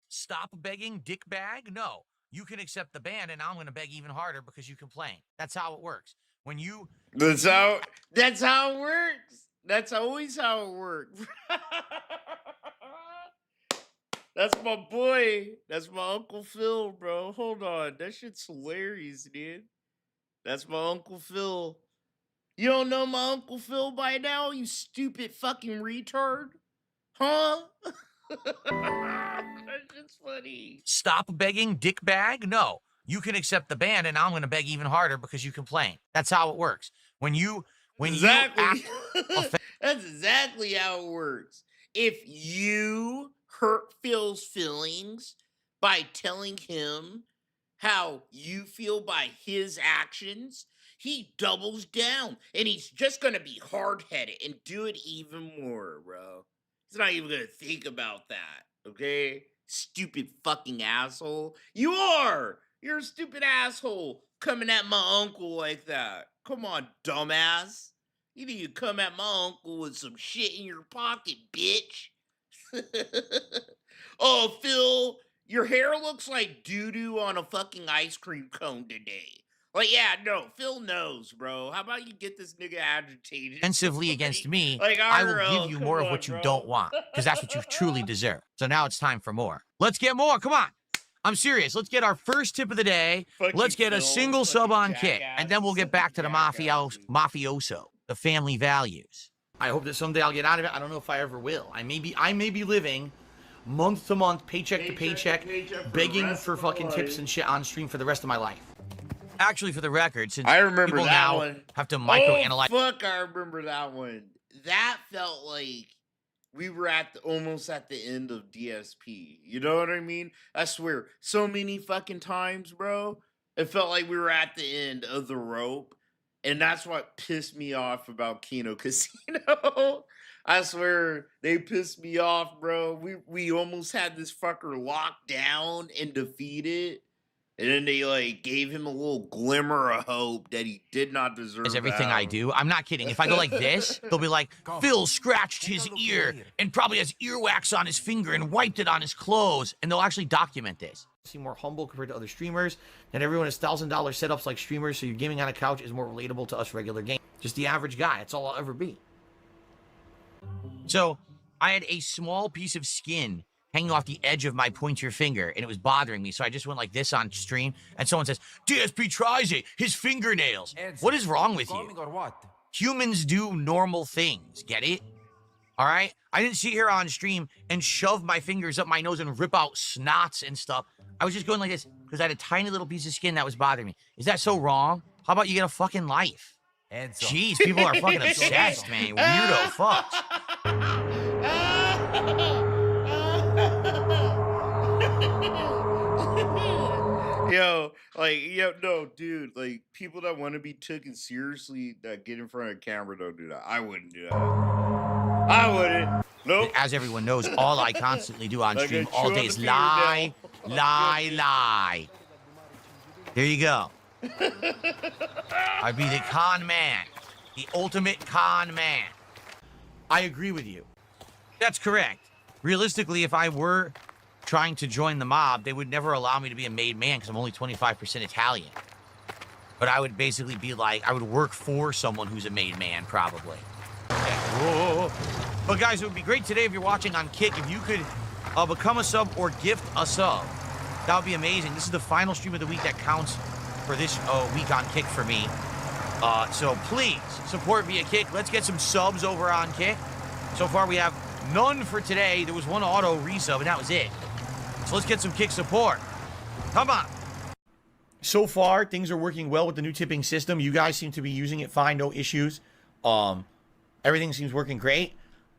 Stop begging, dickbag? No. You can accept the ban, and I'm going to beg even harder because you complain. That's how it works. When you... That's how it works. That's always how it works. That's my boy. That's my Uncle Phil, bro. Hold on. That shit's hilarious, dude. That's my Uncle Phil. You don't know my Uncle Phil by now, you stupid fucking retard? Huh? That's just funny. Stop begging, dickbag? No. You can accept the ban, and I'm going to beg even harder because you complain. That's how it works. When you That's exactly how it works. If you hurt Phil's feelings by telling him how you feel by his actions, he doubles down, and he's just going to be hard-headed and do it even more, bro. He's not even going to think about that, okay? Stupid fucking asshole. You are! You're a stupid asshole coming at my uncle like that. Come on, dumbass. You need to come at my uncle with some shit in your pocket, bitch. Oh, Phil, your hair looks like doo-doo on a fucking ice cream cone today. Like, yeah, no, Phil knows, bro. How about you get this nigga agitated? Offensively against me, Like, I will IRL, give you come more of on, what you bro. don't want, because that's what you truly deserve. So now it's time for more. Let's get more. Come on. I'm serious. Let's get our first tip of the day. Let's get a single sub on kick, and then we'll get back to the mafioso, the family values. I hope that someday I'll get out of it. I don't know if I ever will. I may be living month to month, paycheck to paycheck, begging for fucking tips and shit on stream for the rest of my life. Actually, for the record, since I remember people that now one. have to microanalyze. Oh, fuck, I remember that one. That felt like we were almost at the end of DSP. You know what I mean? I swear, so many fucking times, bro. It felt like we were at the end of the rope. And that's what pissed me off about Kino Casino. I swear, they pissed me off, bro. We almost had this fucker locked down and defeated. And then they like gave him a little glimmer of hope that he did not deserve. Is everything I do. I'm not kidding. If I go like this, they'll be like, Phil scratched his ear and probably has earwax on his finger and wiped it on his clothes. And they'll actually document this. Seem more humble compared to other streamers, and everyone has $1,000 setups like streamers, so your gaming on a couch is more relatable to us regular gamers. Just the average guy. That's all I'll ever be. So I had a small piece of skin hanging off the edge of my pointer finger, and it was bothering me. So I just went like this on stream, and someone says, DSP tries it, his fingernails. What is wrong with you? Humans do normal things, get it? All right? I didn't sit here on stream and shove my fingers up my nose and rip out snots and stuff. I was just going like this because I had a tiny little piece of skin that was bothering me. Is that so wrong? How about you get a fucking life? And so, Jeez, people are fucking obsessed, man. Weirdo fucks. No, dude, like, people that want to be taken seriously that get in front of camera don't do that. I wouldn't do that. I wouldn't. Nope. As everyone knows, all I constantly do on Like stream a all chew day on is the lie, fingernail. lie. There you go. I'd be the con man. The ultimate con man. I agree with you. That's correct. Realistically, if I were trying to join the mob, they would never allow me to be a made man because I'm only 25% Italian. But I would basically be like, I would work for someone who's a made man, probably. Whoa. But guys, it would be great today if you're watching on Kick, if you could become a sub or gift a sub. That would be amazing. This is the final stream of the week that counts for this week on Kick for me. So please support via Kick. Let's get some subs over on Kick. So far we have none for today. There was one auto resub and that was it. So let's get some Kick support. Come on. So far, things are working well with the new tipping system. You guys seem to be using it fine, no issues. Everything seems working great.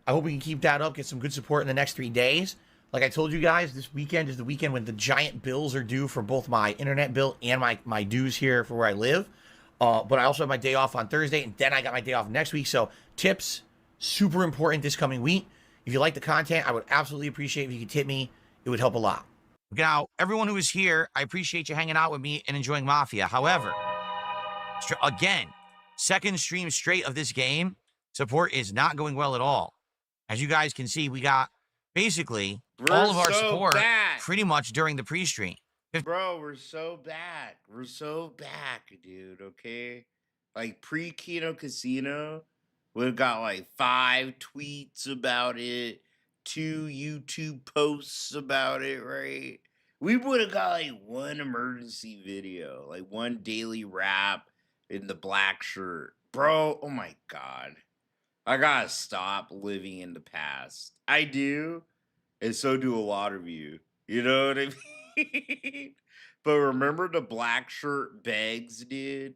I hope we can keep that up, get some good support in the next 3 days. Like I told you guys, this weekend is the weekend when the giant bills are due for both my internet bill and my dues here for where I live. But I also have my day off on Thursday, and then I got my day off next week. So tips, super important this coming week. If you like the content, I would absolutely appreciate if you could tip me. It would help a lot. Now, everyone who is here, I appreciate you hanging out with me and enjoying Mafia. However, again, second stream straight of this game, support is not going well at all. As you guys can see, we got basically all of our support pretty much during the pre-stream. Bro, we're so back. We're so back, dude, okay? Like, pre-Kino Casino, we've got like 5 tweets about it, 2 YouTube posts about it, right? We would have got like 1 emergency video, like 1 daily rap in the black shirt. Bro, oh my God. I gotta stop living in the past. I do, and so do a lot of you. You know what I mean? But remember the black shirt bags, dude?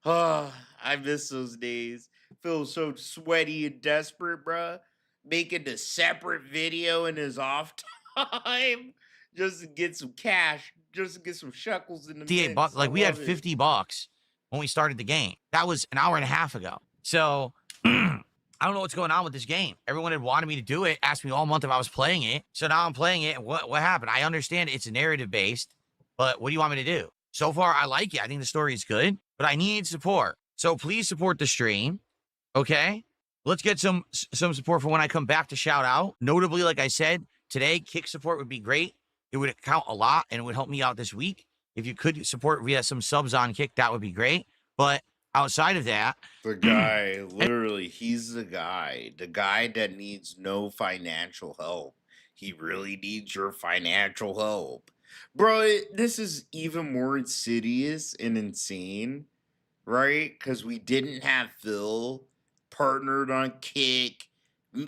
Oh, I miss those days. Feel so sweaty and desperate, bruh. Making a separate video in his off time just to get some cash, just to get some shekels in the mix. $58. Like, we had love it. $50 when we started the game. That was an hour and a half ago. So I don't know what's going on with this game. Everyone had wanted me to do it, asked me all month if I was playing it. So now I'm playing it. And what happened? I understand it's narrative based, but what do you want me to do? So far, I like it. I think the story is good, but I need support. So please support the stream. Okay. Let's get some support for when I come back to shout out. Notably, like I said, today, Kick support would be great. It would count a lot and it would help me out this week. If you could support via some subs on Kick, that would be great. But outside of that, the guy, literally, he's the guy that needs no financial help. He really needs your financial help. Bro, this is even more insidious and insane, right? Because we didn't have Phil partnered on Kick,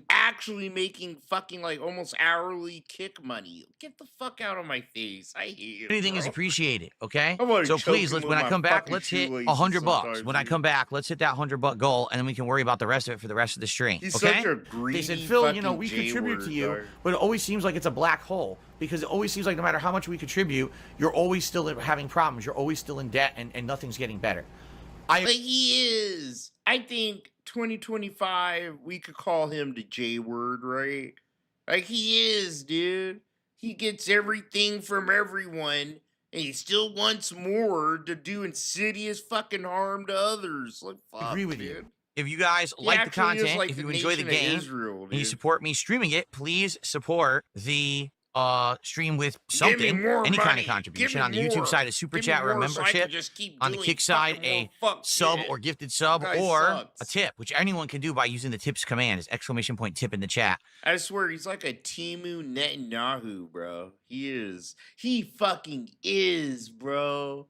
actually making fucking like almost hourly Kick money. Get the fuck out of my face. I hate you. Anything is appreciated, okay? I wanna So choke please, him let's with when I my come back, fucking let's hit shoelaces $100. sometimes, When I dude. come back, let's hit that $100 goal, and then we can worry about the rest of it for the rest of the stream. He's okay? such a greedy They said, Phil, you know, fucking we contribute to J-word, you, dog. but it always seems like it's a black hole because it always seems like no matter how much we contribute, you're always still having problems. You're always still in debt and nothing's getting better. Like he is. I think 2025, we could call him the J word, right? Like he is, dude. He gets everything from everyone, and he still wants more to do insidious fucking harm to others. Like, fuck, Agree with dude. you. If you guys He like the actually is content, like if the you enjoy the nation of game, Israel, and you dude. support me streaming it, please support the stream with Give me something, more any kind money. of contribution. Give me On the YouTube more. side, a super Give me chat or a more so I can membership. just keep On the doing Kick side, fucking a more fuck sub shit. or gifted sub, Guy or sucks. a tip, which anyone can do by using the tips command. Is exclamation point tip in the chat. I swear, he's like a Timu Netanyahu, bro. He is. He fucking is, bro.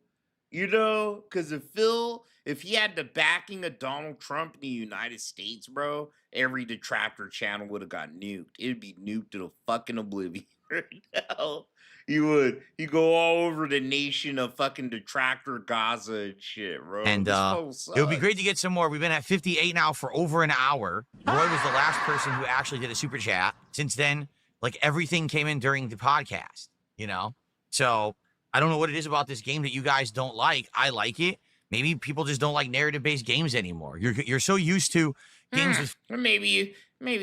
You know? Because if he had the backing of Donald Trump in the United States, bro, every detractor channel would have got nuked. It'd be nuked to the fucking oblivion right now. You go all over the nation of fucking detractor Gaza and shit, bro. And This it would be great to get some more. We've been at 58 now for over an hour. Roy was the last person who actually did a super chat. Since then, like, everything came in during the podcast, you know? So I don't know what it is about this game that you guys don't like. I like it. Maybe people just don't like narrative-based games anymore. You're so used to games with... Maybe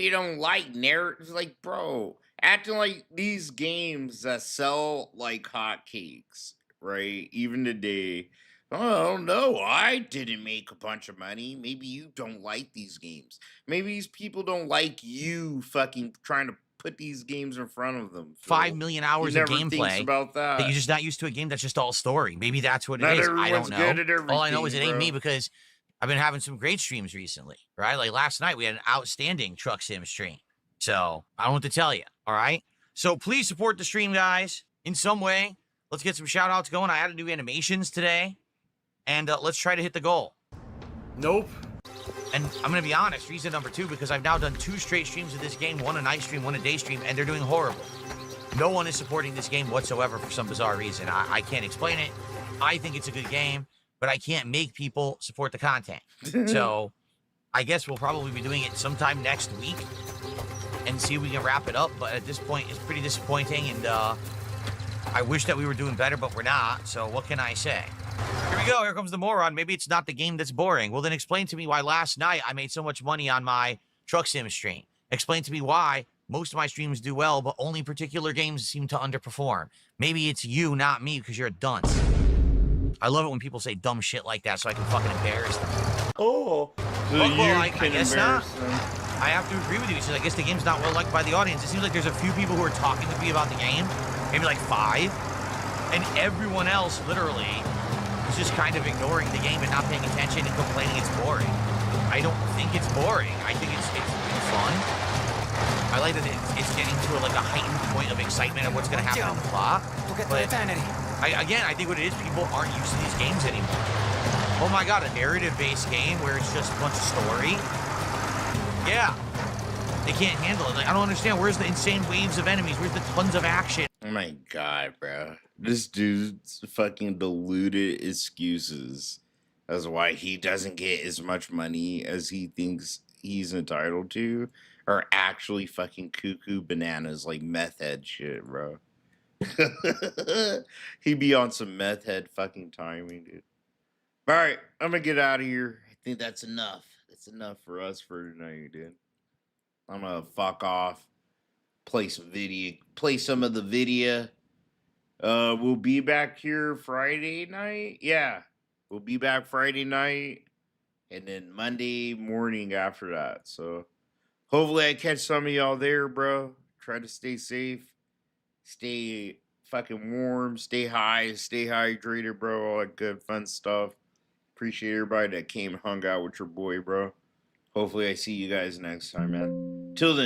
you don't like narratives. Like, bro, acting like these games that sell like hotcakes, right? Even today. Oh no, I didn't make a bunch of money. Maybe you don't like these games. Maybe these people don't like you fucking trying to put these games in front of them. 5 million hours of gameplay about that. you're just not used to a game that's just all story. Maybe that's what it Not is. I don't everyone's good at know. All I know is it everything, ain't bro. me because I've been having some great streams recently, right? Like last night we had an outstanding truck sim stream. So I don't know what to tell you, all right? So please support the stream, guys, in some way. Let's get some shout outs going. I added new animations today, and let's try to hit the goal. Nope. And I'm going to be honest, reason number 2, because I've now done 2 straight streams of this game, 1 a night stream, 1 a day stream, and they're doing horrible. No one is supporting this game whatsoever for some bizarre reason. I can't explain it. I think it's a good game, but I can't make people support the content. So I guess we'll probably be doing it sometime next week and see if we can wrap it up. But at this point, it's pretty disappointing, and I wish that we were doing better, but we're not. So what can I say? Here we go. Here comes the moron. Maybe it's not the game that's boring. Well, then explain to me why last night I made so much money on my truck sim stream. Explain to me why most of my streams do well, but only particular games seem to underperform. Maybe it's you, not me, because you're a dunce. I love it when people say dumb shit like that so I can fucking embarrass them. Oh, so well, I guess not. them. I have to agree with you because I guess the game's not well liked by the audience. It seems like there's a few people who are talking with me about the game, maybe like 5, and everyone else literally is just kind of ignoring the game and not paying attention and complaining it's boring. I don't think it's boring. I think it's fun. I like that it's getting to like a heightened point of excitement of what's going to happen in the plot. But I think what it is, people aren't used to these games anymore. Oh my god, a narrative-based game where it's just a bunch of story? Yeah. They can't handle it. Like, I don't understand. Where's the insane waves of enemies? Where's the tons of action? Oh my god, bro. This dude's fucking deluded excuses as why he doesn't get as much money as he thinks he's entitled to are actually fucking cuckoo bananas, like meth head shit, bro. He be on some meth head fucking timing, dude. All right, I'm gonna get out of here. I think that's enough. That's enough for us for tonight, dude. I'm gonna fuck off. Play some of the video. We'll be back here Friday night. Yeah, we'll be back Friday night, and then Monday morning after that. So hopefully I catch some of y'all there, bro. Try to stay safe, stay fucking warm, stay high, stay hydrated, bro. All that good fun stuff. Appreciate everybody that came and hung out with your boy, bro. Hopefully I see you guys next time, man. Till then.